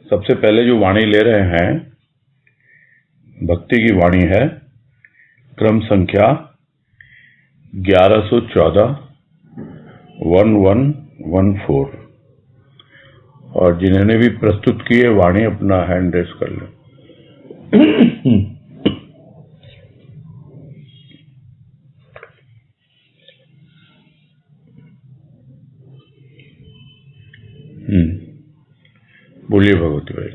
सबसे पहले जो वाणी ले रहे हैं भक्ति की वाणी है, क्रम संख्या 1114 1114। और जिन्होंने भी प्रस्तुत की है वाणी अपना हैंड रेस कर लें। बोलिए भगवती भाई।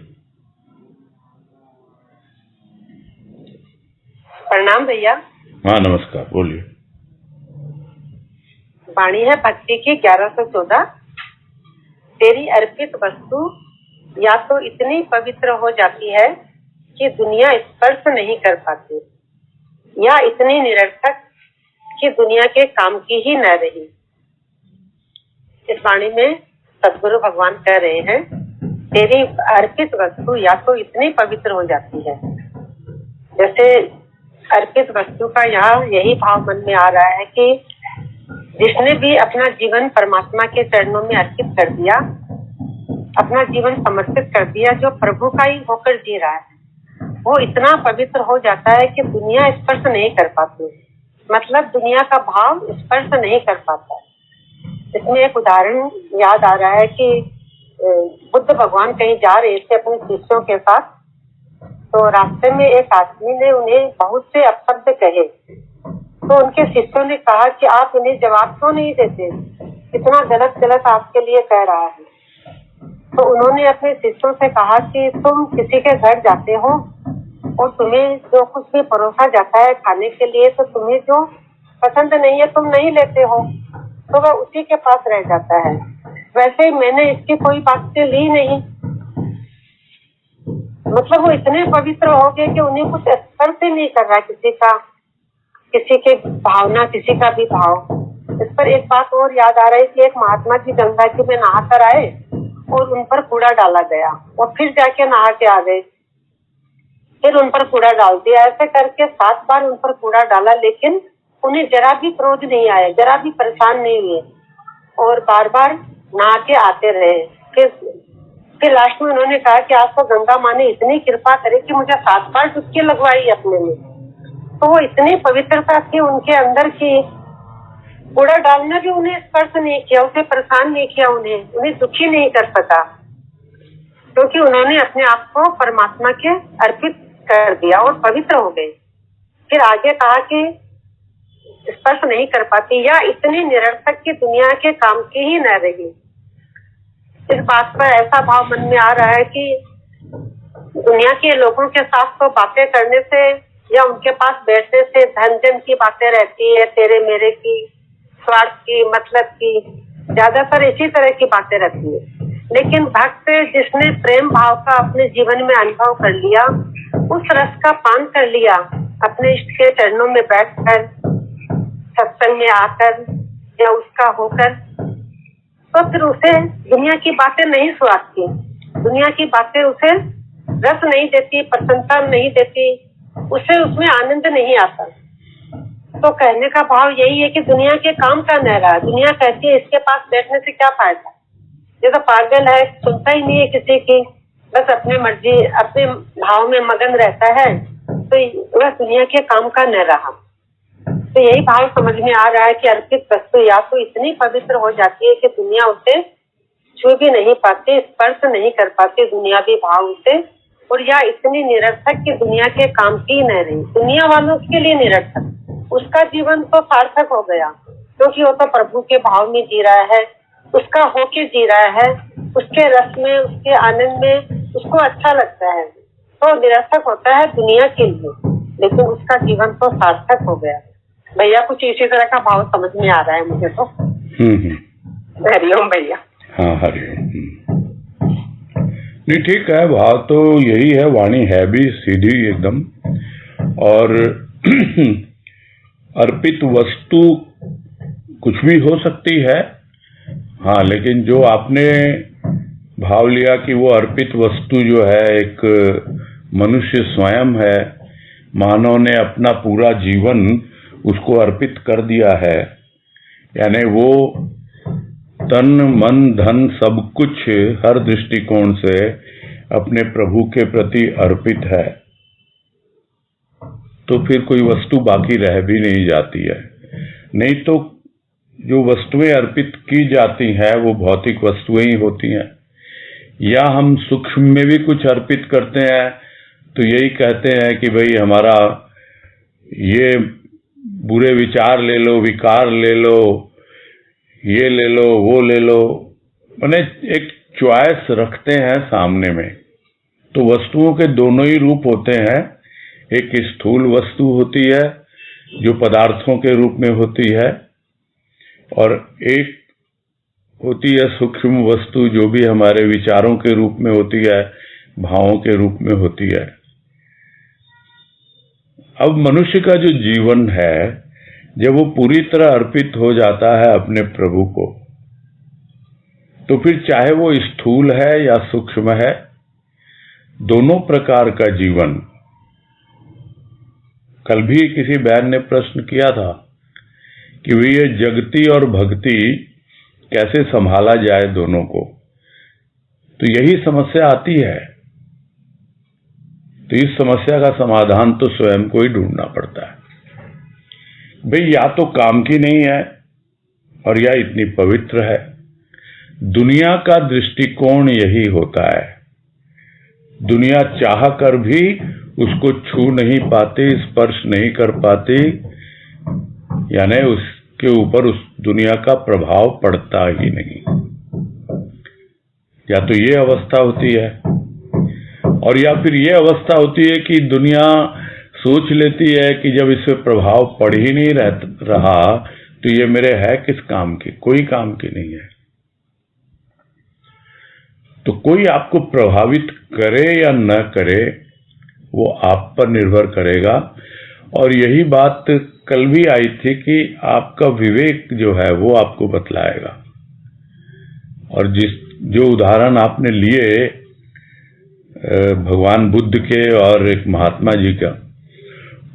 प्रणाम भैया। हाँ नमस्कार, बोलिए। वाणी है भक्ति की 1114। तेरी अर्पित वस्तु या तो इतनी पवित्र हो जाती है कि दुनिया स्पर्श नहीं कर पाती, या इतनी निरर्थक कि दुनिया के काम की ही न रही। इस वाणी में सदगुरु भगवान कह रहे हैं, तेरी अर्पित वस्तु या तो इतनी पवित्र हो जाती है। जैसे अर्पित वस्तु का यहाँ यही भाव मन में आ रहा है कि जिसने भी अपना जीवन परमात्मा के चरणों में अर्पित कर दिया, अपना जीवन समर्पित कर दिया, जो प्रभु का ही होकर जी रहा है, वो इतना पवित्र हो जाता है कि दुनिया स्पर्श नहीं कर पाती। मतलब दुनिया का भाव स्पर्श नहीं कर पाता। इसमें एक उदाहरण याद आ रहा है कि बुद्ध भगवान कहीं जा रहे थे अपने शिष्यों के साथ, तो रास्ते में एक आदमी ने उन्हें बहुत से अपशब्द कहे। तो उनके शिष्यों ने कहा कि आप इन्हें जवाब क्यों नहीं देते, इतना गलत गलत आपके लिए कह रहा है। तो उन्होंने अपने शिष्यों से कहा कि तुम किसी के घर जाते हो और तुम्हें जो कुछ भी परोसा जाता है खाने के लिए, तो तुम्हें जो पसंद नहीं है तुम नहीं लेते हो, तो वह उसी के पास रह जाता है। वैसे ही मैंने इसकी कोई बात ली नहीं। मतलब वो इतने पवित्र हो गए कि उन्हें कुछ स्पर्श ही नहीं कर रहा किसी का, किसी के भावना, किसी का भी भाव। इस पर एक बात और याद आ रही कि एक महात्मा जी गंगा जी में नहा कर आए और उन पर कूड़ा डाला गया और फिर जाके नहा के आ गए, फिर उन पर कूड़ा डाल दिया। ऐसे करके 7 बार उन पर कूड़ा डाला, लेकिन उन्हें जरा भी क्रोध नहीं आया, जरा भी परेशान नहीं हुए और बार बार नहा के आते रहे। फिर लास्ट में उन्होंने कहा कि आपको गंगा माँ ने इतनी कृपा करे कि मुझे 7 बार डुबकी लगवाई अपने में। तो वो इतनी पवित्रता थी उनके अंदर की कूड़ा डालना भी उन्हें स्पर्श नहीं किया, उसे परेशान नहीं किया, उन्हें दुखी नहीं कर सका, क्योंकि उन्होंने अपने आप को परमात्मा के अर्पित कर दिया और पवित्र हो गए। फिर आगे कहा कि स्पर्श नहीं कर पाती या इतनी निरर्थक की दुनिया के काम की ही न रही। इस बात पर ऐसा भाव मन में आ रहा है कि दुनिया के लोगों के साथ तो बातें करने से या उनके पास बैठने से धन जन की बातें रहती है, तेरे मेरे की, स्वार्थ की, मतलब की, ज्यादातर इसी तरह की बातें रहती है। लेकिन भक्त जिसने प्रेम भाव का अपने जीवन में अनुभव कर लिया, उस रस का पान कर लिया, अपने इष्ट के चरणों में बैठकर, सत्संग में आकर या उसका होकर, तो फिर उसे दुनिया की बातें नहीं सुहाती, दुनिया की बातें उसे रस नहीं देती, प्रसन्नता नहीं देती, उसे उसमें आनंद नहीं आता। तो कहने का भाव यही है कि दुनिया के काम का न रहा। दुनिया कहती है इसके पास बैठने से क्या फायदा, ये तो पागल है, सुनता ही नहीं है किसी की, बस अपने मर्जी अपने भाव में मगन रहता है, तो वह दुनिया के काम का न रहा। तो यही भाव समझ में आ रहा है कि अर्पित वस्तु या तो इतनी पवित्र हो जाती है कि दुनिया उसे छू भी नहीं पाती, स्पर्श नहीं कर पाती दुनियावी भाव उसे, और या इतनी निरर्थक कि दुनिया के काम की न रही। दुनिया वालों के लिए निरर्थक, उसका जीवन तो सार्थक हो गया, क्योंकि वो तो प्रभु के भाव में जी रहा है, उसका होके जी रहा है, उसके रस में, उसके आनंद में उसको अच्छा लगता है। तो निरर्थक होता है दुनिया के लिए, लेकिन उसका जीवन तो सार्थक हो गया। भैया कुछ इसी तरह का भाव समझ में आ रहा है मुझे तो। हरिओम भैया। हाँ हरिओम। नहीं ठीक है, भाव तो यही है, वाणी है भी सीधी एकदम। और अर्पित वस्तु कुछ भी हो सकती है, हाँ, लेकिन जो आपने भाव लिया कि वो अर्पित वस्तु जो है एक मनुष्य स्वयं है, मानव ने अपना पूरा जीवन उसको अर्पित कर दिया है, यानी वो तन मन धन सब कुछ हर दृष्टिकोण से अपने प्रभु के प्रति अर्पित है, तो फिर कोई वस्तु बाकी रह भी नहीं जाती है। नहीं तो जो वस्तुएं अर्पित की जाती हैं वो भौतिक वस्तुएं ही होती हैं। या हम सूक्ष्म में भी कुछ अर्पित करते हैं तो यही कहते हैं कि भाई हमारा ये बुरे विचार ले लो, विकार ले लो, ये ले लो, वो ले लो, माने एक चॉइस रखते हैं सामने में। तो वस्तुओं के दोनों ही रूप होते हैं। एक स्थूल वस्तु होती है जो पदार्थों के रूप में होती है, और एक होती है सूक्ष्म वस्तु जो भी हमारे विचारों के रूप में होती है, भावों के रूप में होती है। अब मनुष्य का जो जीवन है, जब वो पूरी तरह अर्पित हो जाता है अपने प्रभु को, तो फिर चाहे वो स्थूल है या सूक्ष्म है, दोनों प्रकार का जीवन। कल भी किसी बहन ने प्रश्न किया था कि वे ये जगती और भक्ति कैसे संभाला जाए दोनों को। तो यही समस्या आती है। तो इस समस्या का समाधान तो स्वयं को ही ढूंढना पड़ता है। भाई या तो काम की नहीं है और या इतनी पवित्र है। दुनिया का दृष्टिकोण यही होता है। दुनिया चाह कर भी उसको छू नहीं पाती, स्पर्श नहीं कर पाती, यानी उसके ऊपर उस दुनिया का प्रभाव पड़ता ही नहीं। या तो ये अवस्था होती है, और या फिर ये अवस्था होती है कि दुनिया सोच लेती है कि जब इस पे प्रभाव पड़ ही नहीं रहा तो ये मेरे है किस काम की, कोई काम की नहीं है। तो कोई आपको प्रभावित करे या न करे वो आप पर निर्भर करेगा। और यही बात कल भी आई थी कि आपका विवेक जो है वो आपको बतलाएगा। और जो उदाहरण आपने लिए भगवान बुद्ध के और एक महात्मा जी का,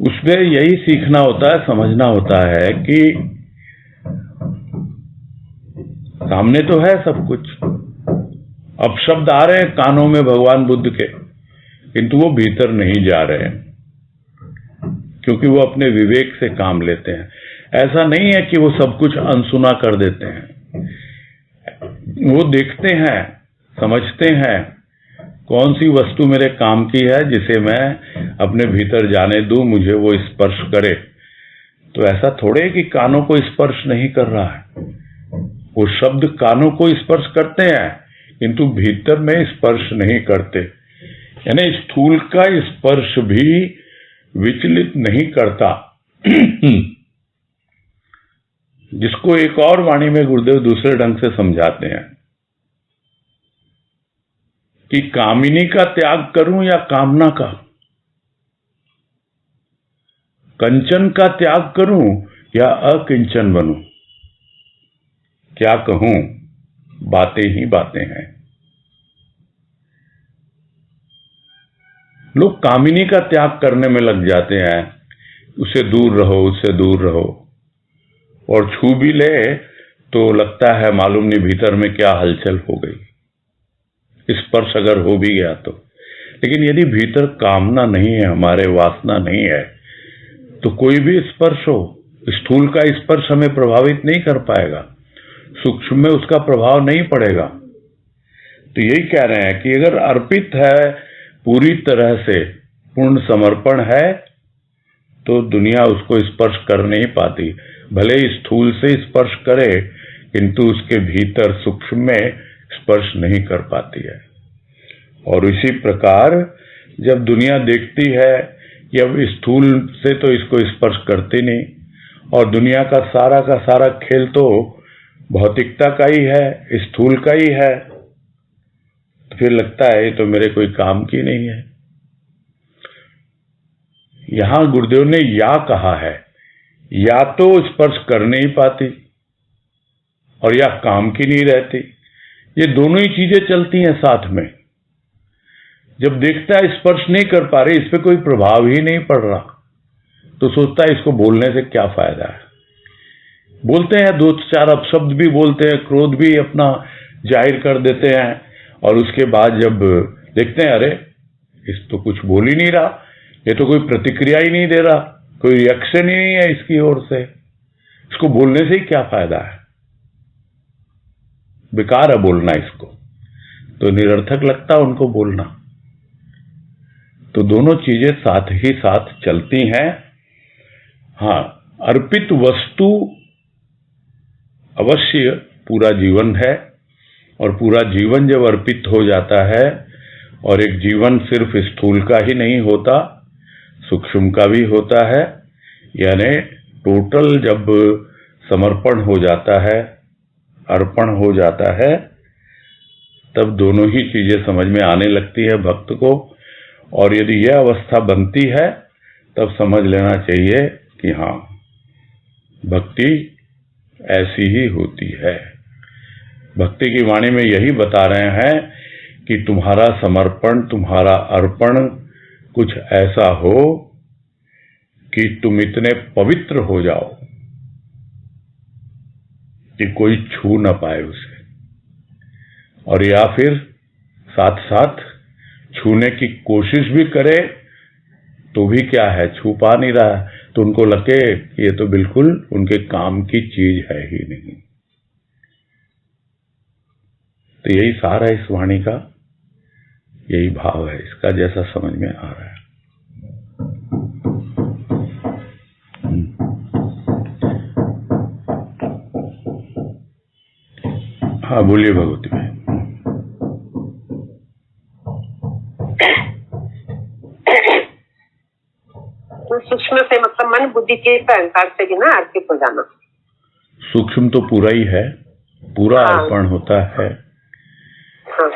उसमें यही सीखना होता है, समझना होता है कि सामने तो है सब कुछ, अब शब्द आ रहे हैं कानों में भगवान बुद्ध के, किंतु वो भीतर नहीं जा रहे हैं, क्योंकि वो अपने विवेक से काम लेते हैं। ऐसा नहीं है कि वो सब कुछ अनसुना कर देते हैं, वो देखते हैं, समझते हैं कौन सी वस्तु मेरे काम की है जिसे मैं अपने भीतर जाने दूं, मुझे वो स्पर्श करे। तो ऐसा थोड़े कि कानों को स्पर्श नहीं कर रहा है, वो शब्द कानों को स्पर्श करते हैं किंतु भीतर में स्पर्श नहीं करते। यानी स्थूल का स्पर्श भी विचलित नहीं करता। जिसको एक और वाणी में गुरुदेव दूसरे ढंग से समझाते हैं कि कामिनी का त्याग करूं या कामना का, कंचन का त्याग करूं या अकिंचन बनूं, क्या कहूं, बातें ही बातें हैं। लोग कामिनी का त्याग करने में लग जाते हैं, उससे दूर रहो, उससे दूर रहो, और छू भी ले तो लगता है मालूम नहीं भीतर में क्या हलचल हो गई, स्पर्श अगर हो भी गया तो। लेकिन यदि भीतर कामना नहीं है, हमारे वासना नहीं है, तो कोई भी स्पर्श हो, स्थूल का स्पर्श हमें प्रभावित नहीं कर पाएगा, सूक्ष्म में उसका प्रभाव नहीं पड़ेगा। तो यही कह रहे हैं कि अगर अर्पित है, पूरी तरह से पूर्ण समर्पण है, तो दुनिया उसको स्पर्श कर नहीं पाती। भले स्थूल से स्पर्श करे किंतु उसके भीतर सूक्ष्म में स्पर्श नहीं कर पाती है। और इसी प्रकार जब दुनिया देखती है कि अब स्थूल से तो इसको स्पर्श करते नहीं, और दुनिया का सारा खेल तो भौतिकता का ही है, स्थूल का ही है, तो फिर लगता है ये तो मेरे कोई काम की नहीं है। यहां गुरुदेव ने या कहा है, या तो स्पर्श कर नहीं पाती और या काम की नहीं रहती। ये दोनों ही चीजें चलती हैं साथ में। जब देखता है स्पर्श नहीं कर पा रही, इस पे कोई प्रभाव ही नहीं पड़ रहा, तो सोचता है इसको बोलने से क्या फायदा है। बोलते हैं, दो चार अपशब्द भी बोलते हैं, क्रोध भी अपना जाहिर कर देते हैं, और उसके बाद जब देखते हैं, अरे इस तो कुछ बोल ही नहीं रहा, ये तो कोई प्रतिक्रिया ही नहीं दे रहा, कोई रिएक्शन ही नहीं है इसकी ओर से, इसको बोलने से ही क्या फायदा है, बेकार है बोलना इसको, तो निरर्थक लगता उनको बोलना। तो दोनों चीजें साथ ही साथ चलती हैं। हाँ, अर्पित वस्तु अवश्य पूरा जीवन है, और पूरा जीवन जब अर्पित हो जाता है, और एक जीवन सिर्फ स्थूल का ही नहीं होता, सूक्ष्म का भी होता है, यानी टोटल जब समर्पण हो जाता है, अर्पण हो जाता है, तब दोनों ही चीजें समझ में आने लगती है भक्त को। और यदि यह अवस्था बनती है तब समझ लेना चाहिए कि हाँ, भक्ति ऐसी ही होती है। भक्ति की वाणी में यही बता रहे हैं कि तुम्हारा समर्पण, तुम्हारा अर्पण कुछ ऐसा हो कि तुम इतने पवित्र हो जाओ कि कोई छू न पाए उसे, और या फिर साथ साथ छूने की कोशिश भी करे तो भी क्या है, छू पा नहीं रहा है, तो उनको लगे ये तो बिल्कुल उनके काम की चीज है ही नहीं। तो यही सार है इस वाणी का, यही भाव है इसका, जैसा समझ में आ रहा है। हाँ बोलिए भगवती भाई। सूक्ष्म से मतलब मन, बुद्धि के अहंकार से भी ना अर्पित हो जाना। सूक्ष्म तो पूरा ही है, पूरा अर्पण होता है। हाँ।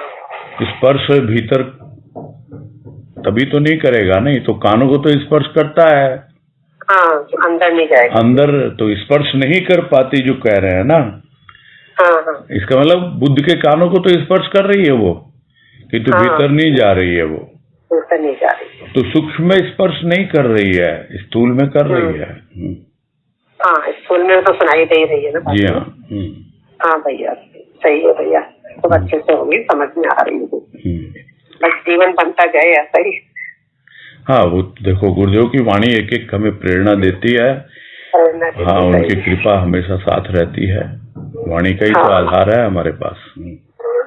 स्पर्श भीतर तभी तो नहीं करेगा, नहीं तो कानों को तो स्पर्श करता है। हाँ, अंदर नहीं जाएगा, अंदर तो स्पर्श नहीं कर पाती जो कह रहे हैं ना। हाँ, हाँ। इसका मतलब बुद्ध के कानों को तो स्पर्श कर रही है वो, कि तो भीतर नहीं जा रही है वो, भीतर नहीं जा रही है। तो सूक्ष्म में स्पर्श नहीं कर रही है, स्थूल में कर रही है। हाँ, स्थूल में तो सुनाई दे रही है ना। जी हाँ। हाँ भैया, सही है भैया, तो अच्छे से होगी, समझ में आ रही है। बस जीवन बनता जाए ऐसा ही। हाँ, वो देखो गुरुदेव की वाणी एक एक हमें प्रेरणा देती है। हाँ, उनकी कृपा हमेशा साथ रहती है, वाणी का ही तो आधार है हमारे पास।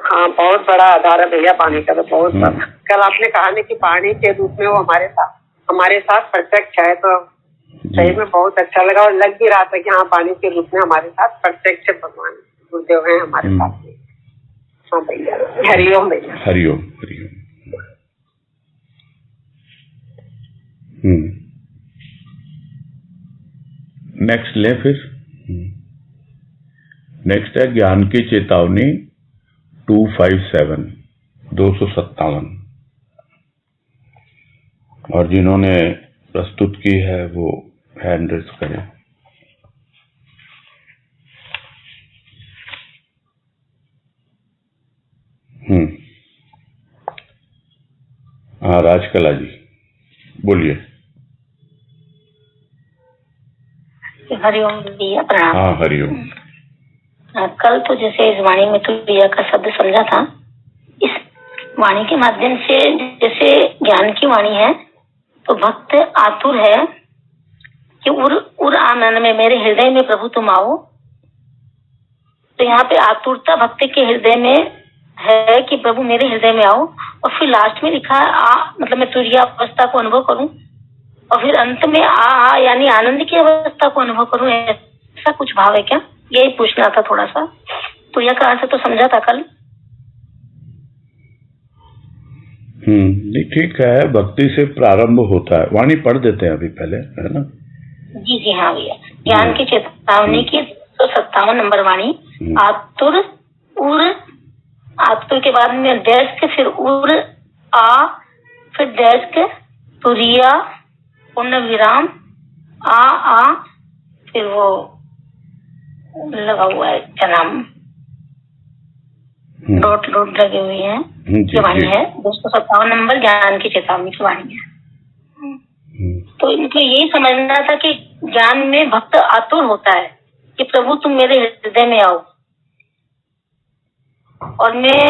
हाँ, बहुत बड़ा आधार है भैया पानी का, तो बहुत बड़ा। कल आपने कहा ना कि पानी के रूप में वो हमारे साथ प्रत्यक्ष है, तो सही में बहुत अच्छा लगा, और लग भी रहा था कि हाँ, पानी के रूप में हमारे साथ प्रत्यक्ष भगवान गुरुदेव है हमारे साथ में। हाँ भैया, हरिओम भैया। हरिओम हरिओम। नेक्स्ट ले फिर। नेक्स्ट है ज्ञान की चेतावनी 257, 257, और जिन्होंने प्रस्तुत की है वो हैंड रेज करें। हाँ, राजकला जी बोलिए। हरिओम भैया, प्रणाम। हाँ हरिओम। कल तो जैसे इस वाणी में तो भैया का शब्द समझा था, इस वाणी के माध्यम से जैसे ज्ञान की वाणी है, तो भक्त आतुर है कि उर आनंद में मेरे हृदय में प्रभु तुम आओ। तो यहाँ पे आतुरता भक्त के हृदय में है कि प्रभु मेरे हृदय में आओ, और फिर लास्ट में लिखा मतलब मैं तुरीय अवस्था को अनुभव करूं, और फिर अंत में यानी आनंद की अवस्था को अनुभव करूं, ऐसा कुछ भाव है क्या? यही पूछना था थोड़ा सा। तो यह कहा से तो समझा था कल। नहीं, ठीक है, भक्ति से प्रारंभ होता है। वाणी पढ़ देते हैं अभी पहले, है ना? जी जी हाँ भैया। ज्ञान की चेतावनी की 257 नंबर वाणी। आतुर उर, आतुर के बाद में देश, फिर उर आ, फिर देश, तुरिया, पूर्ण विराम, आ, फिर वो लगा हुआ है क्या नाम, डॉट लगे हुए हैं। ये वाणी है 257 नंबर, ज्ञान की चेतावनी की वाणी है। तो इनको यही समझना था कि ज्ञान में भक्त आतुर होता है कि प्रभु तुम मेरे हृदय में आओ, और मैं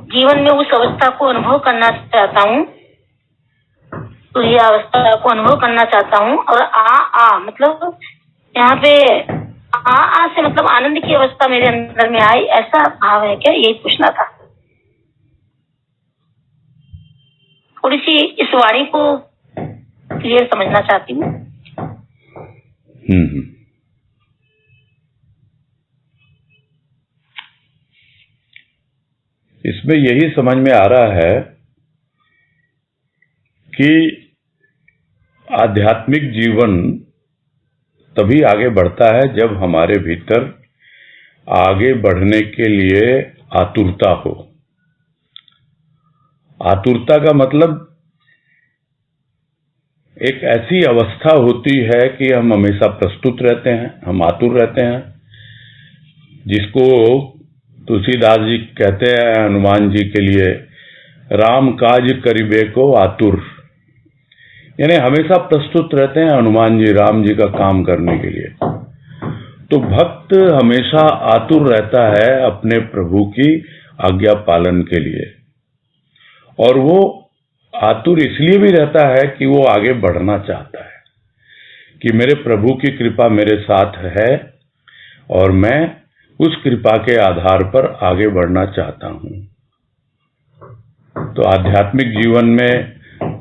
जीवन में उस अवस्था को अनुभव करना चाहता हूँ, तो ये अवस्था को अनुभव करना चाहता हूँ। और आ मतलब यहाँ पे आ से मतलब आनंद की अवस्था मेरे अंदर में आई, ऐसा भाव है क्या? यही पूछना था। थोड़ी सी इस वाणी को क्लियर समझना चाहती हूँ। इसमें यही समझ में आ रहा है कि आध्यात्मिक जीवन तभी आगे बढ़ता है जब हमारे भीतर आगे बढ़ने के लिए आतुरता हो। आतुरता का मतलब एक ऐसी अवस्था होती है कि हम हमेशा प्रस्तुत रहते हैं, हम आतुर रहते हैं, जिसको तुलसीदास जी कहते हैं हनुमान जी के लिए, राम काज करिबे को आतुर, यानी हमेशा प्रस्तुत रहते हैं हनुमान जी राम जी का काम करने के लिए। तो भक्त हमेशा आतुर रहता है अपने प्रभु की आज्ञा पालन के लिए, और वो आतुर इसलिए भी रहता है कि वो आगे बढ़ना चाहता है कि मेरे प्रभु की कृपा मेरे साथ है और मैं उस कृपा के आधार पर आगे बढ़ना चाहता हूं। तो आध्यात्मिक जीवन में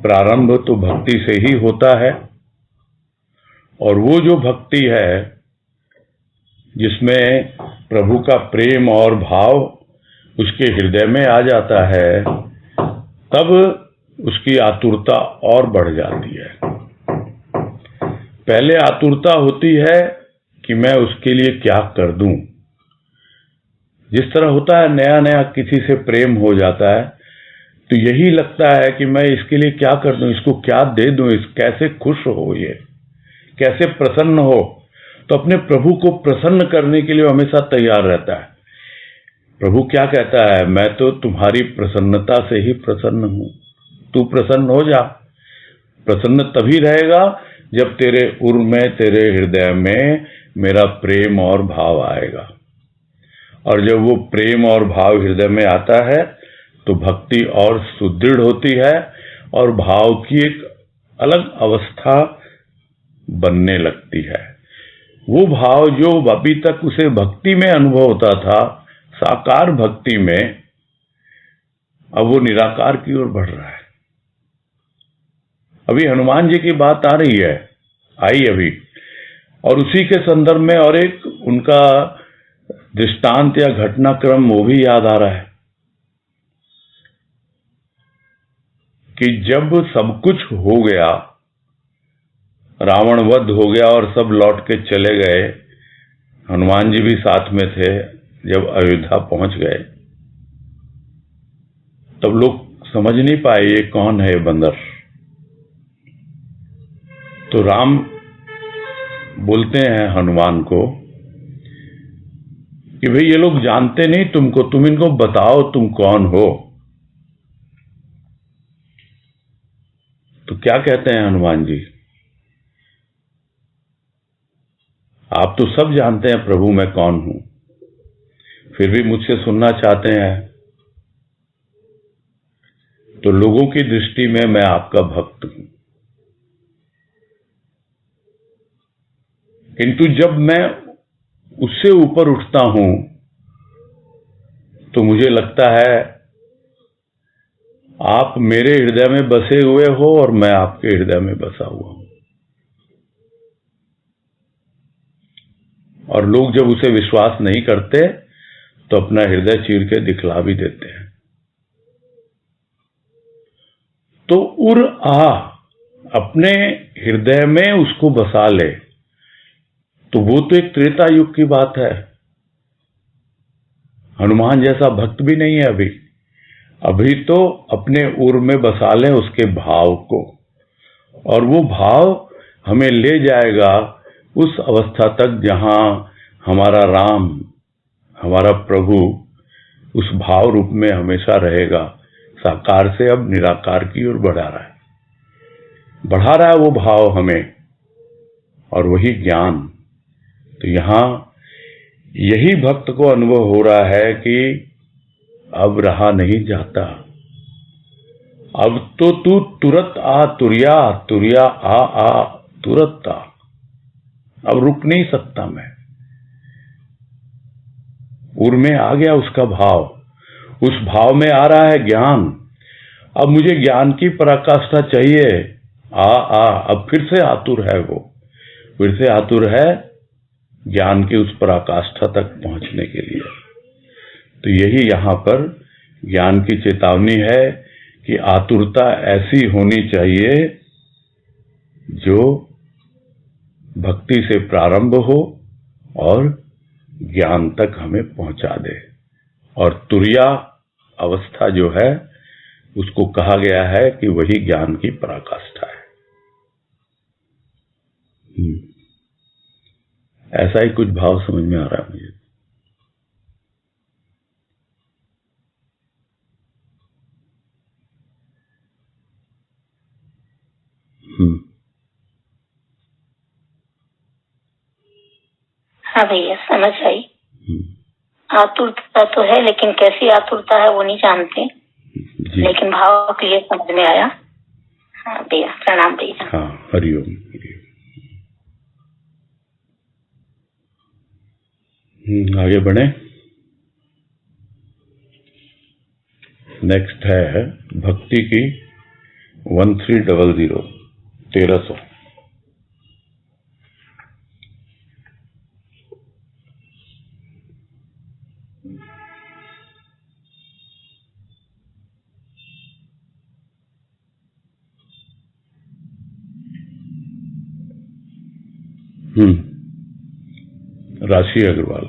प्रारंभ तो भक्ति से ही होता है, और वो जो भक्ति है जिसमें प्रभु का प्रेम और भाव उसके हृदय में आ जाता है, तब उसकी आतुरता और बढ़ जाती है। पहले आतुरता होती है कि मैं उसके लिए क्या कर दूं। जिस तरह होता है नया नया किसी से प्रेम हो जाता है तो यही लगता है कि मैं इसके लिए क्या कर दूं, इसको क्या दे दूं, इस कैसे खुश हो, ये कैसे प्रसन्न हो। तो अपने प्रभु को प्रसन्न करने के लिए हमेशा तैयार रहता है। प्रभु क्या कहता है, मैं तो तुम्हारी प्रसन्नता से ही प्रसन्न हूं, तू प्रसन्न हो जा। प्रसन्न तभी रहेगा जब तेरे उर में, तेरे हृदय में मेरा प्रेम और भाव आएगा, और जब वो प्रेम और भाव हृदय में आता है तो भक्ति और सुदृढ़ होती है और भाव की एक अलग अवस्था बनने लगती है। वो भाव जो अभी तक उसे भक्ति में अनुभव होता था, साकार भक्ति में, अब वो निराकार की ओर बढ़ रहा है। अभी हनुमान जी की बात आ रही है, आई अभी, और उसी के संदर्भ में और एक उनका दृष्टांत या घटनाक्रम वो भी याद आ रहा है कि जब सब कुछ हो गया, रावण वध हो गया और सब लौट के चले गए, हनुमान जी भी साथ में थे, जब अयोध्या पहुंच गए तब लोग समझ नहीं पाए ये कौन है बंदर। तो राम बोलते हैं हनुमान को कि भाई ये लोग जानते नहीं तुमको, तुम इनको बताओ तुम कौन हो। तो क्या कहते हैं हनुमान जी, आप तो सब जानते हैं प्रभु मैं कौन हूं, फिर भी मुझसे सुनना चाहते हैं। तो लोगों की दृष्टि में मैं आपका भक्त हूं, किंतु जब मैं उससे ऊपर उठता हूं तो मुझे लगता है आप मेरे हृदय में बसे हुए हो और मैं आपके हृदय में बसा हुआ हूं। और लोग जब उसे विश्वास नहीं करते तो अपना हृदय चीर के दिखला भी देते हैं। तो उर आ अपने हृदय में उसको बसा ले, तो वो तो एक त्रेता युग की बात है। हनुमान जैसा भक्त भी नहीं है अभी तो अपने उर में बसा लें उसके भाव को, और वो भाव हमें ले जाएगा उस अवस्था तक जहां हमारा राम, हमारा प्रभु उस भाव रूप में हमेशा रहेगा। साकार से अब निराकार की ओर बढ़ा रहा है वो भाव हमें, और वही ज्ञान। तो यहां यही भक्त को अनुभव हो रहा है कि अब रहा नहीं जाता। अब तो तू तुरत आ तुरिया, तुरिया आ तुरत आ। अब रुक नहीं सकता मैं। उर में आ गया उसका भाव, उस भाव में आ रहा है ज्ञान। अब मुझे ज्ञान की पराकाष्ठा चाहिए। अब फिर से आतुर है वो, फिर से आतुर है ज्ञान की उस पराकाष्ठा तक पहुंचने के लिए। तो यही यहां पर ज्ञान की चेतावनी है कि आतुरता ऐसी होनी चाहिए जो भक्ति से प्रारंभ हो और ज्ञान तक हमें पहुंचा दे। और तुरिया अवस्था जो है उसको कहा गया है कि वही ज्ञान की पराकाष्ठा है। ऐसा ही कुछ भाव समझ में आ रहा है मुझे। हाँ भैया समझ आई। आतुरता तो है, लेकिन कैसी आतुरता है वो नहीं जानते, लेकिन भाव क्लियर समझ में आया। हाँ भैया, प्रणाम भैया। हाँ, हरिओम हरिओम। आगे बढ़े। नेक्स्ट है भक्ति की 1300 1300। राशि अग्रवाल।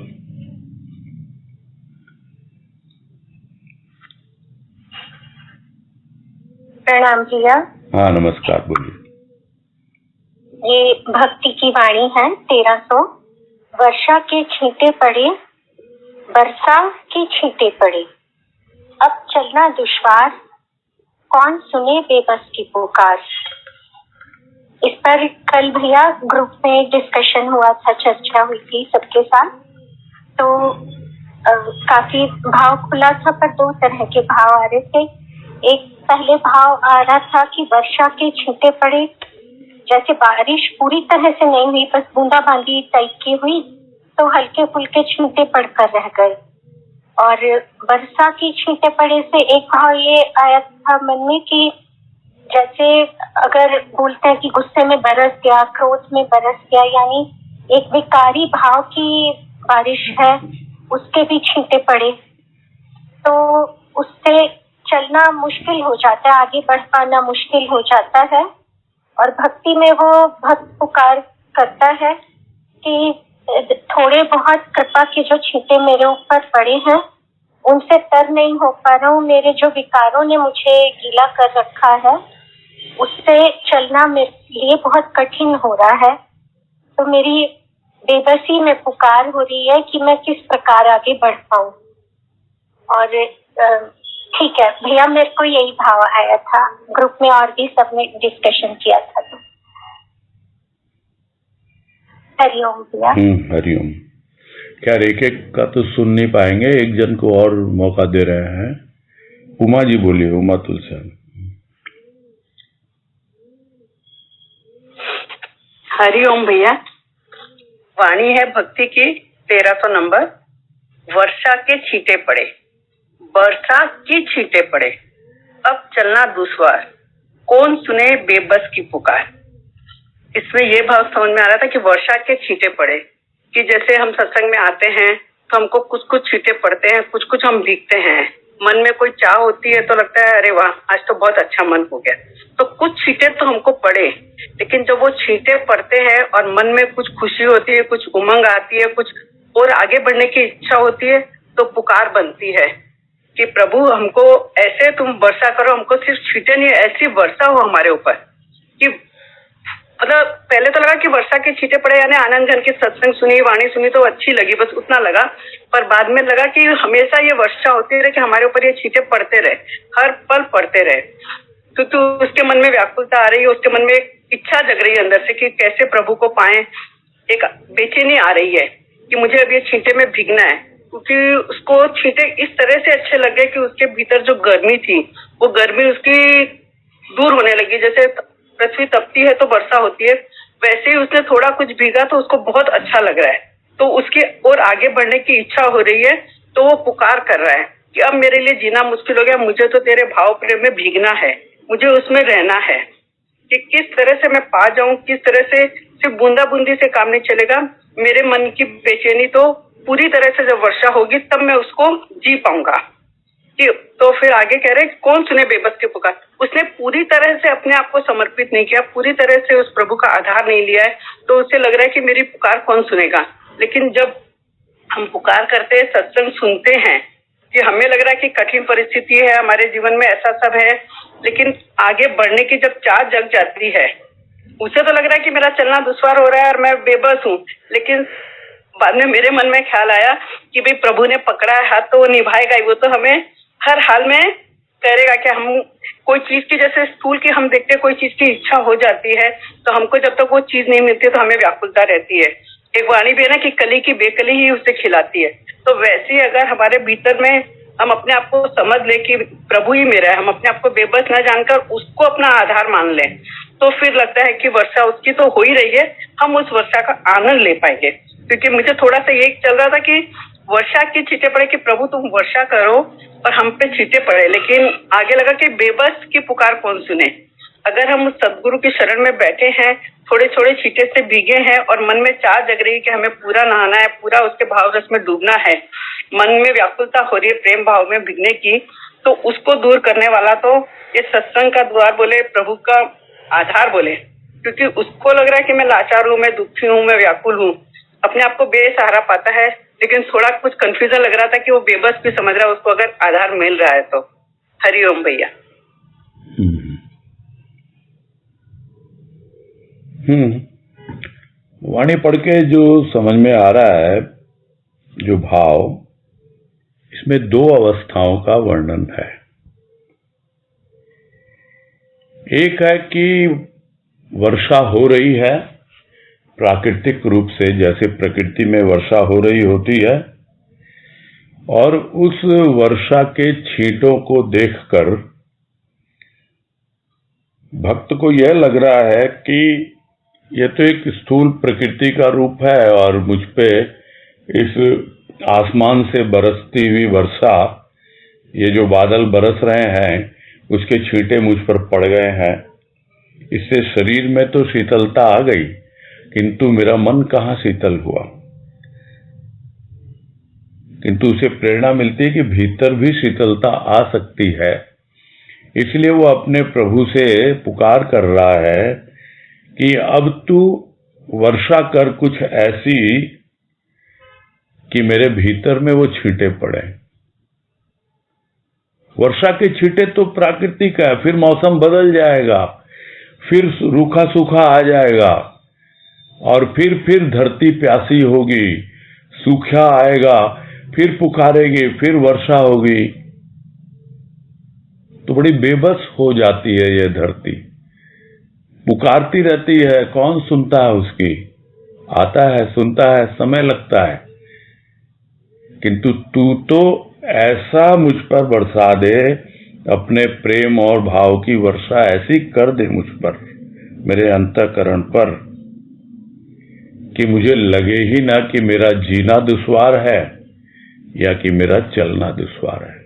प्रणाम भैया। हाँ नमस्कार, बोलिए। ये भक्ति की वाणी है 1300। वर्षा के छींटे पड़े, बरसा के छींटे पड़े, अब चलना दुश्वार, कौन सुने बेबस की पुकार। इस पर कल भैया ग्रुप में डिस्कशन हुआ था, चर्चा हुई थी सबके साथ। तो काफी भाव खुला था, पर दो तरह के भाव आ रहे थे। एक पहले भाव आ रहा था कि वर्षा के छींटे पड़े, जैसे बारिश पूरी तरह से नहीं हुई, बस बूंदाबांदी टाइप की हुई, तो हल्के फुल्के छींटे पड़कर रह गए। और वर्षा की छींटे पड़े से एक भाव ये आया था मन में कि जैसे अगर बोलते हैं कि गुस्से में बरस गया, क्रोध में बरस गया, यानी एक विकारी भाव की बारिश है, उसके भी छींटे पड़े, तो उससे चलना मुश्किल हो जाता है, आगे बढ़ पाना मुश्किल हो जाता है। और भक्ति में वो भक्त पुकार करता है कि थोड़े बहुत कृपा के जो छींटे मेरे ऊपर पड़े हैं उनसे तर नहीं हो पा रहा हूँ, मेरे जो विकारों ने मुझे गीला कर रखा है उससे चलना मेरे लिए बहुत कठिन हो रहा है। तो मेरी बेबसी में पुकार हो रही है कि मैं किस प्रकार आगे बढ़ पाऊँ। और ठीक है भैया, मेरे को यही भाव आया था, ग्रुप में और भी सबने डिस्कशन किया था। तो हरिओम भैया। हरिओम। क्या एक एक का तो सुन नहीं पाएंगे, एक जन को और मौका दे रहे हैं। उमा जी बोलिए, उमा तुलसी। हरिओम भैया। वाणी है भक्ति की 1300 नंबर। वर्षा के छींटे पड़े, बरसा की छींटे पड़े, अब चलना दुश्वार, कौन सुने बेबस की पुकार। इसमें यह भाव समझ में आ रहा था कि वर्षा के छींटे पड़े, कि जैसे हम सत्संग में आते हैं तो हमको कुछ कुछ छींटे पड़ते हैं, कुछ कुछ हम भीगते हैं, मन में कोई चाह होती है तो लगता है अरे वाह आज तो बहुत अच्छा मन हो गया। तो कुछ छींटे तो हमको पड़े, लेकिन जब वो छींटे पड़ते हैं और मन में कुछ खुशी होती है, कुछ उमंग आती है, कुछ और आगे बढ़ने की इच्छा होती है, तो पुकार बनती है कि प्रभु हमको ऐसे तुम वर्षा करो, हमको सिर्फ छींटे नहीं ऐसी वर्षा हो हमारे ऊपर। कि मतलब पहले तो लगा कि वर्षा के छींटे पड़े यानी आनंद घन की सत्संग सुनी, वाणी सुनी तो अच्छी लगी, बस उतना लगा। पर बाद में लगा कि हमेशा ये वर्षा होती रहे, कि हमारे ऊपर ये छींटे पड़ते रहे, हर पल पड़ते रहे। तो उसके मन में व्याकुलता आ रही है, उसके मन में इच्छा जग रही है अंदर से कि कैसे प्रभु को पाएं। एक बेचैनी आ रही है कि मुझे अब ये छींटे में भीगना है। क्योंकि उसको छींटे इस तरह से अच्छे लगे कि उसके भीतर जो गर्मी थी वो गर्मी उसकी दूर होने लगी। जैसे पृथ्वी तपती है तो वर्षा होती है, वैसे ही उसने थोड़ा कुछ भीगा तो उसको बहुत अच्छा लग रहा है, तो उसकी और आगे बढ़ने की इच्छा हो रही है। तो वो पुकार कर रहा है कि अब मेरे लिए जीना मुश्किल हो गया, मुझे तो तेरे भाव प्रेम में भीगना है, मुझे उसमें रहना है। कि किस तरह से मैं पा जाऊं, किस तरह से सिर्फ बूंदा बूंदी से काम नहीं चलेगा। मेरे मन की बेचैनी तो पूरी तरह से जब वर्षा होगी तब मैं उसको जी पाऊंगा। कि तो फिर आगे कह रहे कौन सुने बेबस की पुकार। उसने पूरी तरह से अपने आप को समर्पित नहीं किया, पूरी तरह से उस प्रभु का आधार नहीं लिया है, तो उसे लग रहा है कि मेरी पुकार कौन सुनेगा। लेकिन जब हम पुकार करते हैं, सत्संग सुनते हैं, कि हमें लग रहा है कि कठिन परिस्थिति है हमारे जीवन में, ऐसा सब है, लेकिन आगे बढ़ने की जब चाह जग जाती है, उसे तो लग रहा है कि मेरा चलना दुश्वार हो रहा है और मैं बेबस हूँ। लेकिन बाद में मेरे मन में ख्याल आया कि भाई प्रभु ने पकड़ा है हाथ तो वो निभाएगा ही, वो तो हमें हर हाल में करेगा। कि हम कोई चीज की, जैसे स्थूल की हम देखते कोई चीज की इच्छा हो जाती है तो हमको जब तक वो चीज नहीं मिलती तो हमें व्याकुलता रहती है। एक वाणी भी है ना कि कली की बेकली ही उसे खिलाती है। तो वैसे ही अगर हमारे भीतर में हम अपने आप को समझ ले कि प्रभु ही मेरा है, हम अपने आप को बेबस न जानकर उसको अपना आधार मान लें, तो फिर लगता है कि वर्षा उसकी तो हो ही रही है, हम उस वर्षा का आनंद ले पाएंगे। क्योंकि मुझे थोड़ा सा ये चल रहा था कि वर्षा की छींटे पड़े कि प्रभु तुम वर्षा करो और हम पे छींटे पड़े, लेकिन आगे लगा कि बेबस की पुकार कौन सुने। अगर हम सदगुरु की शरण में बैठे हैं, थोड़े थोड़े छींटे से भीगे हैं और मन में चाह जग रही है कि हमें पूरा नहाना है, पूरा उसके भाव रस में डूबना है, मन में व्याकुलता हो रही है प्रेम भाव में भीगने की, तो उसको दूर करने वाला तो ये सत्संग का द्वार बोले, प्रभु का आधार बोले। क्योंकि उसको लग रहा है कि मैं लाचार हूँ, मैं दुखी हूँ, मैं व्याकुल हूँ, अपने आप को बेसहारा पाता है। लेकिन थोड़ा कुछ कंफ्यूजन लग रहा था कि वो बेबस भी समझ रहा है, उसको अगर आधार मिल रहा है तो। हरिओम भैया। वाणी पढ़ के जो समझ में आ रहा है, जो भाव, इसमें दो अवस्थाओं का वर्णन है। एक है कि वर्षा हो रही है प्राकृतिक रूप से, जैसे प्रकृति में वर्षा हो रही होती है, और उस वर्षा के छींटों को देखकर भक्त को यह लग रहा है कि यह तो एक स्थूल प्रकृति का रूप है और मुझ पे इस आसमान से बरसती हुई वर्षा, ये जो बादल बरस रहे हैं उसके छींटे मुझ पर पड़ गए हैं, इससे शरीर में तो शीतलता आ गई, किंतु मेरा मन कहाँ शीतल हुआ। किंतु उसे प्रेरणा मिलती है कि भीतर भी शीतलता आ सकती है। इसलिए वो अपने प्रभु से पुकार कर रहा है कि अब तू वर्षा कर कुछ ऐसी कि मेरे भीतर में वो छींटे पड़े। वर्षा के छींटे तो प्राकृतिक है, फिर मौसम बदल जाएगा, फिर रूखा सूखा आ जाएगा, और फिर धरती प्यासी होगी, सूखा आएगा, फिर पुकारेगी, फिर वर्षा होगी। तो बड़ी बेबस हो जाती है ये धरती, पुकारती रहती है, कौन सुनता है उसकी। आता है, सुनता है, समय लगता है, किंतु तू तो ऐसा मुझ पर बरसा दे, अपने प्रेम और भाव की वर्षा ऐसी कर दे मुझ पर, मेरे अंतःकरण पर, कि मुझे लगे ही ना कि मेरा जीना दुश्वार है या कि मेरा चलना दुश्वार है।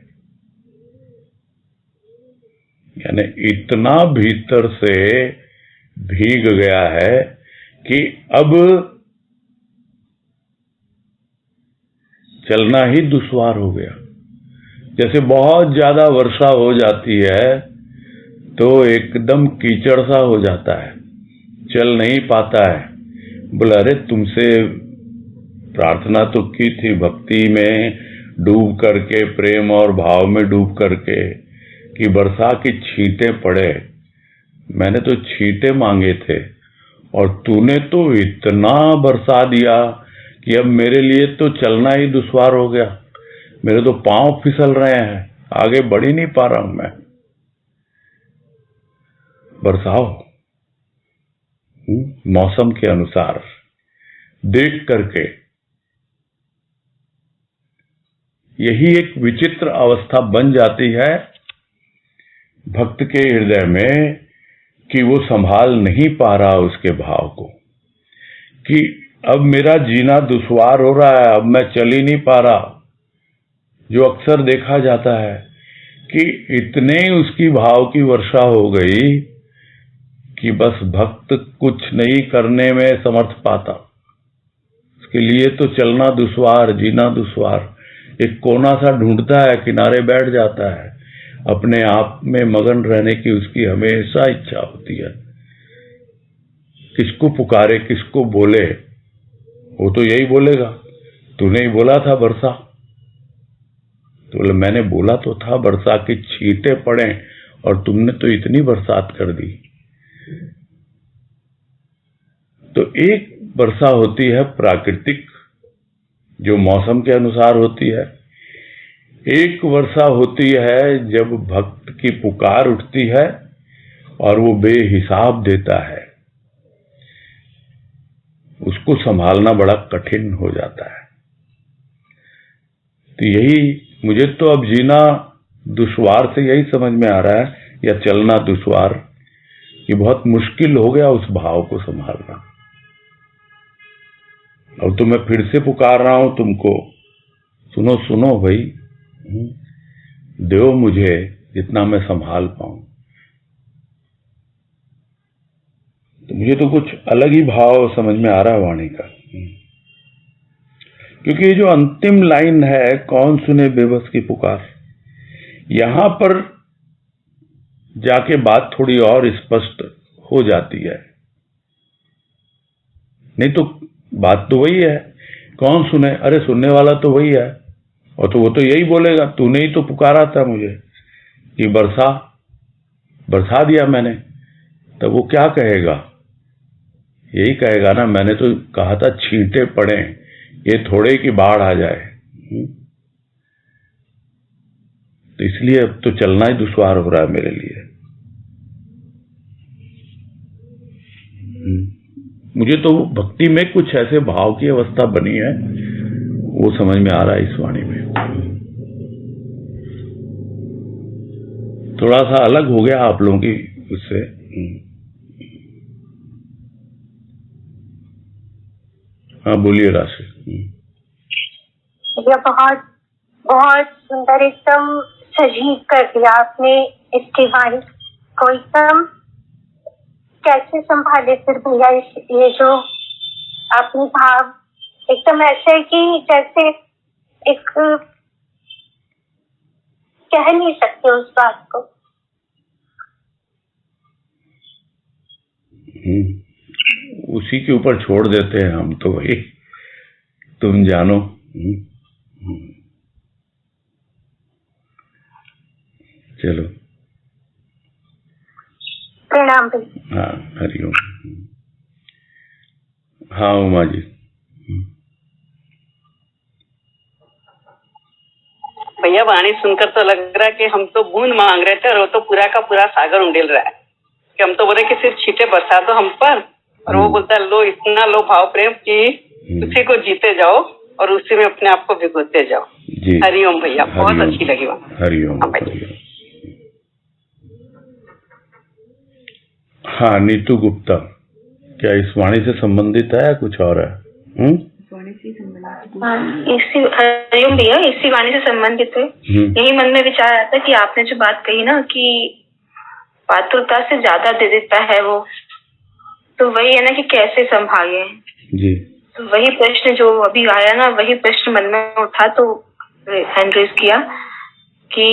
यानी इतना भीतर से भीग गया है कि अब चलना ही दुश्वार हो गया। जैसे बहुत ज्यादा वर्षा हो जाती है तो एकदम कीचड़ सा हो जाता है, चल नहीं पाता है। बोला, अरे तुमसे प्रार्थना तो की थी भक्ति में डूब करके, प्रेम और भाव में डूब करके, कि वर्षा की छींटे पड़े। मैंने तो छींटे मांगे थे और तूने तो इतना बरसा दिया कि अब मेरे लिए तो चलना ही दुश्वार हो गया, मेरे तो पांव फिसल रहे हैं, आगे बढ़ ही नहीं पा रहा हूं मैं। बरसाओ मौसम के अनुसार देख करके, यही एक विचित्र अवस्था बन जाती है भक्त के हृदय में कि वो संभाल नहीं पा रहा उसके भाव को, कि अब मेरा जीना दुश्वार हो रहा है, अब मैं चल ही नहीं पा रहा। जो अक्सर देखा जाता है कि इतने उसकी भाव की वर्षा हो गई कि बस भक्त कुछ नहीं करने में समर्थ पाता। उसके लिए तो चलना दुश्वार, जीना दुश्वार। एक कोना सा ढूंढता है, किनारे बैठ जाता है, अपने आप में मगन रहने की उसकी हमेशा इच्छा होती है। किसको पुकारे, किसको बोले, वो तो यही बोलेगा, तूने ही बोला था बरसा। तो बोले मैंने बोला तो था बरसा की छींटे पड़े, और तुमने तो इतनी बरसात कर दी। तो एक वर्षा होती है प्राकृतिक, जो मौसम के अनुसार होती है। एक वर्षा होती है जब भक्त की पुकार उठती है और वो बेहिसाब देता है, उसको संभालना बड़ा कठिन हो जाता है। तो यही मुझे तो अब जीना दुश्वार से यही समझ में आ रहा है, या चलना दुश्वार, कि बहुत मुश्किल हो गया उस भाव को संभालना। अब तो मैं फिर से पुकार रहा हूं तुमको, सुनो सुनो भाई, दो मुझे जितना मैं संभाल पाऊं। तो मुझे तो कुछ अलग ही भाव समझ में आ रहा है वाणी का, क्योंकि ये जो अंतिम लाइन है, कौन सुने बेबस की पुकार, यहां पर जाके बात थोड़ी और स्पष्ट हो जाती है। नहीं तो बात तो वही है, कौन सुने, अरे सुनने वाला तो वही है, और तो वो तो यही बोलेगा, तूने ही तो पुकारा था मुझे कि बरसा दिया मैंने। तब वो क्या कहेगा, यही कहेगा ना, मैंने तो कहा था छींटे पड़े, ये थोड़े की बाढ़ आ जाए। तो इसलिए अब तो चलना ही दुश्वार हो रहा है मेरे लिए। मुझे तो भक्ति में कुछ ऐसे भाव की अवस्था बनी है, वो समझ में आ रहा है इस वाणी में। थोड़ा सा अलग हो गया आप लोगों की उससे। हाँ बोलिए राशि। ये बहुत बहुत सुंदर, एकदम सजीव कर दिया आपने इसकी वाणी को। एकदम कैसे संभाले फिर भैया ये जो अपनी भाव, एकदम ऐसे कि जैसे एक कह नहीं सकते उस बात को। उसी के ऊपर छोड़ देते हैं हम तो, भाई तुम जानो। चलो प्रणाम भैया। हाँ हरिओम। हाँ उमा जी। भैया वाणी सुनकर तो लग रहा है कि हम तो बूंद मांग रहे थे और वो तो पूरा का पूरा सागर उंडेल रहा है। कि हम तो बोले कि सिर्फ छींटे बरसा दो हम पर, और वो बोलता है लो इतना लो भाव प्रेम कि उसी को जीते जाओ और उसी में अपने आप को भिगोते जाओ। हरिओम भैया, बहुत अच्छी लगी बात। हरिओम। हाँ नीतू गुप्ता, क्या इस वाणी से संबंधित है या कुछ और है? हरिओम भैया, इसी वाणी से संबंधित है। यही मन में विचार आता कि आपने जो बात कही ना कि पात्रता से ज्यादा दे देता है वो, तो वही है ना कि कैसे संभाले जी। तो वही प्रश्न जो अभी आया ना, वही प्रश्न मन में उठा, तो हैंड रेज किया कि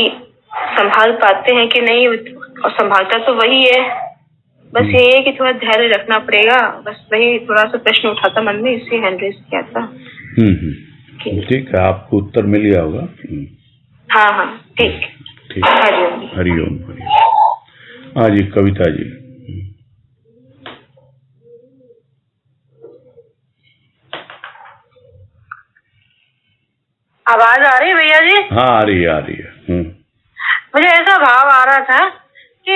संभाल पाते हैं कि नहीं, और संभालता तो वही है, बस ये है कि थोड़ा धैर्य रखना पड़ेगा। बस वही थोड़ा सा प्रश्न उठा था मन में, इसलिए हैंड रेज किया था। ठीक है, आपको उत्तर मिल गया होगा। हाँ हाँ ठीक। हरिओम। हरिओम। हाँ जी कविता जी। आवाज आ रही है भैया जी? हाँ आ रही है। मुझे ऐसा भाव आ रहा था कि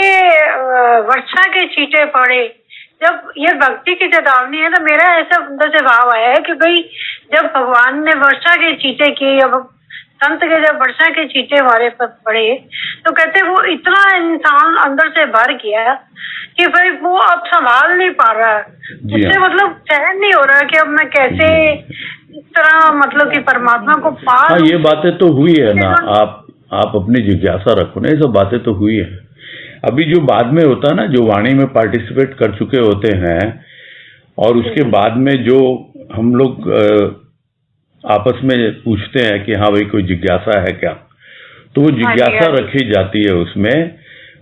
वर्षा के छींटे पड़े, जब ये भक्ति की चेतावनी है, तो मेरा ऐसा अंदर से भाव आया है कि भाई जब भगवान ने वर्षा के छींटे किए, अब संत के जब वर्षा के छींटे हमारे पर पड़े तो कहते वो इतना इंसान अंदर से भर गया कि भाई वो अब संभाल नहीं पा रहा है, जी उससे हाँ। मतलब सहन नहीं हो रहा है कि अब मैं कैसे इस तरह मतलब कि परमात्मा को पा हाँ, लूं। ये बातें तो हुई है ना, आप अपनी जिज्ञासा रखो ना, ये सब बातें तो हुई है। अभी जो बाद में होता है ना, जो वाणी में पार्टिसिपेट कर चुके होते हैं और उसके बाद में जो हम लोग आपस में पूछते हैं कि हाँ भाई कोई जिज्ञासा है क्या, तो वो जिज्ञासा रखी जाती है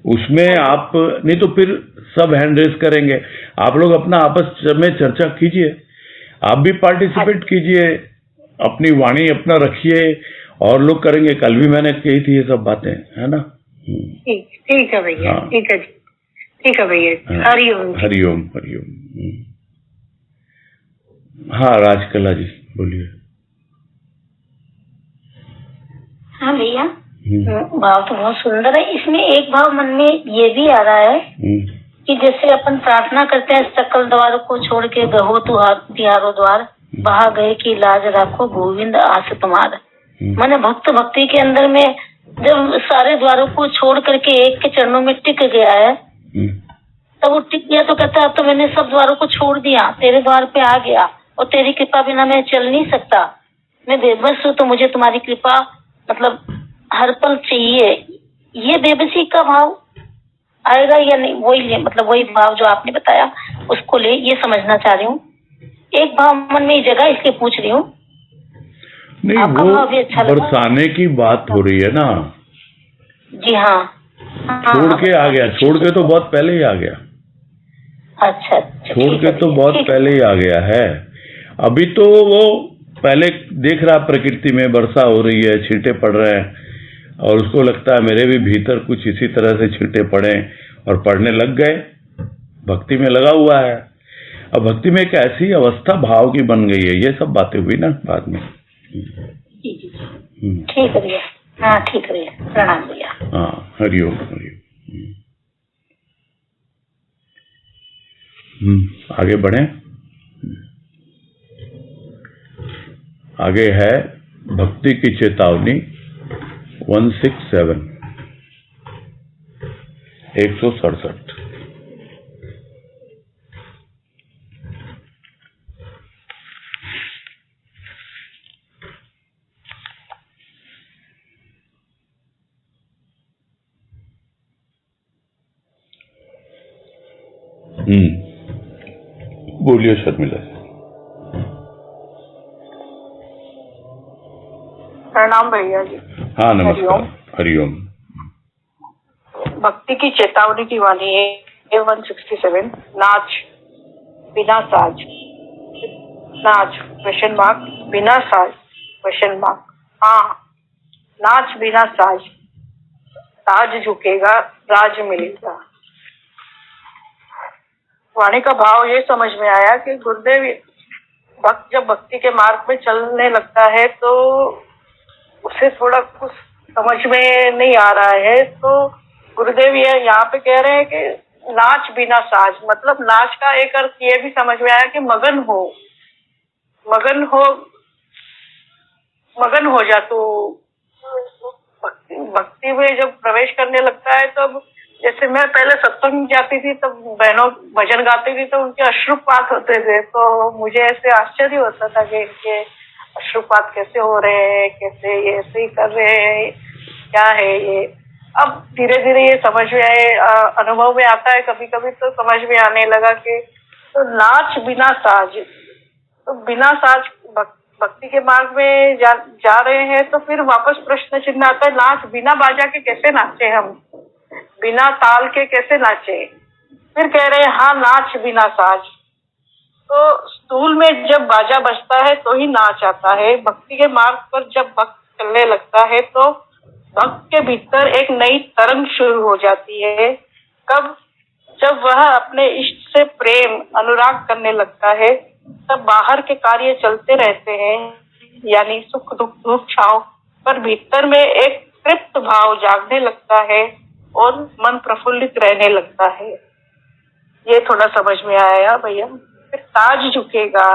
उसमें आप नहीं तो फिर सब हैंड रेस करेंगे। आप लोग अपना आपस में चर्चा कीजिए, आप भी पार्टिसिपेट कीजिए, अपनी वाणी अपना रखिए और लोग करेंगे। कल भी मैंने कही थी ये सब बातें, है ना। ठीक है भैया। हाँ। ठीक है जी, ठीक है भैया। हाँ। हरिओम हरिओम हरिओम। हाँ, राजकला जी बोलिए। हाँ भैया, भाव तो बहुत सुंदर है। इसमें एक भाव मन में ये भी आ रहा है कि जैसे अपन प्रार्थना करते हैं, सकल द्वार को छोड़ के गहो तिहारो द्वार, वहां गए कि लाज राखो गोविंद आस तुम्हार। मैंने भक्ति के अंदर में जब सारे द्वारों को छोड़ करके एक के चरणों में टिक गया है, तब वो टिक गया तो कहता अब तो मैंने सब द्वारों को छोड़ दिया, तेरे द्वार पे आ गया और तेरी कृपा बिना मैं चल नहीं सकता, मैं बेबस हूँ, तो मुझे तुम्हारी कृपा मतलब हर पल चाहिए। ये बेबसी का भाव आएगा या नहीं, वही मतलब वही भाव जो आपने बताया उसको ले, ये समझना चाह रही हूँ। एक भाव मन में जगह इसलिए पूछ रही हूँ। नहीं, आपका वो भाव भी अच्छा लगा। बरसाने की बात हो रही है ना। जी हाँ, छोड़ के आ गया, छोड़ के तो बहुत पहले ही आ गया। अच्छा, छोड़ के तो बहुत पहले ही आ गया है। अभी तो वो पहले देख रहा प्रकृति में वर्षा हो रही है, छींटे पड़ रहे हैं और उसको लगता है मेरे भी भीतर कुछ इसी तरह से छींटे पड़े और पड़ने लग गए, भक्ति में लगा हुआ है। अब भक्ति में एक ऐसी अवस्था भाव की बन गई है, ये सब बातें हुई ना बाद में। ठीक है भैया। हाँ ठीक है भैया, प्रणाम भैया। हाँ, हरिओम हरिओम। आगे बढ़े। आगे है भक्ति की चेतावनी 167 167। बोलिए शर्मिला जी। प्रणाम भैया जी। हाँ नमस्कार, हरिओम। भक्ति की चेतावनी की वाणी है 167। नाच बिना साज, नाच क्वेश्चन मार्क, बिना साज क्वेश्चन मार्क। हाँ, नाच बिना साज, ताज झुकेगा राज मिलेगा। वाणी का भाव ये समझ में आया कि गुरुदेव भक्त जब भक्ति के मार्ग में चलने लगता है तो उसे थोड़ा कुछ समझ में नहीं आ रहा है, तो गुरुदेव ये यहाँ पे कह रहे हैं कि नाच बिना साज, मतलब नाच का एक अर्थ ये भी समझ में आया कि मगन हो जा। तो भक्ति में जब प्रवेश करने लगता है तब जैसे मैं पहले सत्संग जाती थी तब बहनों भजन गाती थी तो उनके अश्रुपात होते थे, तो मुझे ऐसे आश्चर्य होता था कि इनके अश्रुपात कैसे हो रहे हैं, कैसे ये ऐसे ही कर रहे हैं, क्या है ये। अब धीरे धीरे ये समझ में आए, अनुभव में आता है, कभी कभी तो समझ में आने लगा कि तो नाच बिना साज, तो बिना साज भक्ति के मार्ग में जा रहे हैं, तो फिर वापस प्रश्न चिन्ह आता है, नाच बिना बाजा के कैसे नाचे हम, बिना ताल के कैसे नाचे। फिर कह रहे हैं हाँ नाच बिना साज, तो स्थूल में जब बाजा बजता है तो ही नाच आता है। भक्ति के मार्ग पर जब भक्त चलने लगता है तो भक्त के भीतर एक नई तरंग शुरू हो जाती है। कब? जब वह अपने इष्ट से प्रेम अनुराग करने लगता है, तब बाहर के कार्य चलते रहते हैं, यानी सुख दुख धूप छांव, पर भीतर में एक तृप्त भाव जागने लगता है और मन प्रफुल्लित रहने लगता है। ये थोड़ा समझ में आया भैया। फिर ताज झुकेगा,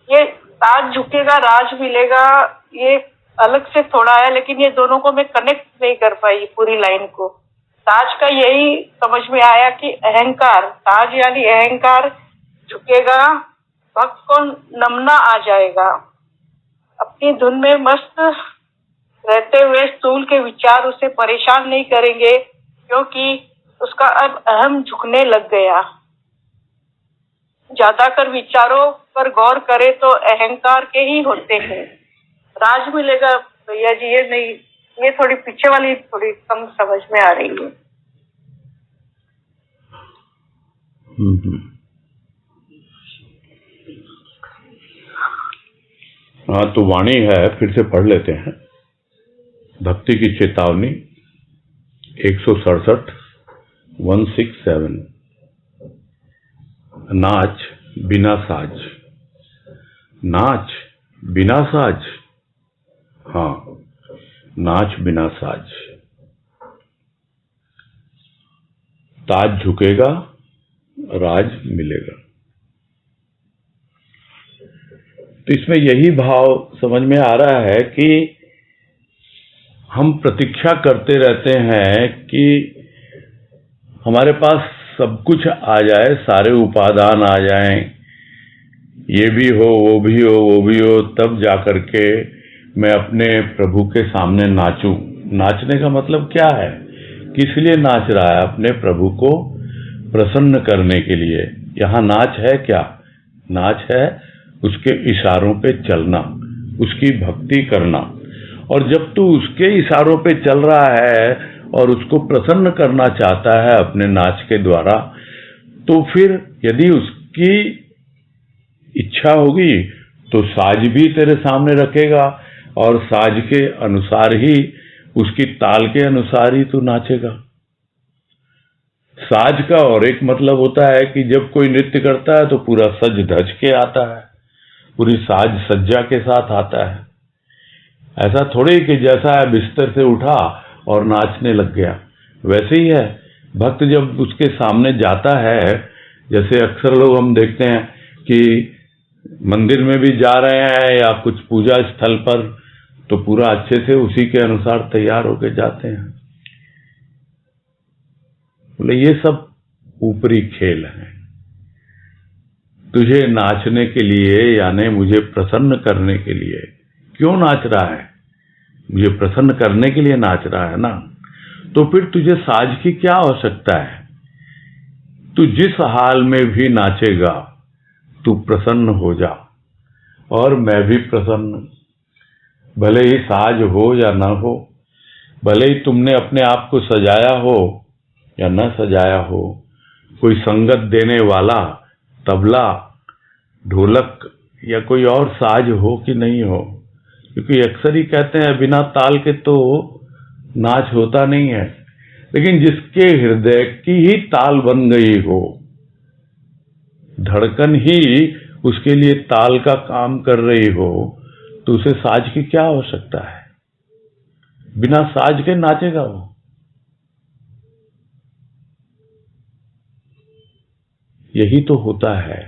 ये ताज झुकेगा राज मिलेगा, ये अलग से थोड़ा है, लेकिन ये दोनों को मैं कनेक्ट नहीं कर पाई पूरी लाइन को। ताज का यही समझ में आया कि अहंकार, ताज यानी अहंकार झुकेगा, भक्त को नमना आ जाएगा, अपनी धुन में मस्त रहते हुए स्थूल के विचार उसे परेशान नहीं करेंगे, क्योंकि उसका अब अहम झुकने लग गया। ज्यादा कर विचारों पर गौर करे तो अहंकार के ही होते हैं। राज मिलेगा भैया जी, ये नहीं, ये थोड़ी पीछे वाली थोड़ी कम समझ में आ रही है। हाँ, तो वाणी है, फिर से पढ़ लेते हैं। भक्ति की चेतावनी 167 167। नाच बिना साज, नाच बिना साज, हाँ, नाच बिना साज। ताज झुकेगा, राज मिलेगा। तो इसमें यही भाव समझ में आ रहा है कि हम प्रतीक्षा करते रहते हैं कि हमारे पास सब कुछ आ जाए, सारे उपादान आ जाएं, ये भी हो, वो भी हो, वो भी हो, तब जाकर के मैं अपने प्रभु के सामने नाचूं। नाचने का मतलब क्या है? किस लिए नाच रहा है? अपने प्रभु को प्रसन्न करने के लिए। यहाँ नाच है क्या? नाच है उसके इशारों पे चलना, उसकी भक्ति करना। और जब तू उसके इशारों पे चल रहा है और उसको प्रसन्न करना चाहता है अपने नाच के द्वारा, तो फिर यदि उसकी इच्छा होगी तो साज भी तेरे सामने रखेगा और साज के अनुसार ही, उसकी ताल के अनुसार ही तू नाचेगा। साज का और एक मतलब होता है कि जब कोई नृत्य करता है तो पूरा सज धज के आता है, पूरी साज सज्जा के साथ आता है। ऐसा थोड़ी कि जैसा है बिस्तर से उठा और नाचने लग गया। वैसे ही है, भक्त जब उसके सामने जाता है, जैसे अक्सर लोग हम देखते हैं कि मंदिर में भी जा रहे हैं या कुछ पूजा स्थल पर, तो पूरा अच्छे से उसी के अनुसार तैयार होके जाते हैं। बोले ये सब ऊपरी खेल है। तुझे नाचने के लिए, यानी मुझे प्रसन्न करने के लिए। क्यों नाच रहा है? मुझे प्रसन्न करने के लिए नाच रहा है ना। तो फिर तुझे साज की क्या आवश्यकता है? तू जिस हाल में भी नाचेगा, तू प्रसन्न हो जा और मैं भी प्रसन्न। भले ही साज हो या ना हो, भले ही तुमने अपने आप को सजाया हो या न सजाया हो, कोई संगत देने वाला तबला, ढोलक या कोई और साज हो कि नहीं हो, क्योंकि अक्सर ही कहते हैं बिना ताल के तो नाच होता नहीं है। लेकिन जिसके हृदय की ही ताल बन गई हो, धड़कन ही उसके लिए ताल का काम कर रही हो, तो उसे साज की क्या आवश्यकता है? बिना साज के नाचेगा वो। यही तो होता है।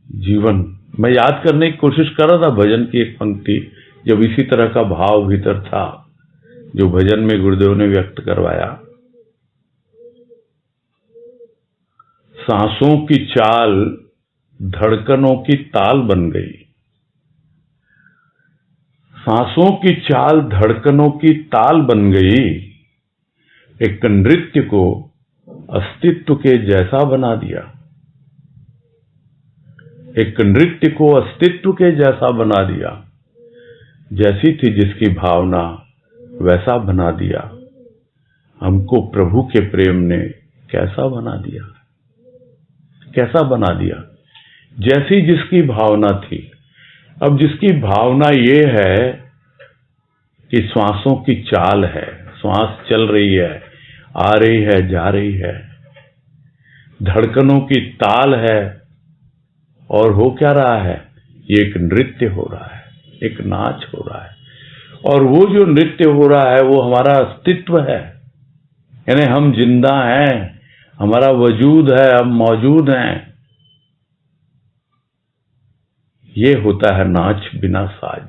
जीवन मैं याद करने की कोशिश कर रहा था भजन की एक पंक्ति, जब इसी तरह का भाव भीतर था जो भजन में गुरुदेव ने व्यक्त करवाया। सांसों की चाल धड़कनों की ताल बन गई, सांसों की चाल धड़कनों की ताल बन गई, एक नृत्य को अस्तित्व के जैसा बना दिया, एक नृत्य को अस्तित्व के जैसा बना दिया। जैसी थी जिसकी भावना वैसा बना दिया। हमको प्रभु के प्रेम ने कैसा बना दिया, कैसा बना दिया? जैसी जिसकी भावना थी। अब जिसकी भावना ये है कि श्वासों की चाल है, श्वास चल रही है, आ रही है, जा रही है, धड़कनों की ताल है, और हो क्या रहा है? ये एक नृत्य हो रहा है, एक नाच हो रहा है। और वो जो नृत्य हो रहा है वो हमारा अस्तित्व है, यानी हम जिंदा हैं, हमारा वजूद है, हम मौजूद हैं। ये होता है नाच बिना साज।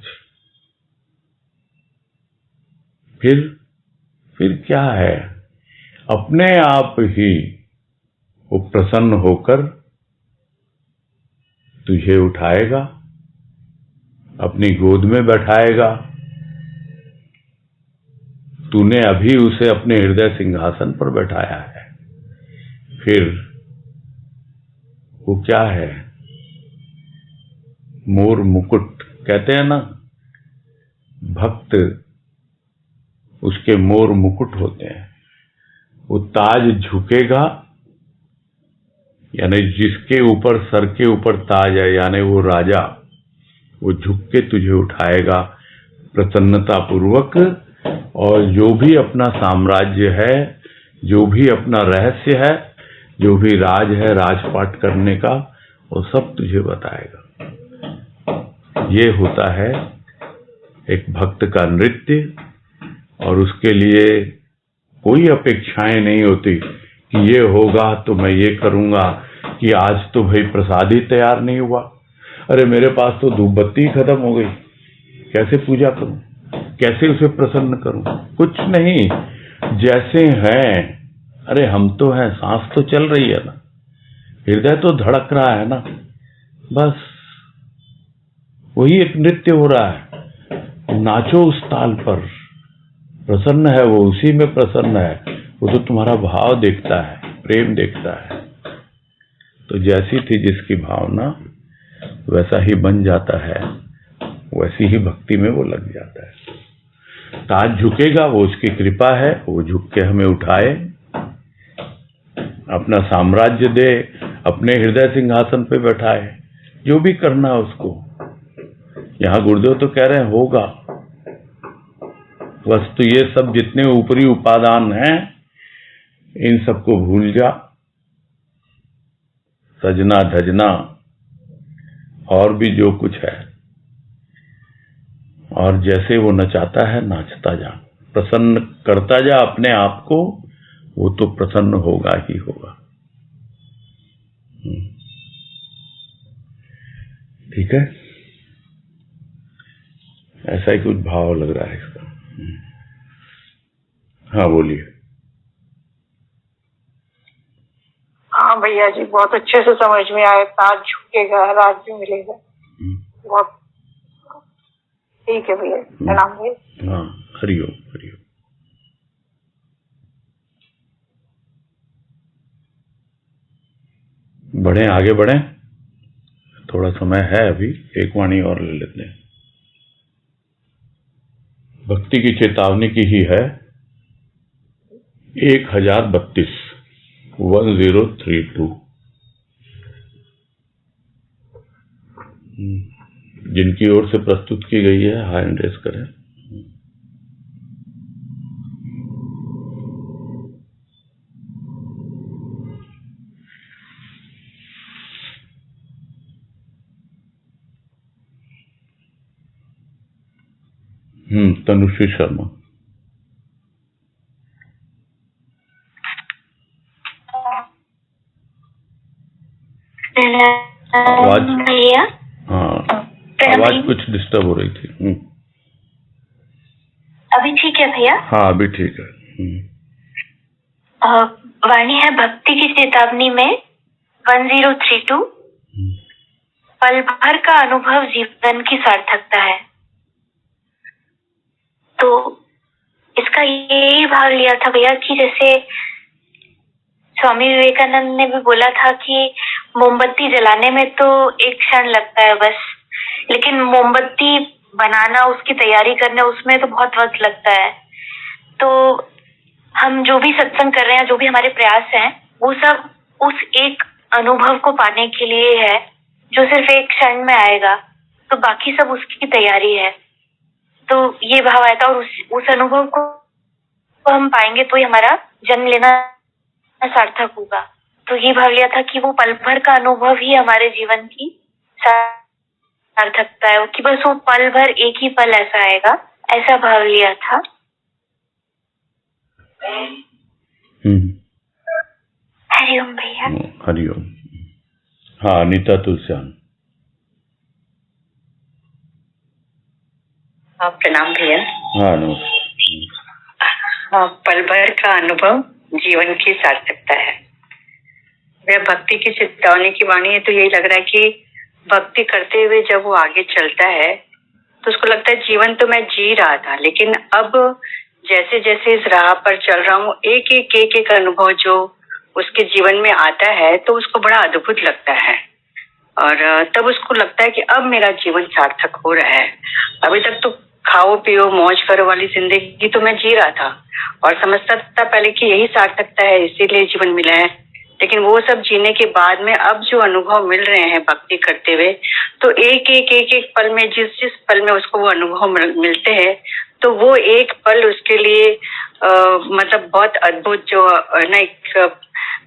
फिर क्या है, अपने आप ही वो प्रसन्न होकर तुझे उठाएगा, अपनी गोद में बैठाएगा। तूने अभी उसे अपने हृदय सिंहासन पर बैठाया है। फिर वो क्या है, मोर मुकुट कहते हैं ना, भक्त उसके मोर मुकुट होते हैं। वो ताज झुकेगा, यानी जिसके ऊपर, सर के ऊपर ताज है, यानी वो राजा, वो झुक के तुझे उठाएगा प्रसन्नता पूर्वक। और जो भी अपना साम्राज्य है, जो भी अपना रहस्य है, जो भी राज है राजपाट करने का, वो सब तुझे बताएगा। ये होता है एक भक्त का नृत्य। और उसके लिए कोई अपेक्षाएं नहीं होती कि ये होगा तो मैं ये करूंगा, कि आज तो भाई प्रसाद ही तैयार नहीं हुआ, अरे मेरे पास तो धूप बत्ती खत्म हो गई, कैसे पूजा करूं, कैसे उसे प्रसन्न करूं। कुछ नहीं, जैसे हैं, अरे हम तो हैं, सांस तो चल रही है ना, हृदय तो धड़क रहा है ना, बस वही एक नृत्य हो रहा है। नाचो उस ताल पर, प्रसन्न है वो, उसी में प्रसन्न है वो, तो तुम्हारा भाव देखता है, प्रेम देखता है। तो जैसी थी जिसकी भावना वैसा ही बन जाता है, वैसी ही भक्ति में वो लग जाता है। ताज झुकेगा, वो उसकी कृपा है, वो झुक के हमें उठाए, अपना साम्राज्य दे, अपने हृदय सिंहासन पे बैठाए, जो भी करना उसको। यहां गुरुदेव तो कह रहे हैं होगा, वस्तु ये सब जितने ऊपरी उपादान हैं इन सबको भूल जा, सजना धजना और भी जो कुछ है, और जैसे वो नचाता है नाचता जा, प्रसन्न करता जा अपने आप को, वो तो प्रसन्न होगा ही होगा। ठीक है, ऐसा ही कुछ भाव लग रहा है इसका। हाँ बोलिए। हाँ भैया जी, बहुत अच्छे से समझ में आया। ताज झुकेगा, राज्य मिलेगा। बहुत ठीक है भैया, प्रणाम भैया। हाँ, हरिओम हरिओम। बढ़े, आगे बढ़े, थोड़ा समय है अभी, एक वाणी और ले लेते हैं। भक्ति की चेतावनी की ही है 1032 1032, जिनकी ओर से प्रस्तुत की गई है, हैंड रेस करें। तनुश्री शर्मा। आवाज, भैया, हाँ आवाज कुछ डिस्टर्ब हो रही थी। अभी ठीक है भैया? हाँ अभी ठीक है। वाणी है भक्ति की चेतावनी में 1032। पल भर का अनुभव जीवन की सार्थकता है। तो इसका यही भाव लिया था भैया कि जैसे स्वामी विवेकानंद ने भी बोला था कि मोमबत्ती जलाने में तो एक क्षण लगता है बस, लेकिन मोमबत्ती बनाना, उसकी तैयारी करना, उसमें तो बहुत वक्त लगता है। तो हम जो भी सत्संग कर रहे हैं, जो भी हमारे प्रयास हैं, वो सब उस एक अनुभव को पाने के लिए है जो सिर्फ एक क्षण में आएगा। तो बाकी सब उसकी तैयारी है। तो ये भाव आया था, और उस अनुभव को हम पाएंगे तो ही हमारा जन्म लेना सार्थक होगा। तो ये भाव लिया था कि वो पल भर का अनुभव ही हमारे जीवन की सार्थकता है, कि बस वो पल भर, एक ही पल ऐसा आएगा, ऐसा भाव लिया था। हरिओम भैया। हरिओम। हाँ, अनीता तुलसियान। प्रणाम भैया। हाँ नमस्कार। पल भर का अनुभव जीवन की सार्थकता है। वह भक्ति की चेतावनी की वाणी है। तो यही लग रहा है कि भक्ति करते हुए जब वो आगे चलता है तो उसको लगता है जीवन तो मैं जी रहा था, लेकिन अब जैसे जैसे इस राह पर चल रहा हूँ एक अनुभव जो उसके जीवन में आता है तो उसको बड़ा अद्भुत लगता है और तब उसको लगता है कि अब मेरा जीवन सार्थक हो रहा है। अभी तक तो खाओ पियो मौज करो वाली जिंदगी तो मैं जी रहा था और समझता था पहले कि यही सार्थकता है, इसीलिए जीवन मिला है। लेकिन वो सब जीने के बाद में अब जो अनुभव मिल रहे हैं भक्ति करते हुए, तो एक पल में जिस पल में उसको वो अनुभव मिलते हैं तो वो एक पल उसके लिए मतलब बहुत अद्भुत जो ना एक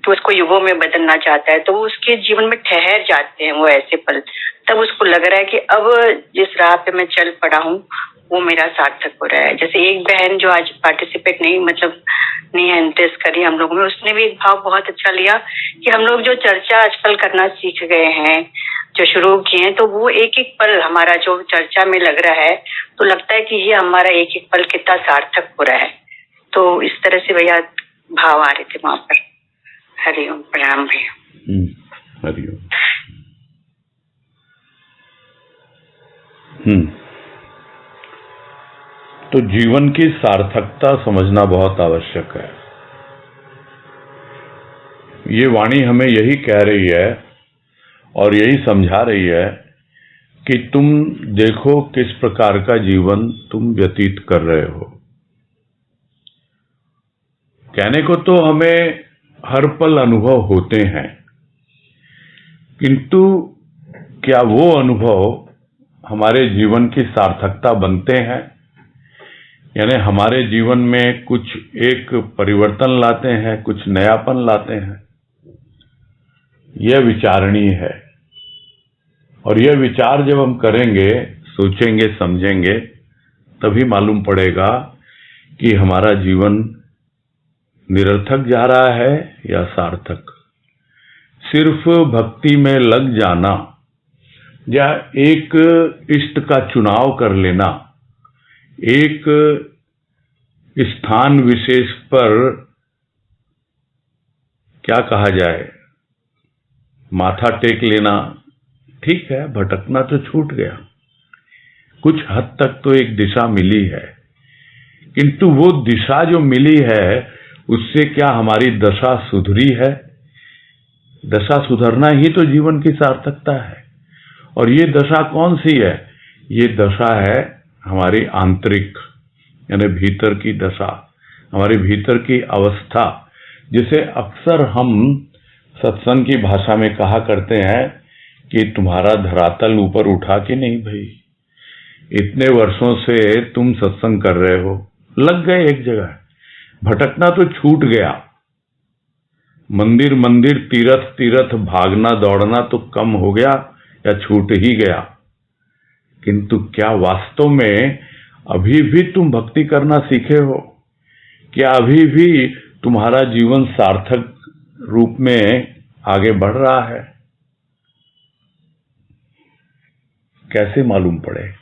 तो उसको युगों में बदलना चाहता है, तो वो उसके जीवन में ठहर जाते हैं वो ऐसे पल। तब उसको लग रहा है कि अब जिस राह पे मैं चल पड़ा हूँ वो मेरा सार्थक हो रहा है। जैसे एक बहन जो आज पार्टिसिपेट नहीं है इंटरेस्ट करी हम लोग में, उसने भी एक भाव बहुत अच्छा लिया कि हम लोग जो चर्चा आजकल करना सीख गए हैं, जो शुरू किए हैं, तो वो एक पल हमारा जो चर्चा में लग रहा है तो लगता है कि ये हमारा एक पल कितना सार्थक हो रहा है। तो इस तरह से भैया भाव आ रहे थे वहां पर। हरिओम, प्रणाम भैया। हरिओम। तो जीवन की सार्थकता समझना बहुत आवश्यक है। ये वाणी हमें यही कह रही है और यही समझा रही है कि तुम देखो किस प्रकार का जीवन तुम व्यतीत कर रहे हो। कहने को तो हमें हर पल अनुभव होते हैं, किंतु क्या वो अनुभव हमारे जीवन की सार्थकता बनते हैं, यानी हमारे जीवन में कुछ एक परिवर्तन लाते हैं, कुछ नयापन लाते हैं? यह विचारणीय है और यह विचार जब हम करेंगे, सोचेंगे, समझेंगे, तभी मालूम पड़ेगा कि हमारा जीवन निरर्थक जा रहा है या सार्थक। सिर्फ भक्ति में लग जाना या एक इष्ट का चुनाव कर लेना, एक स्थान विशेष पर क्या कहा जाए, माथा टेक लेना, ठीक है, भटकना तो छूट गया, कुछ हद तक तो एक दिशा मिली है, किंतु वो दिशा जो मिली है उससे क्या हमारी दशा सुधरी है? दशा सुधरना ही तो जीवन की सार्थकता है। और ये दशा कौन सी है? ये दशा है हमारी आंतरिक, यानी भीतर की दशा, हमारी भीतर की अवस्था, जिसे अक्सर हम सत्संग की भाषा में कहा करते हैं कि तुम्हारा धरातल ऊपर उठा कि नहीं भाई, इतने वर्षों से तुम सत्संग कर रहे हो, लग गए एक जगह, भटकना तो छूट गया, मंदिर मंदिर तीरथ तीरथ भागना दौड़ना तो कम हो गया या छूट ही गया, किंतु क्या वास्तव में अभी भी तुम भक्ति करना सीखे हो? क्या अभी भी तुम्हारा जीवन सार्थक रूप में आगे बढ़ रहा है? कैसे मालूम पड़े?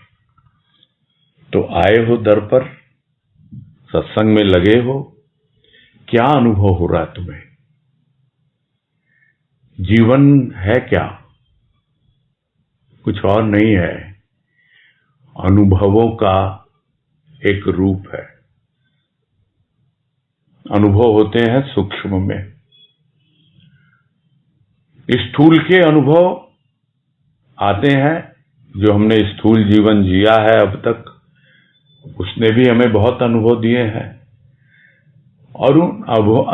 तो आए हो दर पर, सत्संग में लगे हो, क्या अनुभव हो रहा है तुम्हें? जीवन है क्या? कुछ और नहीं है, अनुभवों का एक रूप है। अनुभव होते हैं सूक्ष्म में, स्थूल के अनुभव आते हैं, जो हमने स्थूल जीवन जिया है अब तक, उसने भी हमें बहुत अनुभव दिए हैं और उन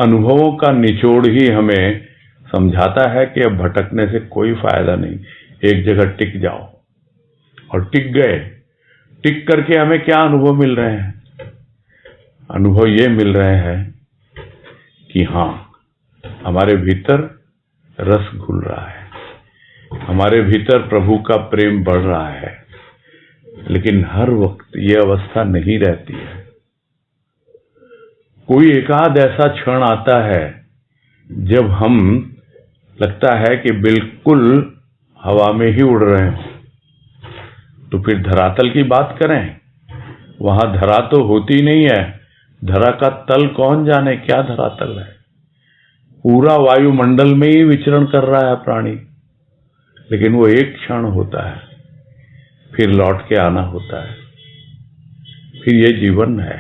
अनुभवों का निचोड़ ही हमें समझाता है कि अब भटकने से कोई फायदा नहीं, एक जगह टिक जाओ। और टिक गए, टिक करके हमें क्या अनुभव मिल रहे हैं? अनुभव ये मिल रहे हैं कि हाँ, हमारे भीतर रस घुल रहा है, हमारे भीतर प्रभु का प्रेम बढ़ रहा है, लेकिन हर वक्त ये अवस्था नहीं रहती है। कोई एकाध ऐसा क्षण आता है जब हम लगता है कि बिल्कुल हवा में ही उड़ रहे हैं, तो फिर धरातल की बात करें वहां धरा तो होती नहीं है, धरा का तल कौन जाने क्या धरातल है। पूरा वायुमंडल में ही विचरण कर रहा है प्राणी, लेकिन वो एक क्षण होता है, फिर लौट के आना होता है, फिर ये जीवन है।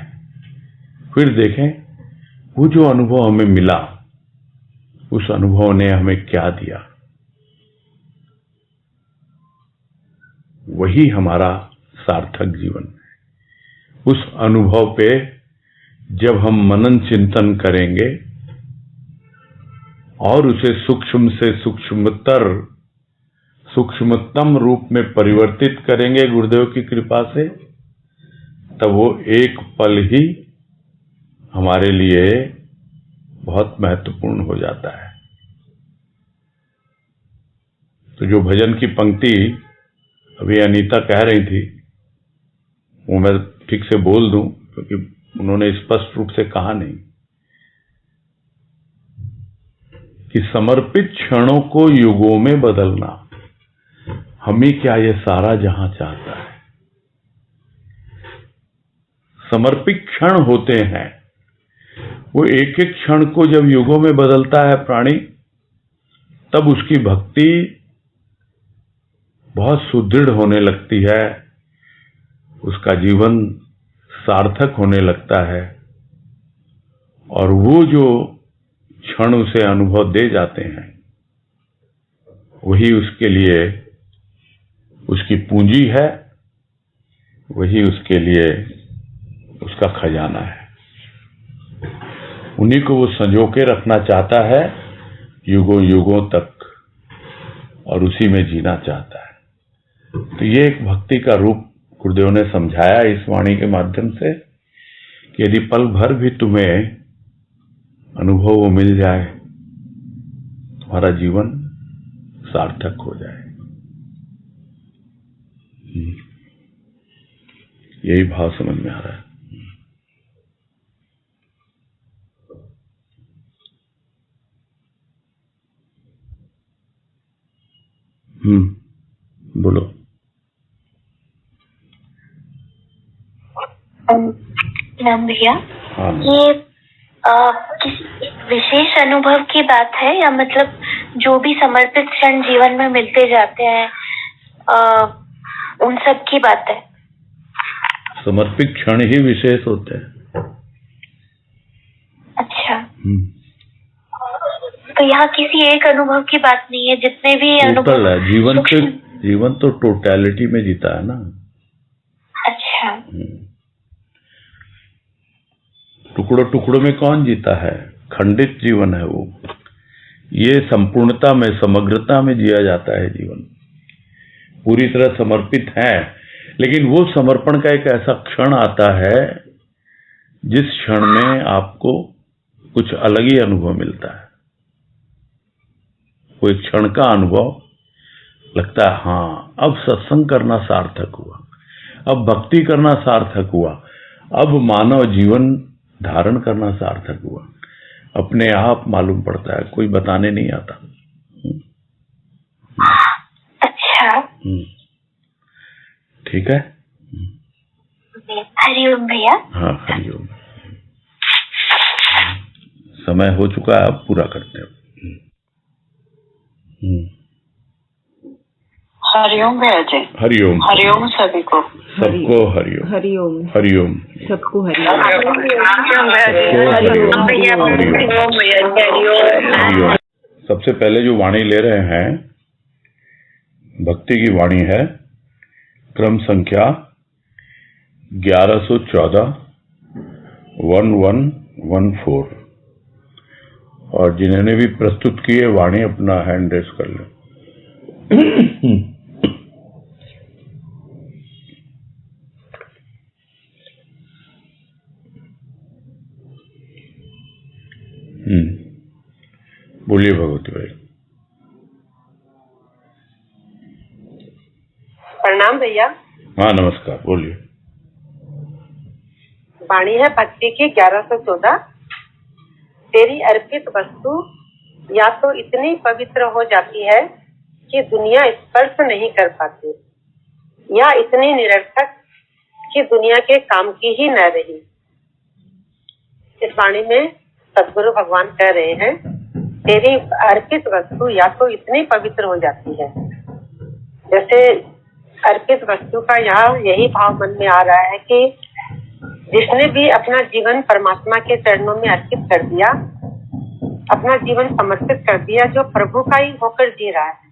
फिर देखें वो जो अनुभव हमें मिला, उस अनुभव ने हमें क्या दिया, वही हमारा सार्थक जीवन है। उस अनुभव पे जब हम मनन चिंतन करेंगे और उसे सूक्ष्म से सूक्ष्मतम रूप में परिवर्तित करेंगे गुरुदेव की कृपा से, तब वो एक पल ही हमारे लिए बहुत महत्वपूर्ण हो जाता है। तो जो भजन की पंक्ति अभी अनीता कह रही थी, वो मैं ठीक से बोल दूं क्योंकि उन्होंने स्पष्ट रूप से कहा नहीं, कि समर्पित क्षणों को युगों में बदलना, हमें क्या ये सारा जहां चाहता है। समर्पित क्षण होते हैं, वो एक एक क्षण को जब युगों में बदलता है प्राणी, तब उसकी भक्ति बहुत सुदृढ़ होने लगती है, उसका जीवन सार्थक होने लगता है, और वो जो क्षण उसे अनुभव दे जाते हैं वही उसके लिए उसकी पूंजी है, वही उसके लिए उसका खजाना है। उन्हीं को वो संजो के रखना चाहता है युगों युगों तक, और उसी में जीना चाहता है। तो ये एक भक्ति का रूप गुरुदेव ने समझाया इस वाणी के माध्यम से, कि यदि पल भर भी तुम्हें अनुभव वो मिल जाए, तुम्हारा जीवन सार्थक हो जाए। यही भाव समझ में आ रहा है। बोलो। राम भैया, हाँ। ये किसी विशेष अनुभव की बात है या मतलब जो भी समर्पित क्षण जीवन में मिलते जाते हैं उन सब की बात है? समर्पित क्षण ही विशेष होते हैं। अच्छा, तो यहाँ किसी एक अनुभव की बात नहीं है, जितने भी अनुभव है जीवन तो टोटलिटी में जीता है ना। अच्छा, टुकड़ों टुकड़ों में कौन जीता है? खंडित जीवन है वो। ये संपूर्णता में, समग्रता में जिया जाता है जीवन, पूरी तरह समर्पित है। लेकिन वो समर्पण का एक ऐसा क्षण आता है जिस क्षण में आपको कुछ अलग ही अनुभव मिलता है। वो एक क्षण का अनुभव लगता है, हाँ अब सत्संग करना सार्थक हुआ, अब भक्ति करना सार्थक हुआ, अब मानव जीवन धारण करना सार्थक हुआ। अपने आप मालूम पड़ता है, कोई बताने नहीं आता। अच्छा, ठीक है। हरिओम भैया। हाँ, हरिओम। समय हो चुका है, अब पूरा करते हैं। हरिओम भैया जी। हरिओम। हरिओम सभी को। सबको हरिओम। हरिओम। हरिओम। सबको हरिओम। हरिओम। सबसे पहले जो वाणी ले रहे हैं, भक्ति की वाणी है, क्रम संख्या 1114 1114, और जिन्होंने भी प्रस्तुत की है वाणी अपना हैंड रेस कर लो। बोलिए भगवती भाई। प्रणाम भैया। हाँ, नमस्कार, बोलिए। वाणी है भक्ति की 1114। तेरी अर्पित वस्तु या तो इतनी पवित्र हो जाती है कि दुनिया स्पर्श नहीं कर पाती, या इतनी निरर्थक कि दुनिया के काम की ही न रही। इस वाणी में सदगुरु भगवान कह रहे हैं, तेरी अर्पित वस्तु या तो इतनी पवित्र हो जाती है, जैसे अर्पित वस्तु का यहाँ यही भाव मन में आ रहा है कि जिसने भी अपना जीवन परमात्मा के चरणों में अर्पित कर दिया, अपना जीवन समर्पित कर दिया, जो प्रभु का ही होकर जी रहा है,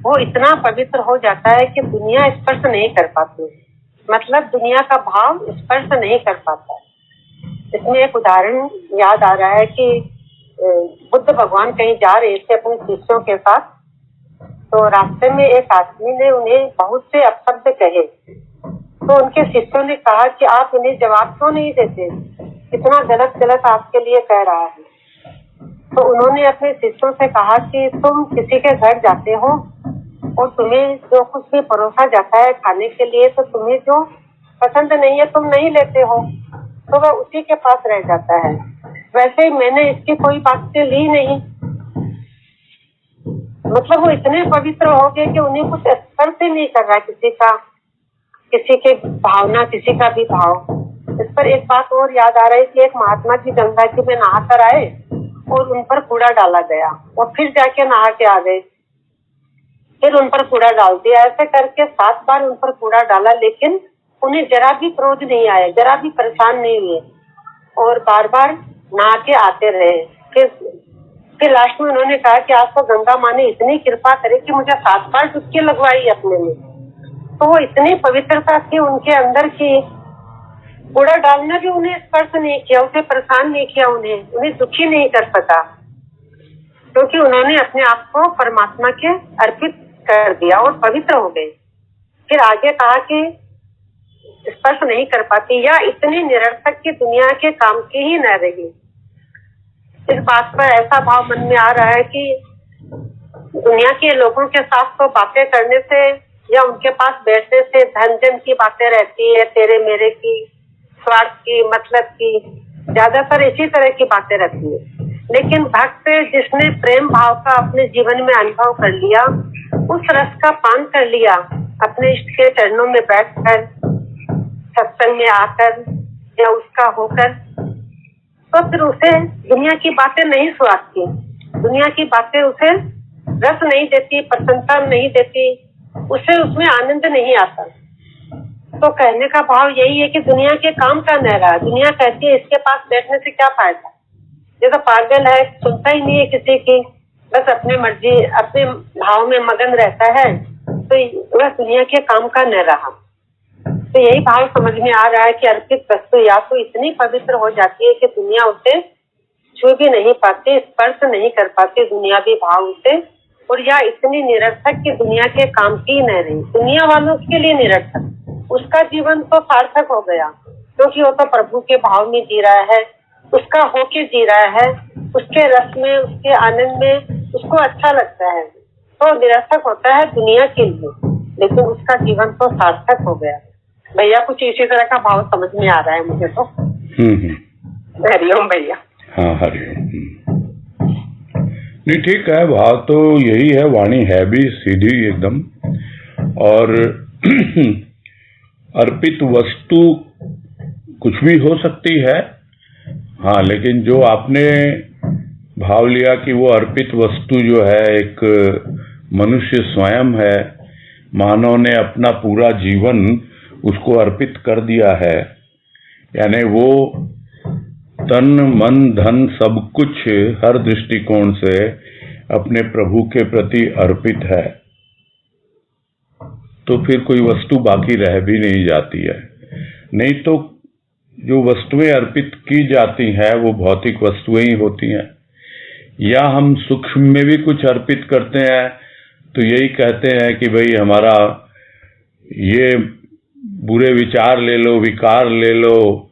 वो इतना पवित्र हो जाता है कि दुनिया स्पर्श नहीं कर पाती, मतलब दुनिया का भाव स्पर्श नहीं कर पाता। इसमें एक उदाहरण याद आ रहा है कि बुद्ध भगवान कहीं जा रहे थे अपने शिष्यों के साथ, तो रास्ते में एक आदमी ने उन्हें बहुत से अपशब्द कहे, तो उनके शिष्यों ने कहा कि आप इन्हें जवाब क्यों नहीं देते, इतना गलत गलत आपके लिए कह रहा है। तो उन्होंने अपने शिष्यों से कहा कि तुम किसी के घर जाते हो और तुम्हें जो कुछ भी परोसा जाता है खाने के लिए, तो तुम्हें जो पसंद नहीं है तुम नहीं लेते हो, तो वह उसी के पास रह जाता है। वैसे ही मैंने इसकी कोई बातें ली नहीं, मतलब वो इतने पवित्र हो गए कि उन्हें कुछ स्पर्श ही नहीं कर रहा किसी के भावना, किसी का भी भाव। इस पर एक बात और याद आ रही कि एक महात्मा जी गंगा जी में नहा कर आए और उन पर कूड़ा डाला गया, और फिर जाके नहा के आ गए, फिर उन पर कूड़ा डाल दिया, ऐसे करके 7 बार उन पर कूड़ा डाला, लेकिन उन्हें जरा भी क्रोध नहीं आया, जरा भी परेशान नहीं हुए, और बार बार नहा के आते रहे। फिर लास्ट में उन्होंने कहा कि आज तो गंगा माँ ने इतनी कृपा करे कि मुझे 7 बार डुबकी लगवाई अपने में। तो वो इतनी पवित्रता थी उनके अंदर की कूड़ा डालना भी उन्हें स्पर्श नहीं किया, उसे परेशान नहीं किया, उन्हें दुखी नहीं कर सका, क्योंकि उन्होंने अपने आप को परमात्मा के अर्पित कर दिया और पवित्र हो गए। फिर आगे कहा कि स्पर्श नहीं कर पाती या इतनी निरर्थक की दुनिया के काम की ही न रही। इस बात पर ऐसा भाव मन में आ रहा है कि दुनिया के लोगों के साथ तो बातें करने से या उनके पास बैठने से धन जन की बातें रहती है, तेरे मेरे की, स्वार्थ की, मतलब की, ज्यादातर इसी तरह की बातें रहती है। लेकिन भक्त जिसने प्रेम भाव का अपने जीवन में अनुभव कर लिया, उस रस का पान कर लिया, अपने इष्ट के चरणों में बैठकर, सत्संग में आकर या उसका होकर, तो फिर उसे दुनिया की बातें नहीं सुहाती, दुनिया की बातें उसे रस नहीं देती, प्रसन्नता नहीं देती, उसे उसमें आनंद नहीं आता। तो कहने का भाव यही है कि दुनिया के काम का न रहा। दुनिया कहती है इसके पास बैठने से क्या फायदा, ये तो पागल है, सुनता ही नहीं है किसी की, बस अपने मर्जी अपने भाव में मगन रहता है, तो वह दुनिया के काम का न रहा। तो यही भाव समझ में आ रहा है कि अर्पित वस्तु या तो इतनी पवित्र हो जाती है कि दुनिया उसे छू भी नहीं पाती, स्पर्श नहीं कर पाती दुनियावी भाव उसे, और या इतनी निरर्थक कि दुनिया के काम की न रही। दुनिया वालों के लिए निरर्थक, उसका जीवन तो सार्थक हो गया, क्योंकि वो तो प्रभु के भाव में जी रहा है, उसका होके जी रहा है, उसके रस में, उसके आनंद में उसको अच्छा लगता है। तो निरर्थक होता है दुनिया के लिए, लेकिन उसका जीवन तो सार्थक हो गया। भैया कुछ इसी तरह का भाव समझ में आ रहा है मुझे तो। हरिओम भैया। हाँ हरिओम। नहीं ठीक है, भाव तो यही है, वाणी है भी सीधी एकदम। और अर्पित वस्तु कुछ भी हो सकती है, हाँ, लेकिन जो आपने भाव लिया कि वो अर्पित वस्तु जो है एक मनुष्य स्वयं है, मानव ने अपना पूरा जीवन उसको अर्पित कर दिया है, यानी वो तन मन धन सब कुछ हर दृष्टिकोण से अपने प्रभु के प्रति अर्पित है, तो फिर कोई वस्तु बाकी रह भी नहीं जाती है। नहीं तो जो वस्तुएं अर्पित की जाती हैं वो भौतिक वस्तुएं ही होती हैं, या हम सूक्ष्म में भी कुछ अर्पित करते हैं तो यही कहते हैं कि भाई हमारा ये बुरे विचार ले लो, विकार ले लो,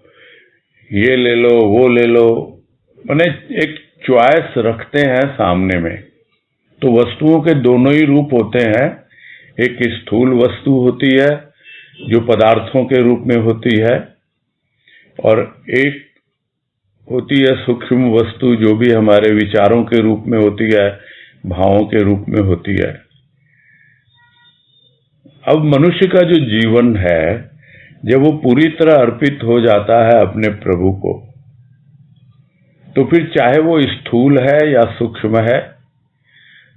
ये ले लो, वो ले लो, माने एक चॉइस रखते हैं सामने में। तो वस्तुओं के दोनों ही रूप होते हैं, एक स्थूल वस्तु होती है जो पदार्थों के रूप में होती है, और एक होती है सूक्ष्म वस्तु जो भी हमारे विचारों के रूप में होती है, भावों के रूप में होती है। अब मनुष्य का जो जीवन है जब वो पूरी तरह अर्पित हो जाता है अपने प्रभु को, तो फिर चाहे वो स्थूल है या सूक्ष्म है,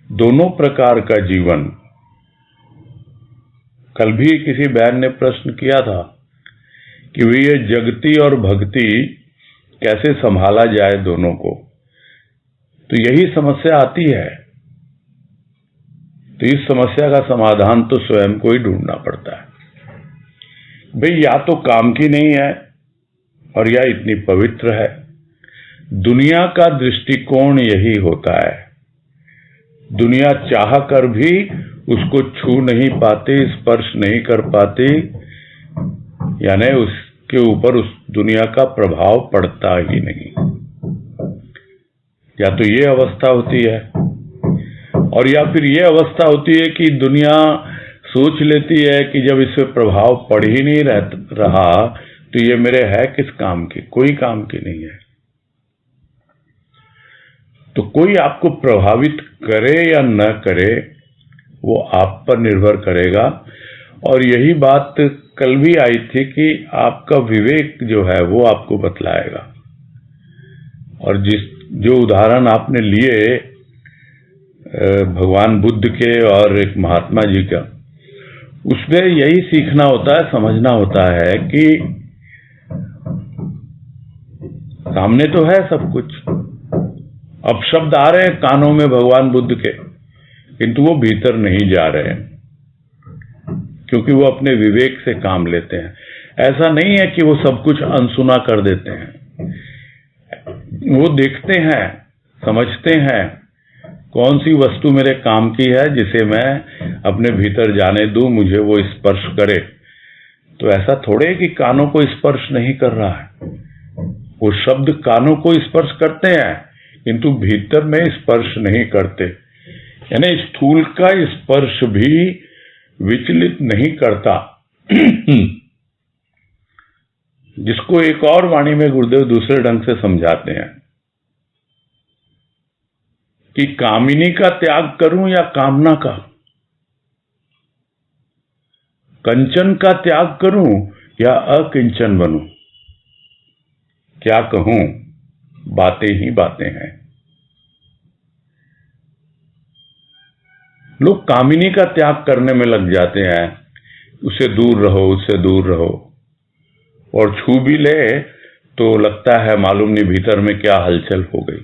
दोनों प्रकार का जीवन। कल भी किसी बहन ने प्रश्न किया था कि वे ये जगती और भक्ति कैसे संभाला जाए दोनों को, तो यही समस्या आती है। तो इस समस्या का समाधान तो स्वयं को ही ढूंढना पड़ता है। भाई या तो काम की नहीं है और या इतनी पवित्र है। दुनिया का दृष्टिकोण यही होता है। दुनिया चाह कर भी उसको छू नहीं पाती, स्पर्श नहीं कर पाती, यानी उसके ऊपर उस दुनिया का प्रभाव पड़ता ही नहीं। या तो ये अवस्था होती है, और या फिर ये अवस्था होती है कि दुनिया सोच लेती है कि जब इस पे प्रभाव पड़ ही नहीं रहा तो ये मेरे है किस काम की, कोई काम की नहीं है। तो कोई आपको प्रभावित करे या न करे वो आप पर निर्भर करेगा। और यही बात कल भी आई थी कि आपका विवेक जो है वो आपको बतलाएगा। और जो उदाहरण आपने लिए भगवान बुद्ध के और एक महात्मा जी का, उसमें यही सीखना होता है, समझना होता है कि सामने तो है सब कुछ, अब शब्द आ रहे हैं कानों में भगवान बुद्ध के, किंतु वो भीतर नहीं जा रहे हैं, क्योंकि वो अपने विवेक से काम लेते हैं। ऐसा नहीं है कि वो सब कुछ अनसुना कर देते हैं, वो देखते हैं, समझते हैं कौन सी वस्तु मेरे काम की है जिसे मैं अपने भीतर जाने दूं, मुझे वो स्पर्श करे। तो ऐसा थोड़े कि कानों को स्पर्श नहीं कर रहा है, वो शब्द कानों को स्पर्श करते हैं किंतु भीतर में स्पर्श नहीं करते। यानी स्थूल का स्पर्श भी विचलित नहीं करता। जिसको एक और वाणी में गुरुदेव दूसरे ढंग से समझाते हैं कि कामिनी का त्याग करूं या कामना का, कंचन का त्याग करूं या अकिंचन बनूं, क्या कहूं, बातें ही बातें हैं। लोग कामिनी का त्याग करने में लग जाते हैं, उससे दूर रहो, उससे दूर रहो, और छू भी ले तो लगता है मालूम नहीं भीतर में क्या हलचल हो गई,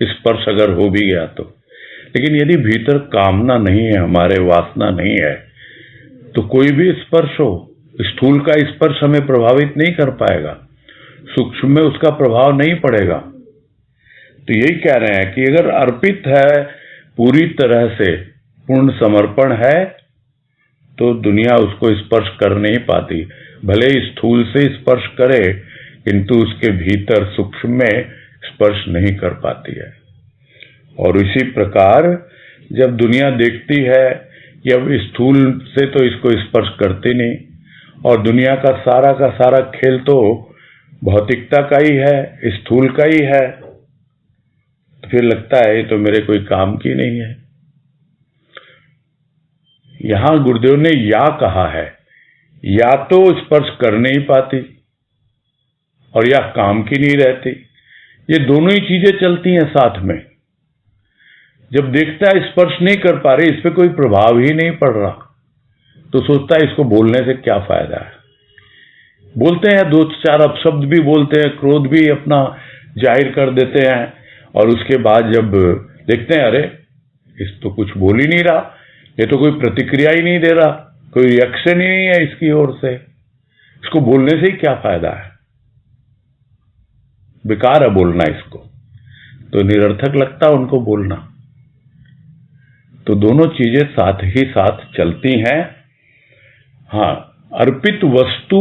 स्पर्श अगर हो भी गया तो। लेकिन यदि भीतर कामना नहीं है, हमारे वासना नहीं है, तो कोई भी स्पर्श हो, स्थूल का स्पर्श हमें प्रभावित नहीं कर पाएगा, सूक्ष्म में उसका प्रभाव नहीं पड़ेगा। तो यही कह रहे हैं कि अगर अर्पित है, पूरी तरह से पूर्ण समर्पण है, तो दुनिया उसको स्पर्श कर नहीं पाती। भले स्थूल से स्पर्श करे किंतु उसके भीतर सूक्ष्म में स्पर्श नहीं कर पाती है। और इसी प्रकार जब दुनिया देखती है कि अब स्थूल से तो इसको स्पर्श करते नहीं, और दुनिया का सारा खेल तो भौतिकता का ही है, स्थूल का ही है, तो फिर लगता है ये तो मेरे कोई काम की नहीं है। यहां गुरुदेव ने या कहा है, या तो स्पर्श कर नहीं पाती और या काम की नहीं रहती। ये दोनों ही चीजें चलती हैं साथ में। जब देखता है स्पर्श नहीं कर पा रहे, इस पे कोई प्रभाव ही नहीं पड़ रहा, तो सोचता है इसको बोलने से क्या फायदा है। बोलते हैं, दो चार अपशब्द भी बोलते हैं, क्रोध भी अपना जाहिर कर देते हैं, और उसके बाद जब देखते हैं अरे इस तो कुछ बोल ही नहीं रहा, ये तो कोई प्रतिक्रिया ही नहीं दे रहा, कोई रिएक्शन ही नहीं है इसकी ओर से, इसको बोलने से ही क्या फायदा है, बेकार है बोलना इसको, तो निरर्थक लगता है उनको बोलना। तो दोनों चीजें साथ ही साथ चलती हैं। हाँ, अर्पित वस्तु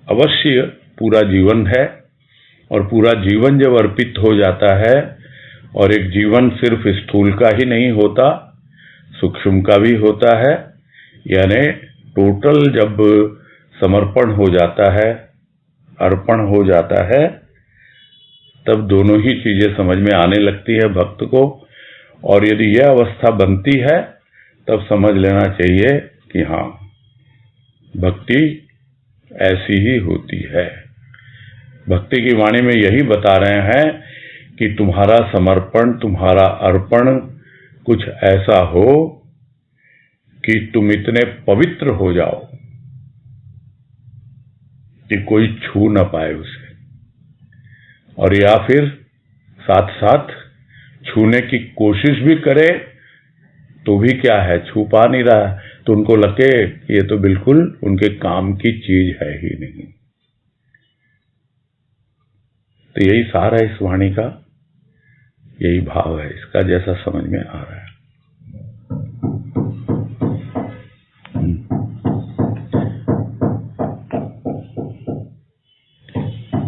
अवश्य पूरा जीवन है, और पूरा जीवन जब अर्पित हो जाता है, और एक जीवन सिर्फ स्थूल का ही नहीं होता, सूक्ष्म का भी होता है, यानी टोटल जब समर्पण हो जाता है, अर्पण हो जाता है, तब दोनों ही चीजें समझ में आने लगती है भक्त को। और यदि यह अवस्था बनती है तब समझ लेना चाहिए कि हाँ, भक्ति ऐसी ही होती है। भक्ति की वाणी में यही बता रहे हैं कि तुम्हारा समर्पण, तुम्हारा अर्पण कुछ ऐसा हो कि तुम इतने पवित्र हो जाओ कि कोई छू न पाए उसे, और या फिर साथ साथ छूने की कोशिश भी करे तो भी क्या है, छू पा नहीं रहा है, तो उनको लगे ये तो बिल्कुल उनके काम की चीज है ही नहीं। तो यही सार है इस वाणी का, यही भाव है इसका, जैसा समझ में आ रहा है।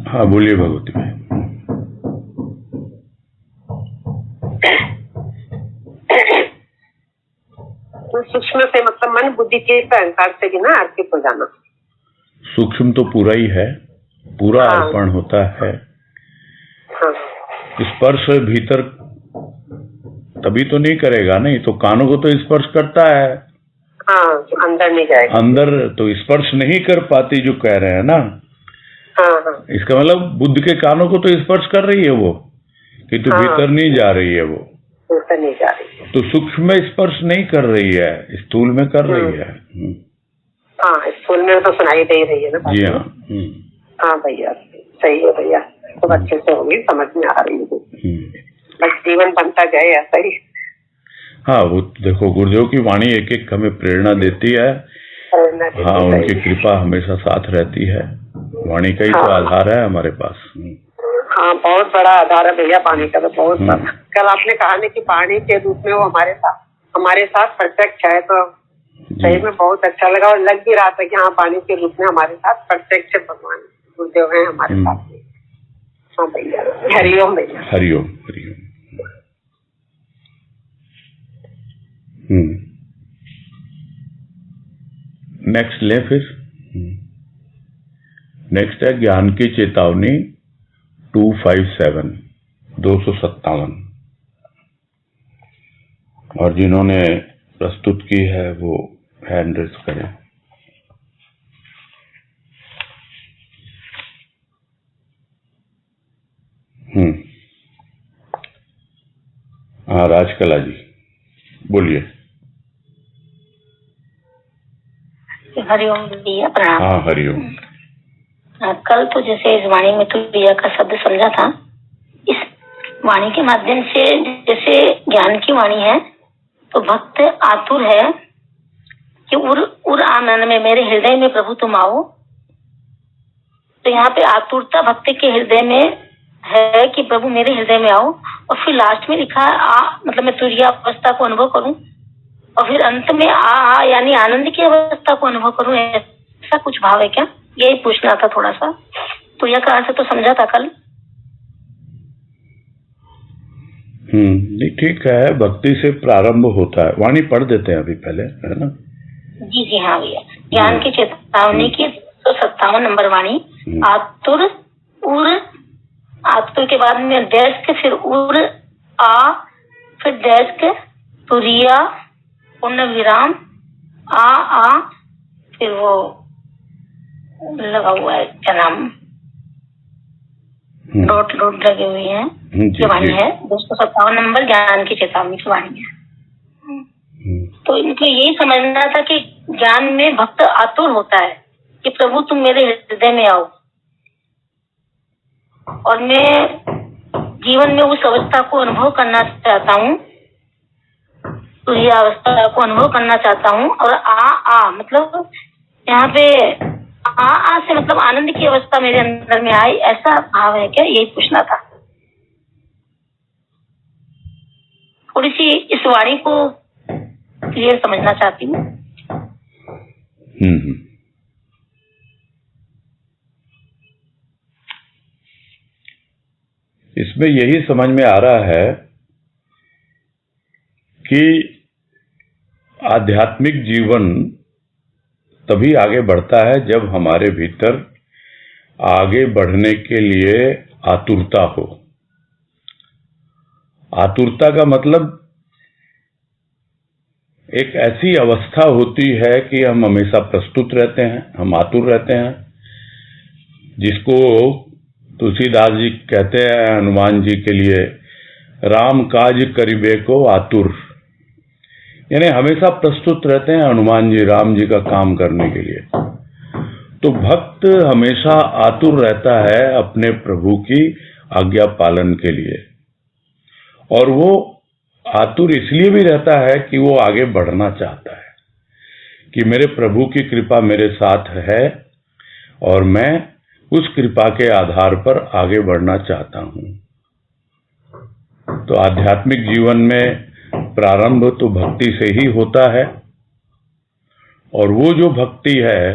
हाँ बोलिए भगवती भाई। सूक्ष्म से मतलब मन बुद्धि चित्त अहंकार से भी ना अर्पित हो जाना। सूक्ष्म तो पूरा ही है, पूरा हाँ। अर्पण होता है। हाँ स्पर्श भीतर तभी तो नहीं करेगा, नहीं तो कानों को तो स्पर्श करता है, हाँ, अंदर नहीं जाएगा। अंदर तो स्पर्श नहीं कर पाती जो कह रहे हैं ना। हाँ हाँ इसका मतलब बुद्ध के कानों को तो स्पर्श कर रही है वो, किंतु हाँ। भीतर नहीं जा रही है वो। ऊपर नहीं जा रही है। तो सूक्ष्म में स्पर्श नहीं कर रही है, स्थूल में कर रही है। हाँ, स्कूल में तो सुनाई दे रही है ना। जी हाँ। हाँ भैया, सही है भैया, खूब अच्छे से होगी, समझ में आ रही है। बस जीवन बनता जाए ऐसा ही। हाँ वो देखो, गुरुदेव की वाणी एक एक हमें प्रेरणा देती है। हाँ, उनकी कृपा हमेशा साथ रहती है। वाणी का ही तो आधार है हमारे पास। हाँ, बहुत बड़ा आधार है भैया पानी का, तो बहुत बड़ा। कल आपने कहा ना कि पानी के रूप में वो हमारे साथ प्रत्यक्ष है, तो सही में बहुत अच्छा लगा, और लग भी रहा था कि हाँ, पानी के रूप में हमारे साथ प्रत्यक्ष भगवान गुरुदेव हैं हमारे साथ में। हाँ भैया, हरिओम भैया। हरिओम हरिओम। नेक्स्ट ले फिर। नेक्स्ट है ज्ञान की चेतावनी 257 और जिन्होंने प्रस्तुत की है वो हैंड रेज करें। हाँ, राजकला जी बोलिए। हरिओम भैया, प्रणाम। हाँ हरिओम। कल तो जैसे इस वाणी में तुरिया का शब्द समझा था, इस वाणी के माध्यम से जैसे ज्ञान की वाणी है, तो भक्त आतुर है कि उर आनंद में मेरे हृदय में प्रभु तुम आओ। तो यहाँ पे आतुरता भक्त के हृदय में है कि प्रभु मेरे हृदय में आओ, और फिर लास्ट में लिखा है मतलब मैं तुरिया अवस्था को अनुभव करूं, और फिर अंत में यानी आनंद की अवस्था को अनुभव करूं, ऐसा कुछ भाव है क्या? यही पूछना था थोड़ा सा। तुरिया का अर्थ तो समझा था कल। नहीं, ठीक है, भक्ति से प्रारंभ होता है। वाणी पढ़ देते हैं अभी पहले, है ना? जी जी हाँ भैया। ज्ञान की चेतावनी की 57 नंबर वाणी। आतुर उर, आतुर के बाद में डेस्क, फिर उर फिर डेस्क, तुरिया पूर्ण विराम आ फिर वो लगा हुआ है क्या नाम, डॉट लगे हुए हैं। ये वाणी है 257 नंबर ज्ञान की चेतावनी की वाणी है। तो इनको यही समझना था कि ज्ञान में भक्त आतुर होता है कि प्रभु तुम मेरे हृदय में आओ, और मैं जीवन में उस अवस्था को अनुभव करना चाहता हूँ, तुरिय अवस्था को अनुभव करना चाहता हूँ। और मतलब यहाँ पे से मतलब आनंद की अवस्था मेरे अंदर में आए, ऐसा भाव है क्या? यही पूछना था। थोड़ी सी इस वाणी को क्लियर समझना चाहती हूँ। इसमें यही समझ में आ रहा है कि आध्यात्मिक जीवन तभी आगे बढ़ता है जब हमारे भीतर आगे बढ़ने के लिए आतुरता हो। आतुरता का मतलब एक ऐसी अवस्था होती है कि हम हमेशा प्रस्तुत रहते हैं, हम आतुर रहते हैं, जिसको तुलसीदास जी कहते हैं हनुमान जी के लिए, राम काज करिबे को आतुर, यानी हमेशा प्रस्तुत रहते हैं हनुमान जी राम जी का काम करने के लिए। तो भक्त हमेशा आतुर रहता है अपने प्रभु की आज्ञा पालन के लिए, और वो आतुर इसलिए भी रहता है कि वो आगे बढ़ना चाहता है कि मेरे प्रभु की कृपा मेरे साथ है और मैं उस कृपा के आधार पर आगे बढ़ना चाहता हूं। तो आध्यात्मिक जीवन में प्रारंभ तो भक्ति से ही होता है, और वो जो भक्ति है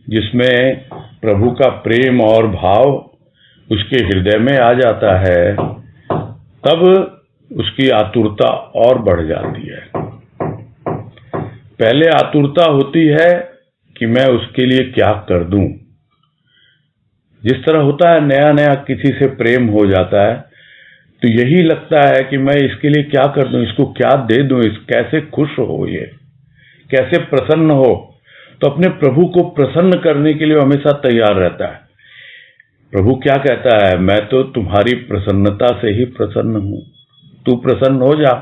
जिसमें प्रभु का प्रेम और भाव उसके हृदय में आ जाता है, तब उसकी आतुरता और बढ़ जाती है। पहले आतुरता होती है कि मैं उसके लिए क्या कर दूं। जिस तरह होता है नया नया किसी से प्रेम हो जाता है तो यही लगता है कि मैं इसके लिए क्या कर दूं, इसको क्या दे दूं, इस कैसे खुश हो, ये कैसे प्रसन्न हो। तो अपने प्रभु को प्रसन्न करने के लिए हमेशा तैयार रहता है। प्रभु क्या कहता है, मैं तो तुम्हारी प्रसन्नता से ही प्रसन्न हूं, तू प्रसन्न हो जा।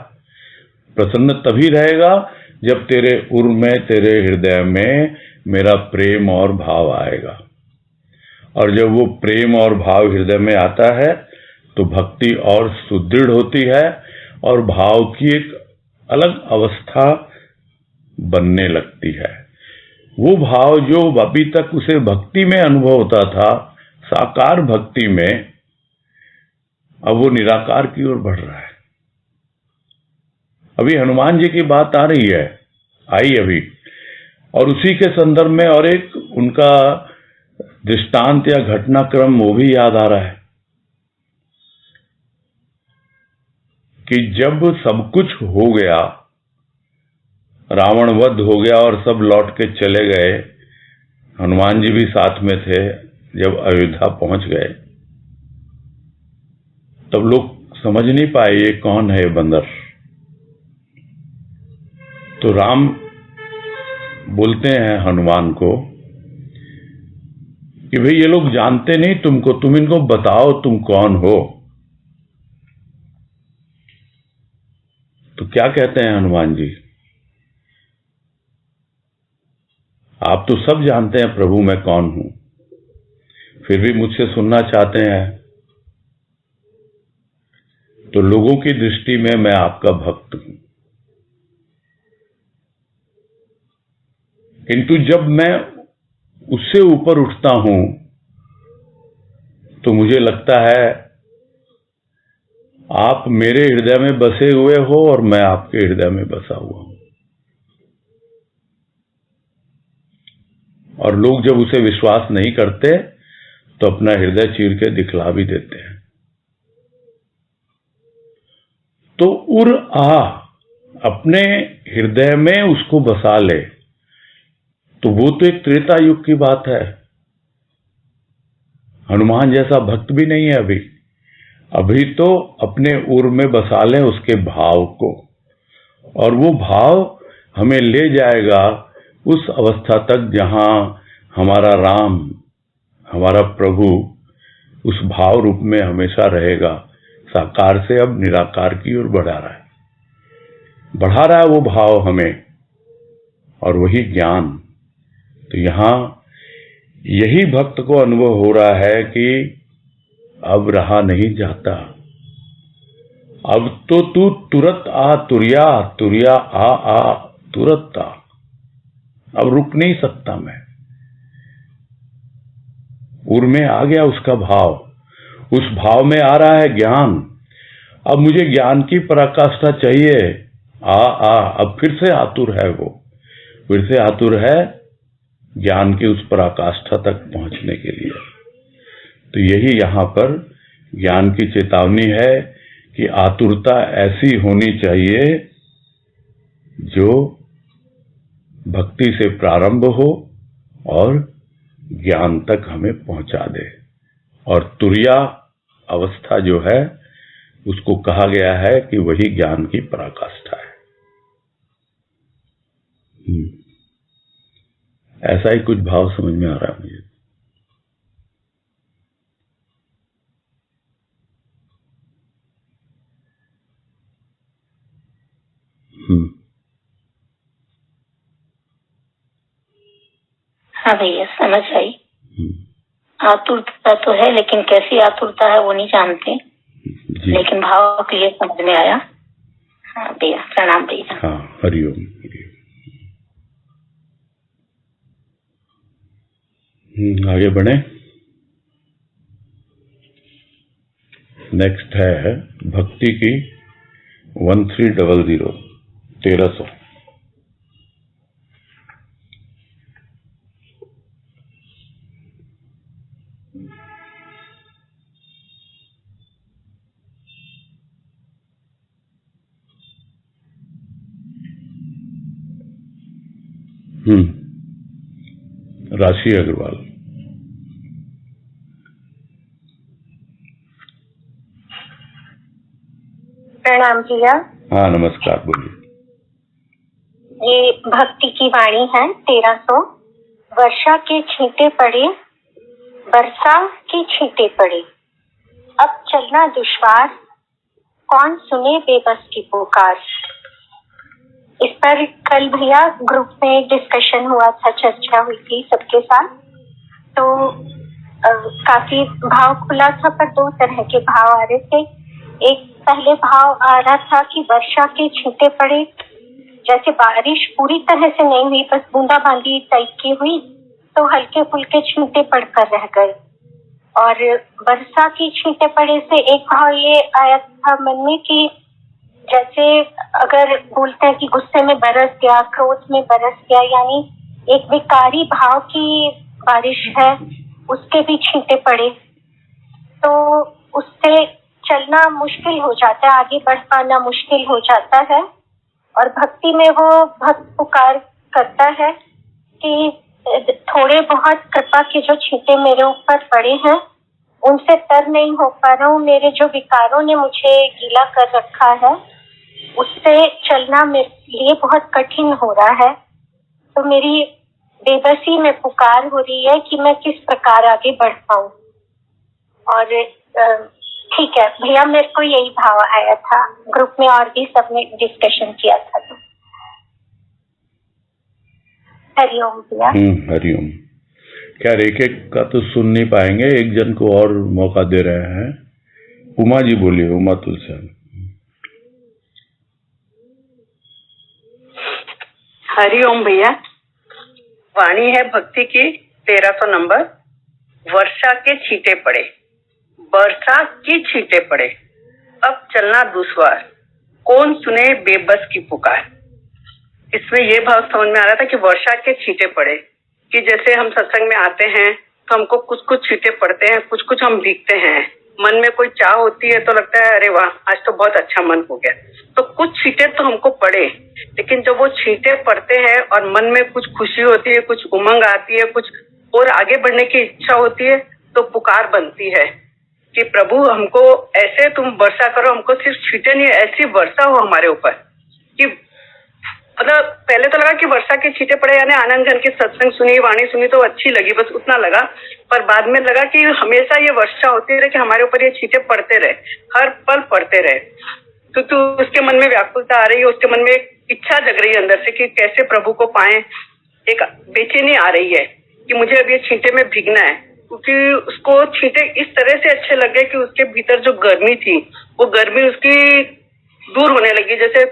प्रसन्न तभी रहेगा जब तेरे उर में, तेरे हृदय में मेरा प्रेम और भाव आएगा, और जब वो प्रेम और भाव हृदय में आता है तो भक्ति और सुदृढ़ होती है और भाव की एक अलग अवस्था बनने लगती है। वो भाव जो अभी तक उसे भक्ति में अनुभव होता था, साकार भक्ति में, अब वो निराकार की ओर बढ़ रहा है। अभी हनुमान जी की बात आ रही है, आई अभी, और उसी के संदर्भ में और एक उनका दृष्टांत या घटनाक्रम वो भी याद आ रहा है कि जब सब कुछ हो गया, रावण वध हो गया और सब लौट के चले गए, हनुमान जी भी साथ में थे, जब अयोध्या पहुंच गए तब लोग समझ नहीं पाए ये कौन है बंदर। तो राम बोलते हैं हनुमान को कि भाई ये लोग जानते नहीं तुमको, तुम इनको बताओ तुम कौन हो। तो क्या कहते हैं हनुमान जी, आप तो सब जानते हैं प्रभु मैं कौन हूं, फिर भी मुझसे सुनना चाहते हैं। तो लोगों की दृष्टि में मैं आपका भक्त हूं, किंतु जब मैं उससे ऊपर उठता हूं तो मुझे लगता है आप मेरे हृदय में बसे हुए हो और मैं आपके हृदय में बसा हुआ हूं। और लोग जब उसे विश्वास नहीं करते तो अपना हृदय चीर के दिखला भी देते हैं। तो उर आ अपने हृदय में उसको बसा ले, तो वो तो एक त्रेता युग की बात है। हनुमान जैसा भक्त भी नहीं है अभी तो अपने उर में बसा लें उसके भाव को, और वो भाव हमें ले जाएगा उस अवस्था तक जहां हमारा राम, हमारा प्रभु उस भाव रूप में हमेशा रहेगा। साकार से अब निराकार की ओर बढ़ा रहा है वो भाव हमें, और वही ज्ञान। तो यहां यही भक्त को अनुभव हो रहा है कि अब रहा नहीं जाता, अब तो तू तुरत आ तुरिया, तुरिया आ तुरत आ, अब रुक नहीं सकता मैं। उर में आ गया उसका भाव, उस भाव में आ रहा है ज्ञान। अब मुझे ज्ञान की पराकाष्ठा चाहिए, अब फिर से आतुर है वो, फिर से आतुर है ज्ञान की उस पराकाष्ठा तक पहुंचने के लिए। तो यही यहां पर ज्ञान की चेतावनी है कि आतुरता ऐसी होनी चाहिए जो भक्ति से प्रारंभ हो और ज्ञान तक हमें पहुंचा दे। और तुरिया अवस्था जो है उसको कहा गया है कि वही ज्ञान की पराकाष्ठा है। ऐसा ही कुछ भाव समझ में आ रहा है मुझे। हाँ भैया समझ आई। आतुरता तो है, लेकिन कैसी आतुरता है वो नहीं जानते, लेकिन भाव क्लियर समझ में आया। हाँ भैया, प्रणाम भैया। हाँ, हरिओम हरिओम। आगे बढ़े। नेक्स्ट है भक्ति की 1300 1300। राशि अग्रवाल। प्रणाम भैया। हाँ नमस्कार, बोलिए। ये भक्ति की वाणी है 1300। वर्षा के छींटे पड़े, बरसा के छींटे पड़े, अब चलना दुश्वार, कौन सुने बेबस की पुकार। इस पर कल भैया ग्रुप में डिस्कशन हुआ था, चर्चा हुई थी सबके साथ, तो काफी भाव खुला था, पर दो तरह के भाव आ रहे थे। एक पहले भाव आ रहा था कि वर्षा के छींटे पड़े, जैसे बारिश पूरी तरह से नहीं हुई, बस बूंदाबांदी टाइप की हुई, तो हल्के फुल्के छींटे पड़कर रह गए। और वर्षा की छींटे पड़े से एक भाव ये आया था मन में कि जैसे अगर बोलते हैं कि गुस्से में बरस गया, क्रोध में बरस गया, यानी एक विकारी भाव की बारिश है, उसके भी छींटे पड़े, तो उससे चलना मुश्किल हो जाता है, आगे बढ़ पाना मुश्किल हो जाता है। और भक्ति में वो भक्त पुकार करता है कि थोड़े बहुत कृपा के जो छींटे मेरे ऊपर पड़े हैं, उनसे तर नहीं हो पा रहा हूँ, मेरे जो विकारों ने मुझे गीला कर रखा है, उससे चलना मेरे लिए बहुत कठिन हो रहा है। तो मेरी बेबसी में पुकार हो रही है कि मैं किस प्रकार आगे बढ़ पाऊं। और ठीक है भैया, मेरे को यही भाव आया था, ग्रुप में और भी सबने डिस्कशन किया था। तो हरिओम भैया। हरिओम। क्या एक एक का तो सुन नहीं पाएंगे, एक जन को और मौका दे रहे हैं। उमा जी बोलिए, उमा तुलसी। हरिओम भैया। वाणी है भक्ति की 1300 नंबर। वर्षा के छींटे पड़े, बरसा की छींटे पड़े, अब चलना दुश्वार, कौन सुने बेबस की पुकार। इसमें ये भाव समझ में आ रहा था कि वर्षा के छींटे पड़े, कि जैसे हम सत्संग में आते हैं तो हमको कुछ कुछ छींटे पड़ते हैं, कुछ कुछ हम भीगते हैं, मन में कोई चाह होती है तो लगता है अरे वाह आज तो बहुत अच्छा मन हो गया, तो कुछ छींटे तो हमको पड़े। लेकिन जब वो छींटे पड़ते हैं और मन में कुछ खुशी होती है, कुछ उमंग आती है, कुछ और आगे बढ़ने की इच्छा होती है, तो पुकार बनती है कि प्रभु हमको ऐसे तुम वर्षा करो, हमको सिर्फ छींटे नहीं ऐसी वर्षा हो हमारे ऊपर। कि मतलब पहले तो लगा कि वर्षा के छींटे पड़े यानी आनंद घन की सत्संग सुनी, वाणी सुनी तो अच्छी लगी, बस उतना लगा। पर बाद में लगा कि हमेशा ये वर्षा होती रहे, कि हमारे ऊपर ये छींटे पड़ते रहे, हर पल पड़ते रहे, क्योंकि उसके मन में व्याकुलता आ रही है, उसके मन में एक इच्छा जग रही है अंदर से कि कैसे प्रभु को पाए। एक बेचैनी आ रही है कि मुझे अब ये छींटे में भीगना है, क्योंकि उसको छींटे इस तरह से अच्छे लग गए कि उसके भीतर जो गर्मी थी वो गर्मी उसकी दूर होने लगी। जैसे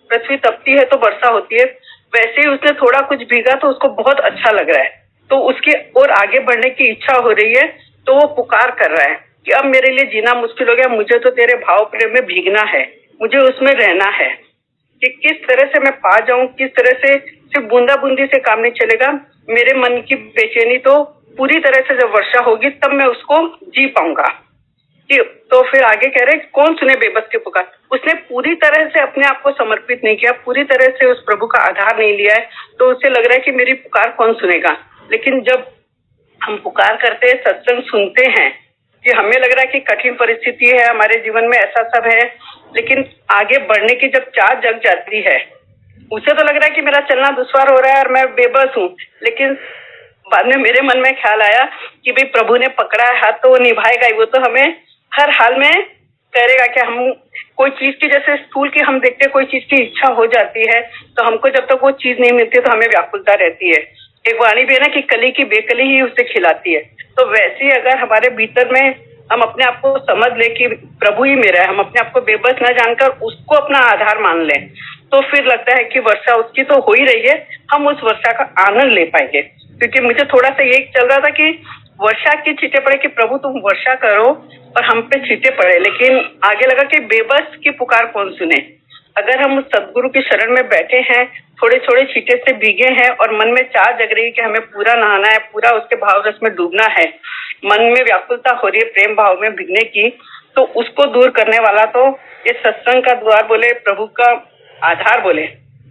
पृथ्वी तपती है तो वर्षा होती है, वैसे ही उसने थोड़ा कुछ भीगा तो उसको बहुत अच्छा लग रहा है, तो उसकी और आगे बढ़ने की इच्छा हो रही है। तो वो पुकार कर रहा है कि अब मेरे लिए जीना मुश्किल हो गया, मुझे तो तेरे भाव प्रेम में भीगना है, मुझे उसमें रहना है। कि किस तरह से मैं पा जाऊं, किस तरह से सिर्फ बूंदा बूंदी से काम नहीं चलेगा, मेरे मन की बेचैनी तो पूरी तरह से जब वर्षा होगी तब मैं उसको जी पाऊंगा। कि तो फिर आगे कह रहे कौन सुने बेबस की पुकार। उसने पूरी तरह से अपने आप को समर्पित नहीं किया, पूरी तरह से उस प्रभु का आधार नहीं लिया है, तो उसे लग रहा है कि मेरी पुकार कौन सुनेगा। लेकिन जब हम पुकार करते हैं, सत्संग सुनते हैं, कि हमें लग रहा है कि कठिन परिस्थिति है हमारे जीवन में, ऐसा सब है, लेकिन आगे बढ़ने की जब चाह जग जाती है, उसे तो लग रहा है कि मेरा चलना दुश्वार हो रहा है और मैं बेबस हूँ, लेकिन बाद में मेरे मन में ख्याल आया कि भाई प्रभु ने पकड़ा है हाथ तो वो निभाएगा ही, वो तो हमें हर हाल में करेगा। कि हम कोई चीज की, जैसे स्कूल की हम देखते हैं कोई चीज की इच्छा हो जाती है तो हमको जब तक वो चीज नहीं मिलती तो हमें व्याकुलता रहती है। एक वाणी भी है ना कि कली की बेकली ही उसे खिलाती है। तो वैसे ही अगर हमारे भीतर में हम अपने आप को समझ ले कि प्रभु ही मेरा है, हम अपने आप को बेबस न जानकर उसको अपना आधार मान लें, तो फिर लगता है कि वर्षा उसकी तो हो ही रही है, हम उस वर्षा का आनंद ले पाएंगे। क्योंकि मुझे थोड़ा सा यही चल रहा था कि वर्षा की छींटे पड़े कि प्रभु तुम वर्षा करो और हम पे छींटे पड़े, लेकिन आगे लगा कि बेबस की पुकार कौन सुने। अगर हम सदगुरु की शरण में बैठे हैं, थोड़े थोड़े छींटे से भीगे हैं और मन में चाह जग रही है कि हमें पूरा नहाना है, पूरा उसके भाव रस में डूबना है, मन में व्याकुलता हो रही है प्रेम भाव में भीगने की, तो उसको दूर करने वाला तो ये सत्संग का द्वार बोले, प्रभु का आधार बोले।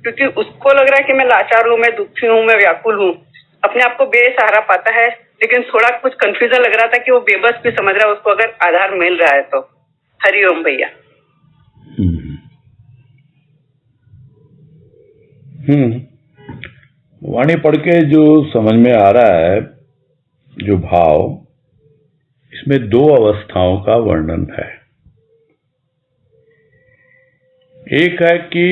क्योंकि उसको लग रहा है कि मैं लाचार हूँ, मैं दुखी हूँ, मैं व्याकुल हूँ, अपने आप को बेसहारा पाता है। लेकिन थोड़ा कुछ कंफ्यूजन लग रहा था कि वो बेबस भी समझ रहा है, उसको अगर आधार मिल रहा है तो। हरिओम भैया। वाणी पढ़ के जो समझ में आ रहा है, जो भाव, इसमें दो अवस्थाओं का वर्णन है। एक है कि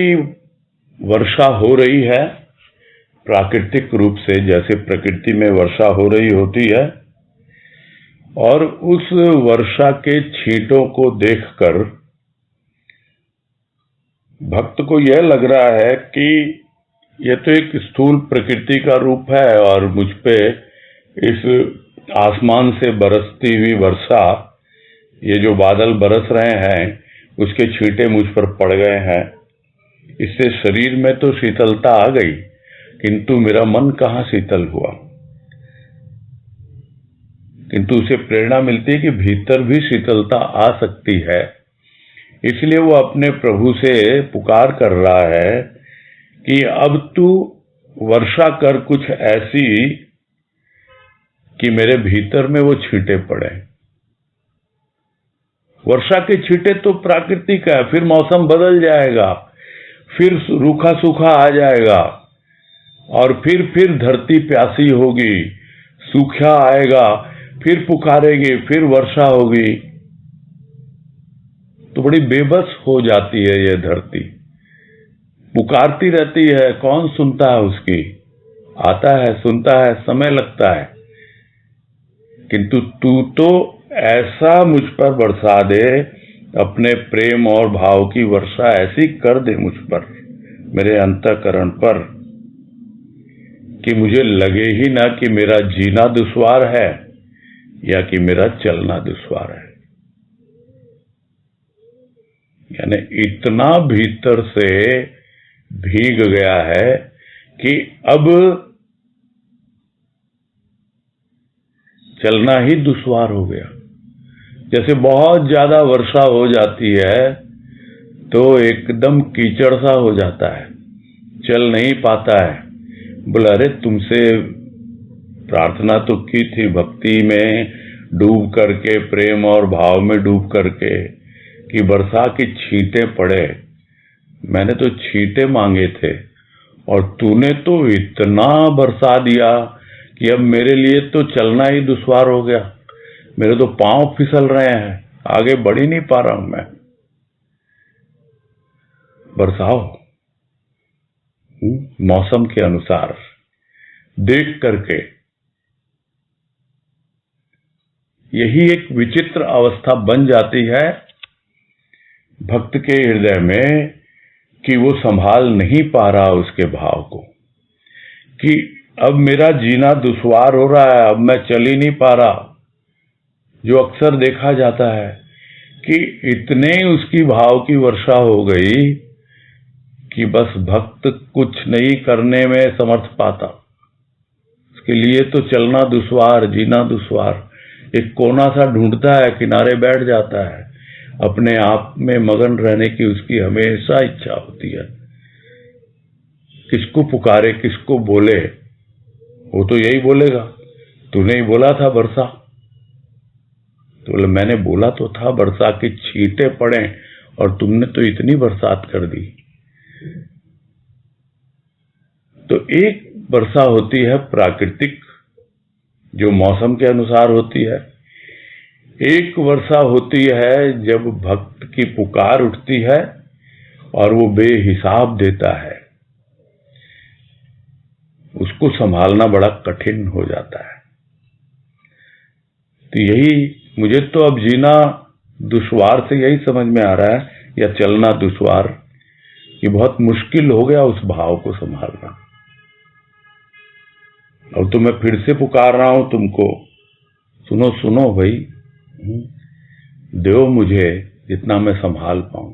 वर्षा हो रही है प्राकृतिक रूप से, जैसे प्रकृति में वर्षा हो रही होती है, और उस वर्षा के छींटों को देखकर भक्त को यह लग रहा है कि यह तो एक स्थूल प्रकृति का रूप है और मुझ पे इस आसमान से बरसती हुई वर्षा, ये जो बादल बरस रहे हैं उसके छींटे मुझ पर पड़ गए हैं, इससे शरीर में तो शीतलता आ गई, किंतु मेरा मन कहाँ शीतल हुआ। किंतु उसे प्रेरणा मिलती है कि भीतर भी शीतलता आ सकती है। इसलिए वो अपने प्रभु से पुकार कर रहा है कि अब तू वर्षा कर कुछ ऐसी कि मेरे भीतर में वो छींटे पड़े। वर्षा के छींटे तो प्राकृतिक है, फिर मौसम बदल जाएगा, फिर रूखा सूखा आ जाएगा और फिर धरती प्यासी होगी, सूखा आएगा, फिर पुकारेगी, फिर वर्षा होगी। तो बड़ी बेबस हो जाती है ये धरती, पुकारती रहती है, कौन सुनता है उसकी। आता है, सुनता है, समय लगता है, किंतु तू तो ऐसा मुझ पर बरसा दे, अपने प्रेम और भाव की वर्षा ऐसी कर दे मुझ पर, मेरे अंतःकरण पर, कि मुझे लगे ही ना कि मेरा जीना दुश्वार है या कि मेरा चलना दुश्वार है। यानी इतना भीतर से भीग गया है कि अब चलना ही दुश्वार हो गया। जैसे बहुत ज्यादा वर्षा हो जाती है तो एकदम कीचड़ सा हो जाता है, चल नहीं पाता है। बोले अरे तुमसे प्रार्थना तो की थी भक्ति में डूब करके, प्रेम और भाव में डूब करके, कि वर्षा की छींटे पड़े। मैंने तो छींटे मांगे थे और तूने तो इतना बरसा दिया कि अब मेरे लिए तो चलना ही दुश्वार हो गया, मेरे तो पांव फिसल रहे हैं, आगे बढ़ ही नहीं पा रहा हूं मैं। बरसाओ मौसम के अनुसार देख करके। यही एक विचित्र अवस्था बन जाती है भक्त के हृदय में कि वो संभाल नहीं पा रहा उसके भाव को, कि अब मेरा जीना दुश्वार हो रहा है, अब मैं चल ही नहीं पा रहा। जो अक्सर देखा जाता है कि इतने उसकी भाव की वर्षा हो गई कि बस भक्त कुछ नहीं करने में समर्थ पाता, उसके लिए तो चलना दुश्वार, जीना दुश्वार। एक कोना सा ढूंढता है, किनारे बैठ जाता है, अपने आप में मगन रहने की उसकी हमेशा इच्छा होती है। किसको पुकारे, किसको बोले, वो तो यही बोलेगा तूने ही बोला था वर्षा। तो बोले मैंने बोला तो था वर्षा के छींटे पड़े और तुमने तो इतनी बरसात कर दी। तो एक वर्षा होती है प्राकृतिक, जो मौसम के अनुसार होती है। एक वर्षा होती है जब भक्त की पुकार उठती है और वो बेहिसाब देता है, उसको संभालना बड़ा कठिन हो जाता है। तो यही मुझे तो अब जीना दुश्वार से यही समझ में आ रहा है, या चलना दुश्वार, कि बहुत मुश्किल हो गया उस भाव को संभालना। अब तो मैं फिर से पुकार रहा हूं तुमको, सुनो सुनो भाई, दो मुझे जितना मैं संभाल पाऊं।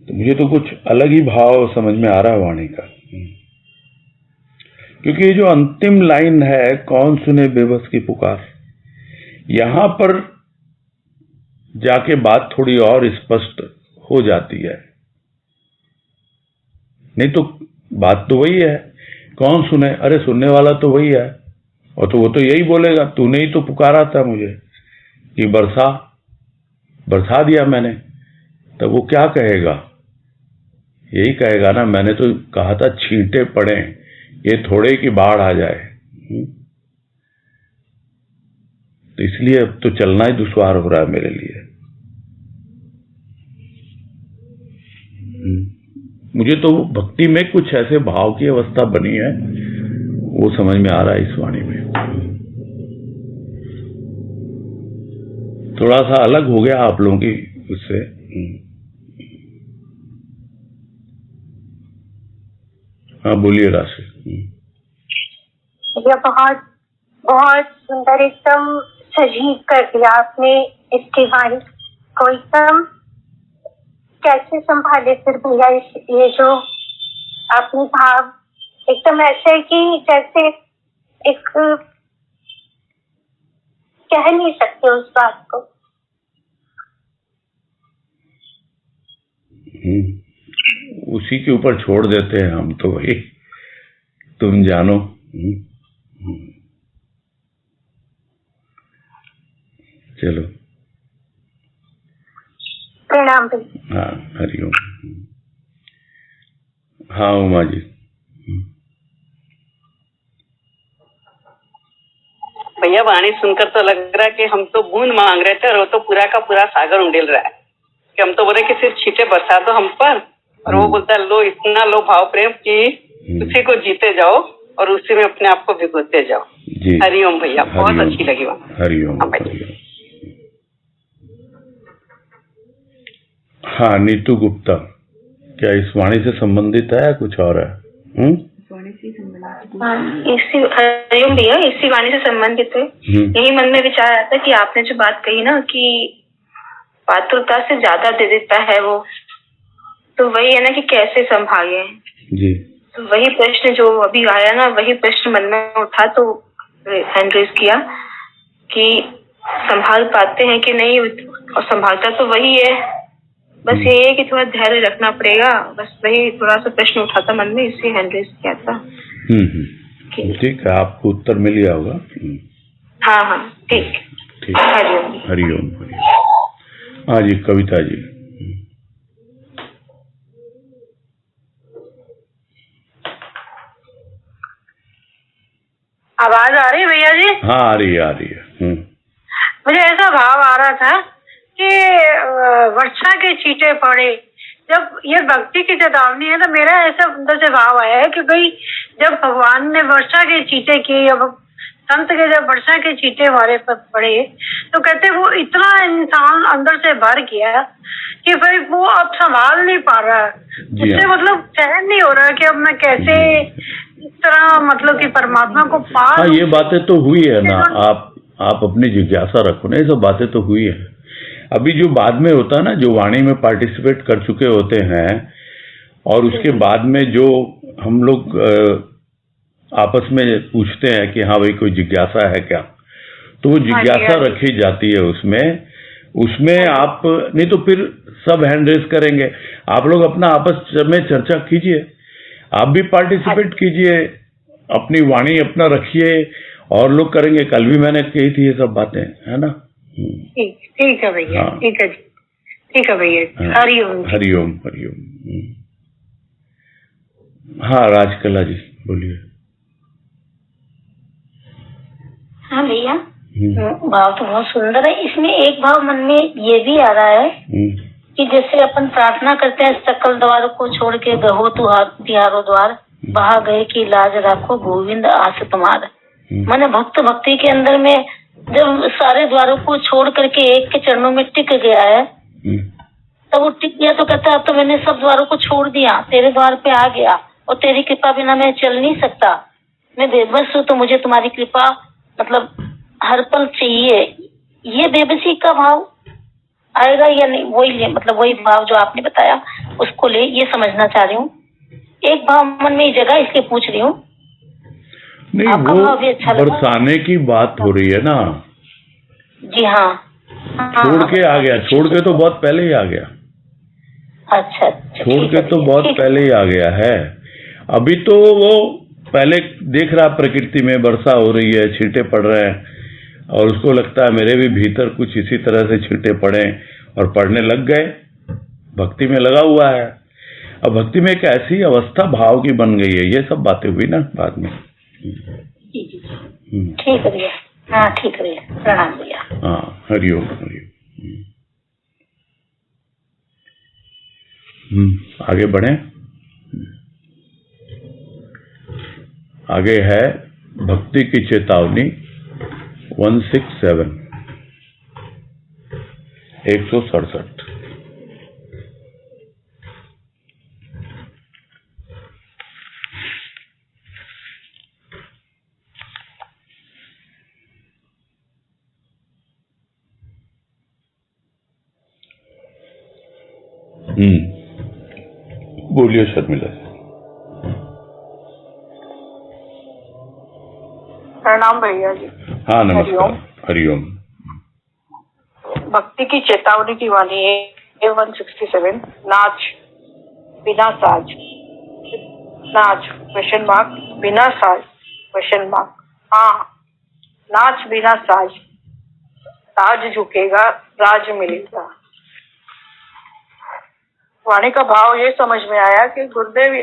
तो मुझे तो कुछ अलग ही भाव समझ में आ रहा है वाणी का, क्योंकि ये जो अंतिम लाइन है, कौन सुने बेबस की पुकार, यहां पर जाके बात थोड़ी और स्पष्ट हो जाती है। नहीं तो बात तो वही है, कौन सुने, अरे सुनने वाला तो वही है, और तो वो तो यही बोलेगा, तूने ही तो पुकारा था मुझे कि बरसा दिया मैंने। तब वो क्या कहेगा, यही कहेगा ना, मैंने तो कहा था छींटे पड़े, ये थोड़े की बाढ़ आ जाए। तो इसलिए अब तो चलना ही दुश्वार हो रहा है मेरे लिए। मुझे तो भक्ति में कुछ ऐसे भाव की अवस्था बनी है, वो समझ में आ रहा है इस वाणी में। थोड़ा सा अलग हो गया आप लोगों की उससे। हाँ बोलिए राशि। ये बहुत बहुत सुंदर, एकदम सजीव कर दिया आपने इसकी वाणी को। एकदम कैसे संभाले फिर भैया ये जो आपने भाव, एकदम ऐसे कि जैसे एक कह नहीं सकते उस बात को। उसी के ऊपर छोड़ देते हैं हम तो, भाई तुम जानो। चलो प्रणाम भैया। हाँ हरिओम। हाँ उमा जी। भैया वाणी सुनकर तो लग रहा है कि हम तो बूंद मांग रहे थे और वो तो पूरा का पूरा सागर उंडेल रहा है। कि हम तो बोले कि सिर्फ छींटे बरसा दो हम पर, और वो बोलता है लो इतना लो भाव प्रेम कि उसी को जीते जाओ और उसी में अपने आप को भिगोते जाओ। हरिओम भैया, बहुत अच्छी लगी बात। हरिओम। हाँ नीतू गुप्ता, क्या इस वाणी से संबंधित है या कुछ और है? हरिओम भैया, इसी वाणी से संबंधित है। यही मन में विचार आता है कि आपने जो बात कही ना कि पात्रता से ज्यादा दे देता है वो, तो वही है ना कि कैसे संभाले जी। तो वही प्रश्न जो अभी आया ना, वही प्रश्न मन में उठा तो हैंड रेज किया कि संभाल पाते हैं कि नहीं, और संभालता तो वही है, बस ये है कि थोड़ा धैर्य रखना पड़ेगा। बस वही थोड़ा सा प्रश्न उठा था मन में, इससे हैंड रेज किया था। ठीक है, आपको उत्तर मिल गया होगा। हाँ हाँ ठीक। हरिओम हरिओम। हाँ जी कविता जी। आवाज आ रही है भैया जी? हाँ आ रही है। मुझे ऐसा भाव आ रहा था कि वर्षा के छींटे पड़े, जब ये भक्ति की चेतावनी है तो मेरा ऐसा अंदर से भाव आया है कि भाई जब भगवान ने वर्षा के छींटे किए, अब संत के जब वर्षा के छींटे हमारे पर पड़े, तो कहते वो इतना इंसान अंदर से भर गया कि भाई वो अब संभाल नहीं पा रहा, उससे मतलब सहन नहीं हो रहा कि अब मैं कैसे इस तरह मतलब कि परमात्मा को पा। हाँ ये बातें तो हुई है ना, आप अपनी जिज्ञासा रखो ना, ये सब बातें तो हुई है। अभी जो बाद में होता है ना, जो वाणी में पार्टिसिपेट कर चुके होते हैं और उसके बाद में जो हम लोग आपस में पूछते हैं कि हाँ भाई कोई जिज्ञासा है क्या, तो वो जिज्ञासा रखी जाती है उसमें आप नहीं तो फिर सब हैंड रेस करेंगे। आप लोग अपना आपस में चर्चा कीजिए, आप भी पार्टिसिपेट कीजिए, अपनी वाणी अपना रखिए, और लोग करेंगे। कल भी मैंने कही थी ये सब बातें, है ना। ठीक है भैया। हाँ। ठीक है भैया। हरिओम। हरिओम। हरिओम। हाँ राजकला जी बोलिए। हाँ भैया, भाव तो बहुत सुंदर है। इसमें एक भाव मन में ये भी आ रहा है कि जैसे अपन प्रार्थना करते हैं, सकल द्वार को छोड़ के गहो तिहारो द्वार, वहां गए कि लाज राखो गोविंद आस तुम्हार। मैंने भक्त भक्ति के अंदर में जब सारे द्वारों को छोड़ करके एक के चरणों में टिक गया है, तब वो टिक गया तो कहता है अब तो मैंने सब द्वारों को छोड़ दिया, तेरे द्वार पे आ गया और तेरी कृपा बिना मैं चल नहीं सकता, मैं बेबस हूँ, तो मुझे तुम्हारी कृपा मतलब हर पल चाहिए। ये बेबसी का भाव आएगा या नहीं, वही मतलब वही भाव जो आपने बताया उसको ले, ये समझना चाह रही हूँ। एक भाव मन में जगह इसलिए पूछ रही हूँ। नहीं, वो अच्छा बरसाने की बात हो रही है ना। जी हाँ, छोड़ के आ गया, छोड़ के तो बहुत पहले ही आ गया। अच्छा, छोड़ के तो बहुत पहले ही आ गया है। अभी तो वो पहले देख रहा प्रकृति में वर्षा हो रही है, छींटे पड़ रहे हैं, और उसको लगता है मेरे भी भीतर कुछ इसी तरह से छींटे पड़े, और पड़ने लग गए, भक्ति में लगा हुआ है। अब भक्ति में एक ऐसी अवस्था भाव की बन गई है, ये सब बातें हुई ना बाद में। ठीक है भैया, हाँ ठीक है भैया, प्रणाम भैया। हाँ, हरिओम हरिओम। आगे बढ़े। आगे है भक्ति की चेतावनी 167 167। बोलिए शर्मिला जी। प्रणाम भैया जी। हाँ नमस्कार, हरिओम। भक्ति की चेतावनी की वाणी है 167। नाच बिना साज, नाच क्वेश्चन मार्क, बिना साज क्वेश्चन मार्क। हाँ, नाच बिना साज, ताज झुकेगा राज मिलेगा। वाणी का भाव ये समझ में आया कि गुरुदेव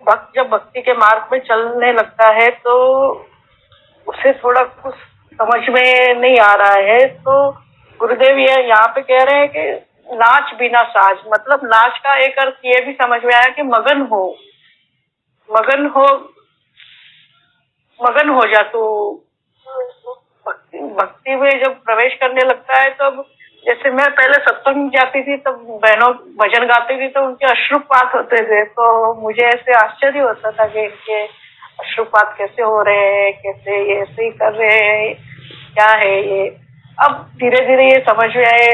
भक्त जब भक्ति के मार्ग में चलने लगता है तो उसे थोड़ा कुछ समझ में नहीं आ रहा है, तो गुरुदेव ये यहाँ पे कह रहे हैं कि नाच बिना साज, मतलब नाच का एक अर्थ ये भी समझ में आया कि मगन हो, मगन हो जा। तो भक्ति में जब प्रवेश करने लगता है तो जैसे मैं पहले सत्संग जाती थी तब बहनों भजन गाती थी तो उनके अश्रुपात होते थे, तो मुझे ऐसे आश्चर्य होता था कि इनके अश्रुपात कैसे हो रहे हैं, कैसे ये ऐसे ही कर रहे हैं, क्या है ये। अब धीरे धीरे ये समझ में आए,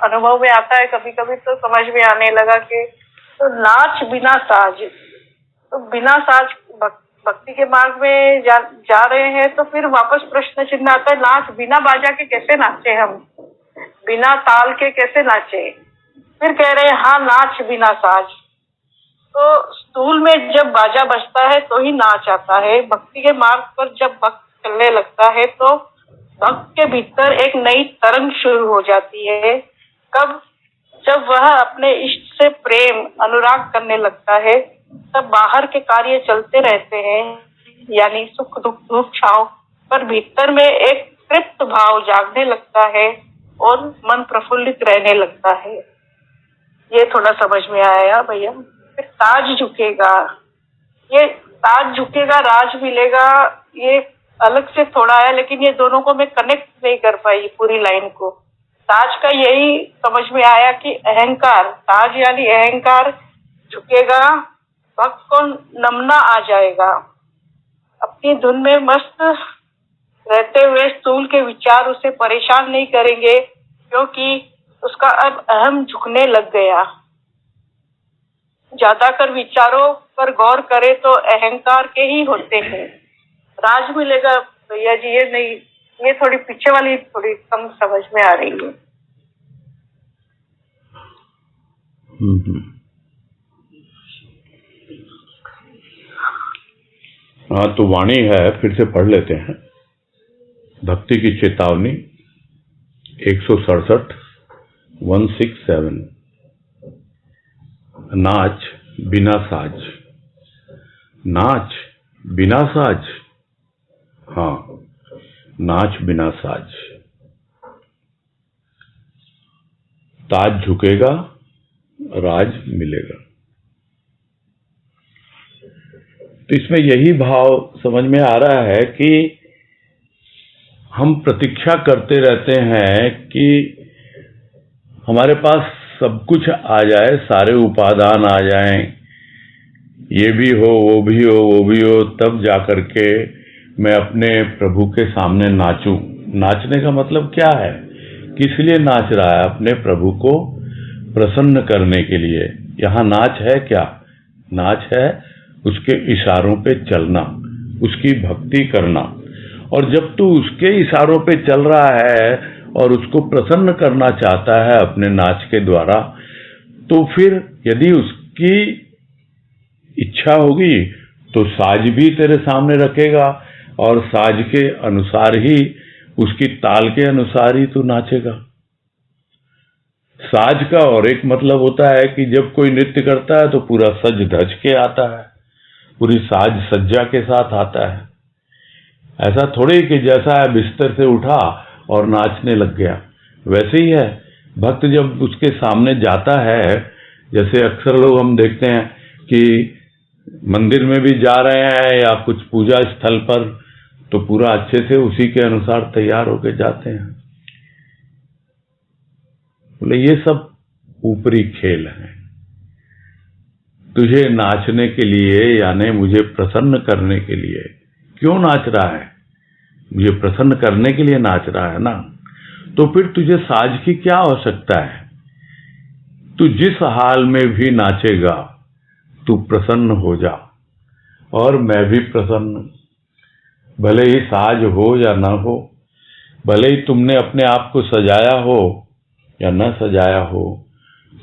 अनुभव में आता है, कभी कभी तो समझ में आने लगा कि तो नाच बिना साज, तो बिना साज भक्ति के मार्ग में जा रहे हैं, तो फिर वापस प्रश्न चिन्ह आता है, नाच बिना बाजा के कैसे नाचे, हम बिना ताल के कैसे नाचे। फिर कह रहे हैं हाँ नाच बिना साज, तो स्थूल में जब बाजा बजता है तो ही नाच आता है। भक्ति के मार्ग पर जब भक्त चलने लगता है तो भक्त के भीतर एक नई तरंग शुरू हो जाती है। कब? जब वह अपने इष्ट से प्रेम अनुराग करने लगता है, तब बाहर के कार्य चलते रहते हैं, यानी सुख दुख धूप छांव, पर भीतर में एक तृप्त भाव जागने लगता है और मन प्रफुल्लित रहने लगता है। ये थोड़ा समझ में आया भैया। फिर ताज झुकेगा, ये ताज झुकेगा राज मिलेगा, ये अलग से थोड़ा है, लेकिन ये दोनों को मैं कनेक्ट नहीं कर पाई पूरी लाइन को। ताज का यही समझ में आया कि अहंकार, ताज यानी अहंकार झुकेगा, भक्त को नमना आ जाएगा, अपनी धुन में मस्त रहते हुए स्थूल के विचार उसे परेशान नहीं करेंगे, क्योंकि उसका अब अहम झुकने लग गया। ज्यादातर विचारों पर गौर करे तो अहंकार के ही होते हैं। राज मिलेगा भैया जी, ये नहीं, ये थोड़ी पीछे वाली थोड़ी कम समझ में आ रही है। हाँ, तो वाणी है, फिर से पढ़ लेते हैं। भक्ति की चेतावनी 167 167। नाच बिना साज, नाच बिना साज, हाँ, नाच बिना साज। ताज झुकेगा, राज मिलेगा। तो इसमें यही भाव समझ में आ रहा है कि हम प्रतीक्षा करते रहते हैं कि हमारे पास सब कुछ आ जाए, सारे उपादान आ जाएं, ये भी हो, वो भी हो, वो भी हो, तब जाकर के मैं अपने प्रभु के सामने नाचूं। नाचने का मतलब क्या है? किस लिए नाच रहा है? अपने प्रभु को प्रसन्न करने के लिए। यहाँ नाच है क्या? नाच है उसके इशारों पे चलना, उसकी भक्ति करना। और जब तू उसके इशारों पे चल रहा है और उसको प्रसन्न करना चाहता है अपने नाच के द्वारा, तो फिर यदि उसकी इच्छा होगी तो साज भी तेरे सामने रखेगा और साज के अनुसार ही, उसकी ताल के अनुसार ही तू नाचेगा। साज का और एक मतलब होता है कि जब कोई नृत्य करता है तो पूरा सज धज के आता है, पूरी साज सज्जा के साथ आता है। ऐसा थोड़े कि जैसा है बिस्तर से उठा और नाचने लग गया। वैसे ही है, भक्त जब उसके सामने जाता है, जैसे अक्सर लोग हम देखते हैं कि मंदिर में भी जा रहे हैं या कुछ पूजा स्थल पर, तो पूरा अच्छे से उसी के अनुसार तैयार होके जाते हैं। बोले ये सब ऊपरी खेल हैं। तुझे नाचने के लिए, यानी मुझे प्रसन्न करने के लिए। क्यों नाच रहा है? मुझे प्रसन्न करने के लिए नाच रहा है ना। तो फिर तुझे साज की क्या आवश्यकता है? तू जिस हाल में भी नाचेगा, तू प्रसन्न हो जा और मैं भी प्रसन्न। भले ही साज हो या ना हो, भले ही तुमने अपने आप को सजाया हो या न सजाया हो,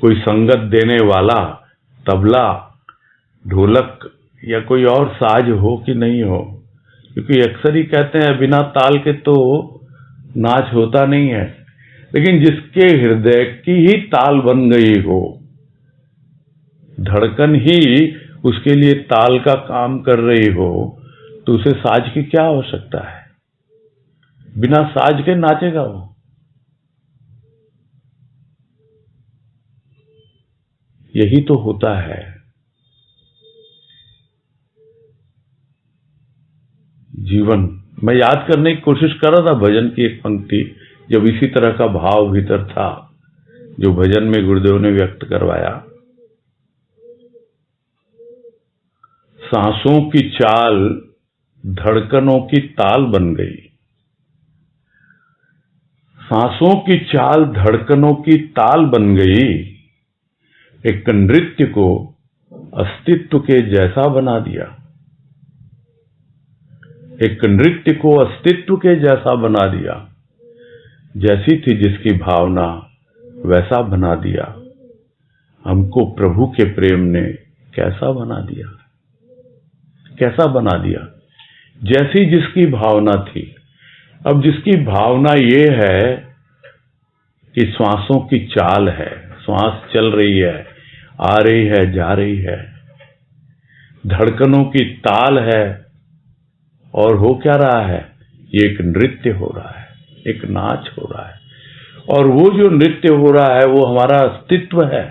कोई संगत देने वाला तबला, ढोलक या कोई और साज हो कि नहीं हो, क्योंकि अक्सर ही कहते हैं बिना ताल के तो नाच होता नहीं है। लेकिन जिसके हृदय की ही ताल बन गई हो, धड़कन ही उसके लिए ताल का काम कर रही हो, तो उसे साज की क्या आवश्यकता है? बिना साज के नाचेगा वो। यही तो होता है। जीवन मैं याद करने की कोशिश कर रहा था भजन की एक पंक्ति, जब इसी तरह का भाव भीतर था जो भजन में गुरुदेव ने व्यक्त करवाया। सांसों की चाल धड़कनों की ताल बन गई। सांसों की चाल धड़कनों की ताल बन गई, एक नृत्य को अस्तित्व के जैसा बना दिया। एक नृत्य को अस्तित्व के जैसा बना दिया। जैसी थी जिसकी भावना वैसा बना दिया। हमको प्रभु के प्रेम ने कैसा बना दिया, कैसा बना दिया? जैसी जिसकी भावना थी। अब जिसकी भावना ये है कि श्वासों की चाल है, श्वास चल रही है, आ रही है, जा रही है, धड़कनों की ताल है, और हो क्या रहा है? ये एक नृत्य हो रहा है, एक नाच हो रहा है। और वो जो नृत्य हो रहा है वो हमारा अस्तित्व है,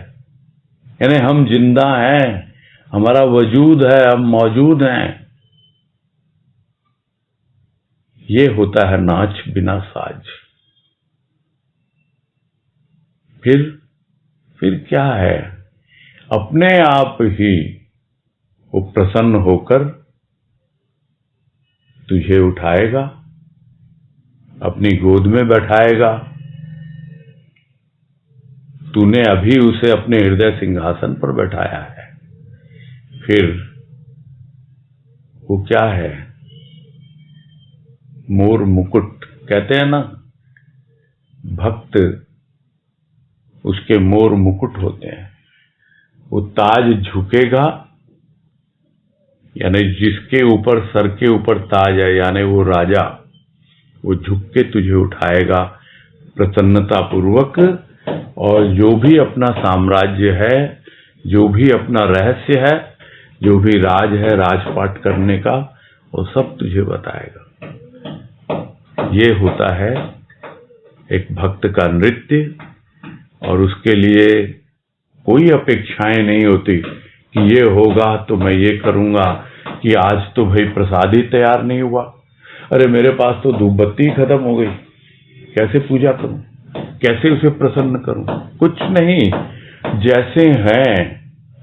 यानी हम जिंदा हैं, हमारा वजूद है, हम मौजूद हैं। ये होता है नाच बिना साज। फिर क्या है? अपने आप ही वो प्रसन्न होकर तुझे उठाएगा, अपनी गोद में बैठाएगा। तूने अभी उसे अपने हृदय सिंहासन पर बैठाया है। फिर वो क्या है? मोर मुकुट कहते हैं ना, भक्त उसके मोर मुकुट होते हैं। वो ताज झुकेगा, यानी जिसके ऊपर, सर के ऊपर ताज है, यानी वो राजा, वो झुक के तुझे उठाएगा प्रसन्नता पूर्वक। और जो भी अपना साम्राज्य है, जो भी अपना रहस्य है, जो भी राज है राजपाट करने का, वो सब तुझे बताएगा। ये होता है एक भक्त का नृत्य, और उसके लिए कोई अपेक्षाएं नहीं होती कि ये होगा तो मैं ये करूंगा, कि आज तो भाई प्रसाद ही तैयार नहीं हुआ, अरे मेरे पास तो धूप बत्ती खत्म हो गई, कैसे पूजा करूं, कैसे उसे प्रसन्न करूं। कुछ नहीं, जैसे हैं,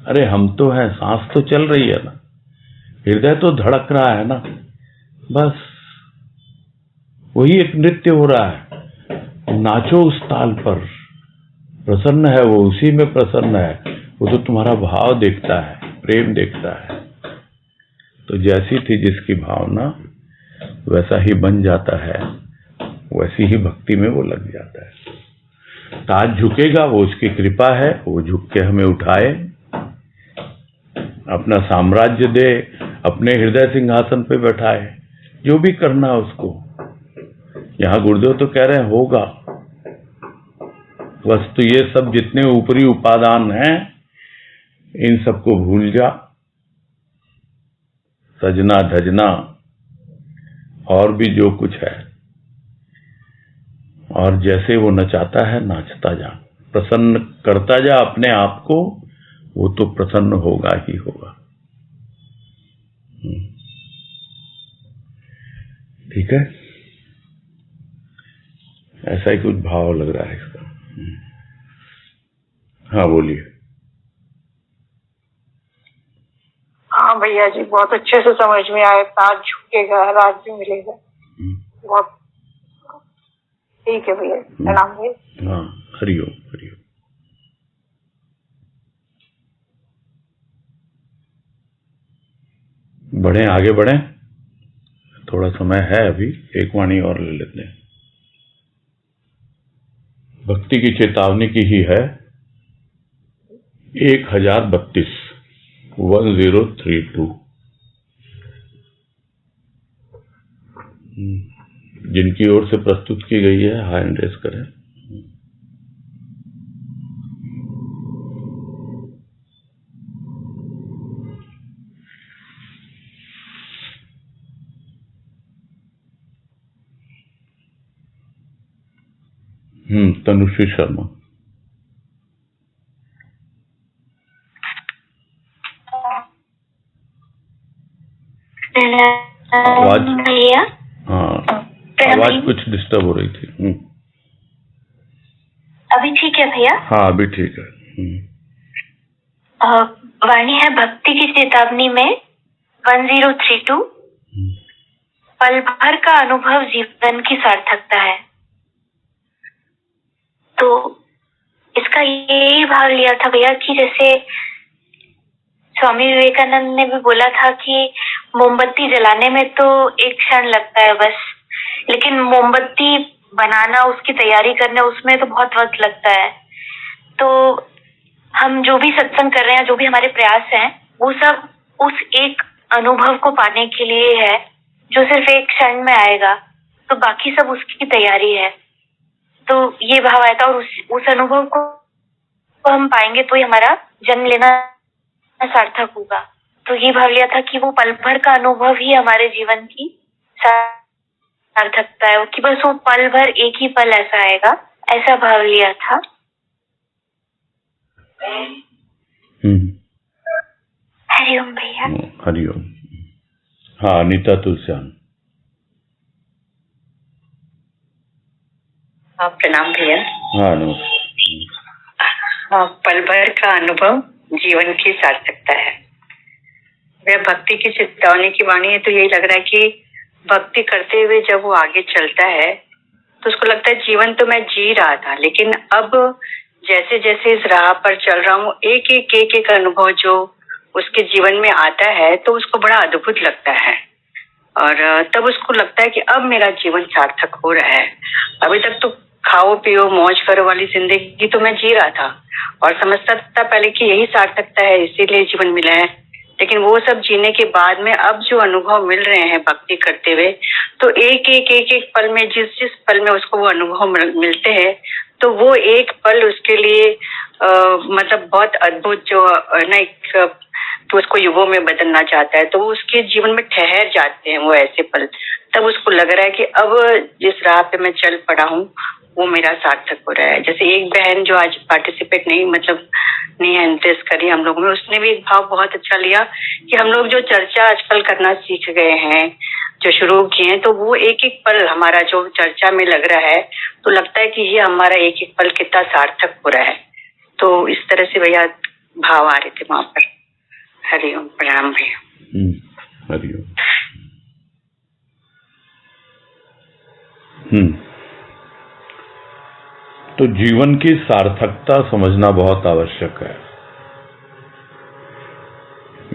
अरे हम तो हैं, सांस तो चल रही है ना, हृदय तो धड़क रहा है ना, बस वही एक नृत्य हो रहा है। नाचो उस ताल पर, प्रसन्न है वो, उसी में प्रसन्न है वो, तो तुम्हारा भाव देखता है, प्रेम देखता है। तो जैसी थी जिसकी भावना वैसा ही बन जाता है, वैसी ही भक्ति में वो लग जाता है। ताज झुकेगा, वो उसकी कृपा है, वो झुक के हमें उठाए, अपना साम्राज्य दे, अपने हृदय सिंहासन पे बैठाए, जो भी करना है उसको। यहाँ गुरुदेव तो कह रहे हैं होगा, वस्तु ये सब जितने ऊपरी उपादान हैं इन सबको भूल जा, सजना धजना और भी जो कुछ है, और जैसे वो नचाता है नाचता जा, प्रसन्न करता जा अपने आप को, वो तो प्रसन्न होगा ही होगा। ठीक है, ऐसा ही कुछ भाव लग रहा है इसका। हाँ बोलिए। हाँ भैया जी, बहुत अच्छे से समझ में आया। ताज झुकेगा, राज्य मिलेगा। बहुत ठीक है भैया, प्रणाम भैया। हाँ, हरिओम हरिओम। बढ़े, आगे बढ़े, थोड़ा समय है अभी, एक वाणी और ले लेते हैं। भक्ति की चेतावनी की ही है 1032 1032। जिनकी ओर से प्रस्तुत की गई है हैंड रेस करें। तनुश्री शर्मा। आवाज, भैया, हाँ आवाज कुछ डिस्टर्ब हो रही थी। अभी ठीक है भैया? हाँ अभी ठीक है। वाणी है भक्ति की चेतावनी में 1032। पल भर का अनुभव जीवन की सार्थकता है। तो इसका यही भाव लिया था भैया कि जैसे स्वामी विवेकानंद ने भी बोला था कि मोमबत्ती जलाने में तो एक क्षण लगता है बस, लेकिन मोमबत्ती बनाना, उसकी तैयारी करना, उसमें तो बहुत वक्त लगता है। तो हम जो भी सत्संग कर रहे हैं, जो भी हमारे प्रयास हैं, वो सब उस एक अनुभव को पाने के लिए है जो सिर्फ एक क्षण में आएगा। तो बाकी सब उसकी तैयारी है। तो ये भाव आया था, और उस अनुभव को हम पाएंगे तो ही हमारा जन्म लेना सार्थक होगा। तो ये भाव लिया था कि वो पल भर का अनुभव ही हमारे जीवन की सार्थकता है, कि बस वो पल भर, एक ही पल ऐसा आएगा, ऐसा भाव लिया था। हरिओम भैया। हरिओम। हाँ अनीता तुलसियान। प्रणाम भैया। हाँ नमस्कार। हाँ, पल भर का अनुभव जीवन की सार्थकता है। वह भक्ति की चेतावनी की वाणी है। तो यही लग रहा है कि भक्ति करते हुए जब वो आगे चलता है तो उसको लगता है जीवन तो मैं जी रहा था, लेकिन अब जैसे जैसे इस राह पर चल रहा हूँ, एक अनुभव जो उसके जीवन में आता है तो उसको बड़ा अद्भुत लगता है। और तब उसको लगता है कि अब मेरा जीवन सार्थक हो रहा है। अभी तक तो खाओ पियो मौज करो वाली जिंदगी तो मैं जी रहा था और समझता था पहले कि यही सार्थकता है, इसीलिए जीवन मिला है। लेकिन वो सब जीने के बाद में अब जो अनुभव मिल रहे हैं भक्ति करते हुए, तो एक पल में, जिस पल में उसको वो अनुभव मिलते हैं, तो वो एक पल उसके लिए मतलब बहुत अद्भुत, जो ना एक तो उसको युगों में बदलना चाहता है, तो वो उसके जीवन में ठहर जाते हैं वो ऐसे पल। तब उसको लग रहा है कि अब जिस राह पे मैं चल पड़ा हूँ वो मेरा सार्थक हो रहा है। जैसे एक बहन जो आज पार्टिसिपेट नहीं है इंटरेस्ट करी हम लोग में, उसने भी एक भाव बहुत अच्छा लिया कि हम लोग जो चर्चा आजकल करना सीख गए हैं, जो शुरू किए हैं, तो वो एक एक पल हमारा जो चर्चा में लग रहा है, तो लगता है कि ये हमारा एक एक पल कितना सार्थक हो रहा है। तो इस तरह से भैया भाव आ रहे थे वहां पर। हरिओम, प्रणाम भैया। हरिओम। तो जीवन की सार्थकता समझना बहुत आवश्यक है।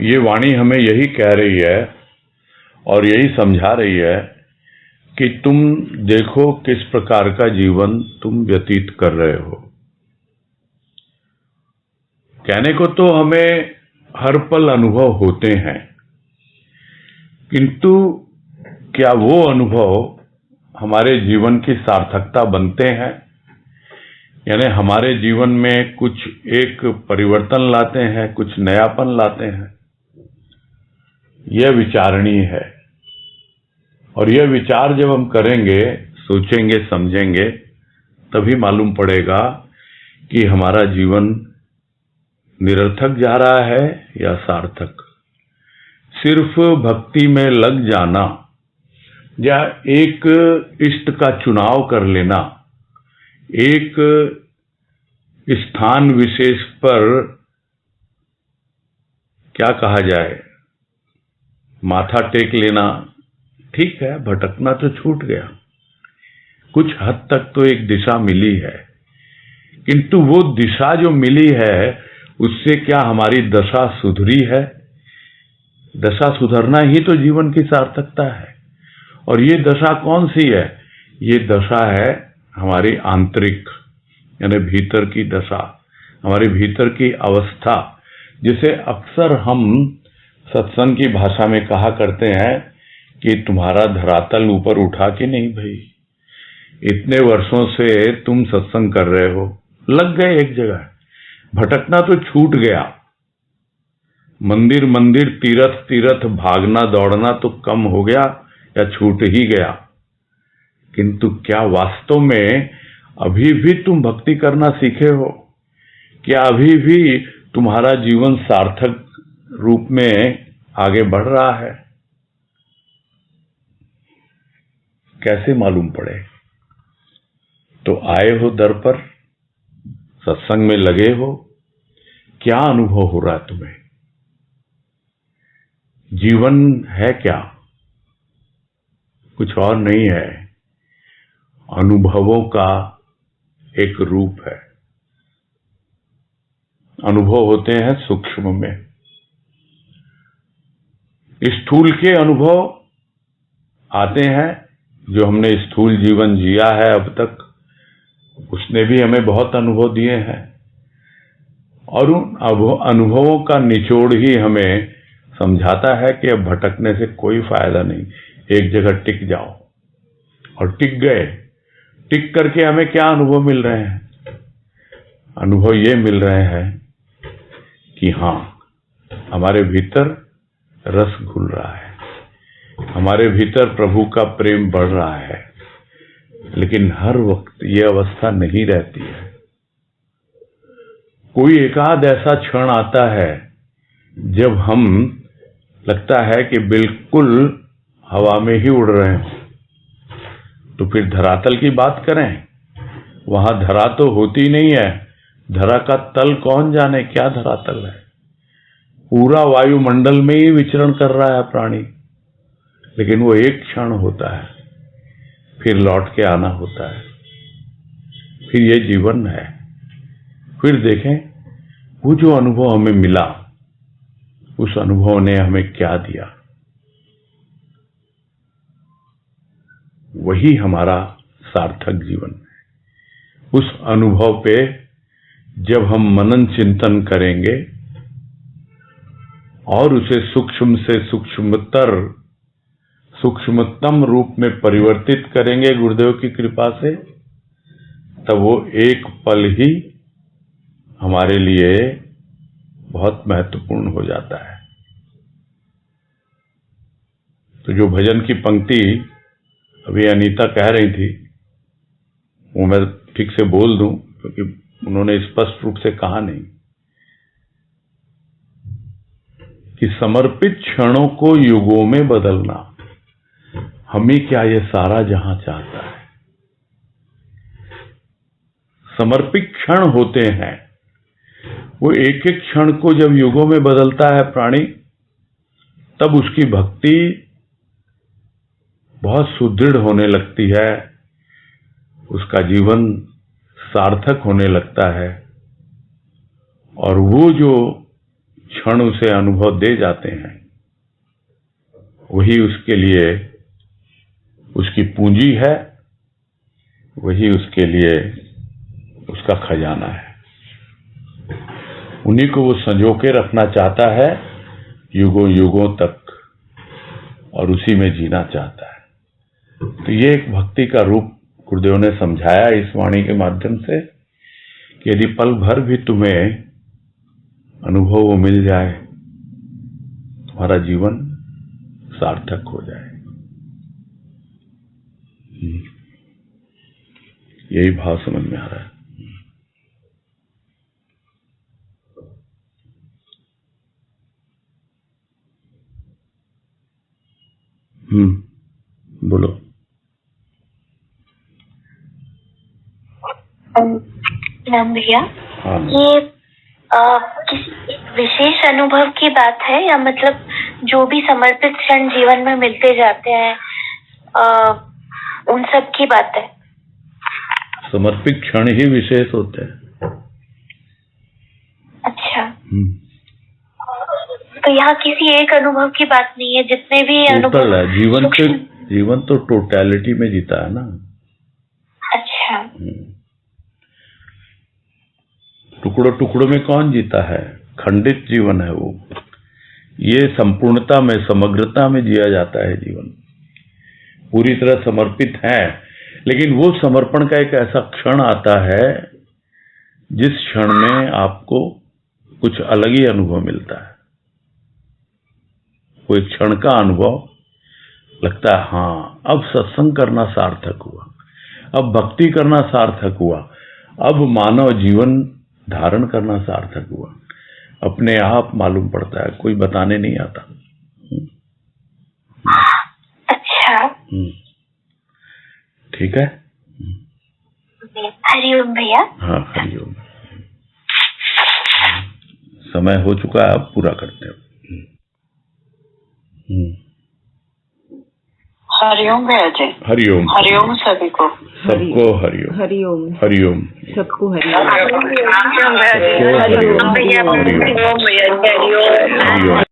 ये वाणी हमें यही कह रही है और यही समझा रही है कि तुम देखो किस प्रकार का जीवन तुम व्यतीत कर रहे हो। कहने को तो हमें हर पल अनुभव होते हैं, किंतु क्या वो अनुभव हमारे जीवन की सार्थकता बनते हैं, यानी हमारे जीवन में कुछ एक परिवर्तन लाते हैं, कुछ नयापन लाते हैं? यह विचारणीय है। और यह विचार जब हम करेंगे, सोचेंगे, समझेंगे, तभी मालूम पड़ेगा कि हमारा जीवन निरर्थक जा रहा है या सार्थक। सिर्फ भक्ति में लग जाना या एक इष्ट का चुनाव कर लेना, एक स्थान विशेष पर क्या कहा जाए, माथा टेक लेना, ठीक है, भटकना तो छूट गया, कुछ हद तक तो एक दिशा मिली है, किंतु वो दिशा जो मिली है उससे क्या हमारी दशा सुधरी है? दशा सुधरना ही तो जीवन की सार्थकता है। और ये दशा कौन सी है? ये दशा है हमारी आंतरिक, यानी भीतर की दशा, हमारे भीतर की अवस्था, जिसे अक्सर हम सत्संग की भाषा में कहा करते हैं कि तुम्हारा धरातल ऊपर उठा कि नहीं भाई, इतने वर्षों से तुम सत्संग कर रहे हो, लग गए एक जगह, भटकना तो छूट गया, मंदिर मंदिर तीरथ तीरथ भागना दौड़ना तो कम हो गया या छूट ही गया, किंतु क्या वास्तव में अभी भी तुम भक्ति करना सीखे हो? क्या अभी भी तुम्हारा जीवन सार्थक रूप में आगे बढ़ रहा है? कैसे मालूम पड़े? तो आए हो दर पर, सत्संग में लगे हो, क्या अनुभव हो रहा है तुम्हें? जीवन है क्या? कुछ और नहीं है, अनुभवों का एक रूप है। अनुभव होते हैं सूक्ष्म में, स्थूल के अनुभव आते हैं, जो हमने स्थूल जीवन जिया है अब तक, उसने भी हमें बहुत अनुभव दिए हैं, और उन अनुभवों का निचोड़ ही हमें समझाता है कि अब भटकने से कोई फायदा नहीं, एक जगह टिक जाओ। और टिक गए, टिक करके हमें क्या अनुभव मिल रहे हैं? अनुभव ये मिल रहे हैं कि हाँ, हमारे भीतर रस घुल रहा है, हमारे भीतर प्रभु का प्रेम बढ़ रहा है, लेकिन हर वक्त ये अवस्था नहीं रहती है। कोई एकाध ऐसा क्षण आता है जब हम लगता है कि बिल्कुल हवा में ही उड़ रहे हैं, तो फिर धरातल की बात करें, वहां धरा तो होती नहीं है, धरा का तल कौन जाने क्या धरातल है। पूरा वायुमंडल में ही विचरण कर रहा है प्राणी, लेकिन वो एक क्षण होता है, फिर लौट के आना होता है, फिर ये जीवन है। फिर देखें वो जो अनुभव हमें मिला, उस अनुभव ने हमें क्या दिया, वही हमारा सार्थक जीवन है। उस अनुभव पे जब हम मनन चिंतन करेंगे और उसे सूक्ष्म से सूक्ष्मतम रूप में परिवर्तित करेंगे गुरुदेव की कृपा से, तब वो एक पल ही हमारे लिए बहुत महत्वपूर्ण हो जाता है। तो जो भजन की पंक्ति अभी अनीता कह रही थी वो मैं ठीक से बोल दूं, क्योंकि उन्होंने स्पष्ट रूप से कहा नहीं कि समर्पित क्षणों को युगों में बदलना, हमें क्या ये सारा जहां चाहता है। समर्पित क्षण होते हैं, वो एक एक क्षण को जब युगों में बदलता है प्राणी, तब उसकी भक्ति बहुत सुदृढ़ होने लगती है, उसका जीवन सार्थक होने लगता है, और वो जो क्षण उसे अनुभव दे जाते हैं वही उसके लिए उसकी पूंजी है, वही उसके लिए उसका खजाना है। उन्हीं को वो संजो के रखना चाहता है युगों युगों तक, और उसी में जीना चाहता है। तो ये एक भक्ति का रूप गुरुदेव ने समझाया इस वाणी के माध्यम से कि यदि पल भर भी तुम्हें अनुभव वो मिल जाए, तुम्हारा जीवन सार्थक हो जाए। यही भाव समझ में आ रहा है। बोलो। राम भैया, हाँ। ये किसी विशेष अनुभव की बात है या मतलब जो भी समर्पित क्षण जीवन में मिलते जाते हैं उन सब की बात है? समर्पित क्षण ही विशेष होते हैं। अच्छा, तो यहाँ किसी एक अनुभव की बात नहीं है, जितने भी टोटल है जीवन तो टोटलिटी में जीता है ना। अच्छा, टुकड़ों टुकड़ों में कौन जीता है? खंडित जीवन है वो। ये संपूर्णता में, समग्रता में जिया जाता है जीवन। पूरी तरह समर्पित है, लेकिन वो समर्पण का एक ऐसा क्षण आता है जिस क्षण में आपको कुछ अलग ही अनुभव मिलता है। वो एक क्षण का अनुभव लगता है, हाँ अब सत्संग करना सार्थक हुआ, अब भक्ति करना सार्थक हुआ, अब मानव जीवन धारण करना सार्थक हुआ। अपने आप मालूम पड़ता है, कोई बताने नहीं आता। अच्छा, ठीक है। हरिओम भैया। हाँ, हरिओम। समय हो चुका है, अब पूरा करते हैं। हरिओम भैया जी। हरिओम। हरिओम सभी को। सबको हरिओम। हरिओम। हरिओम। सबको हरिओम। हरिओम भैया जी। हरिओम। हरिओम भैया जी। हरिओम।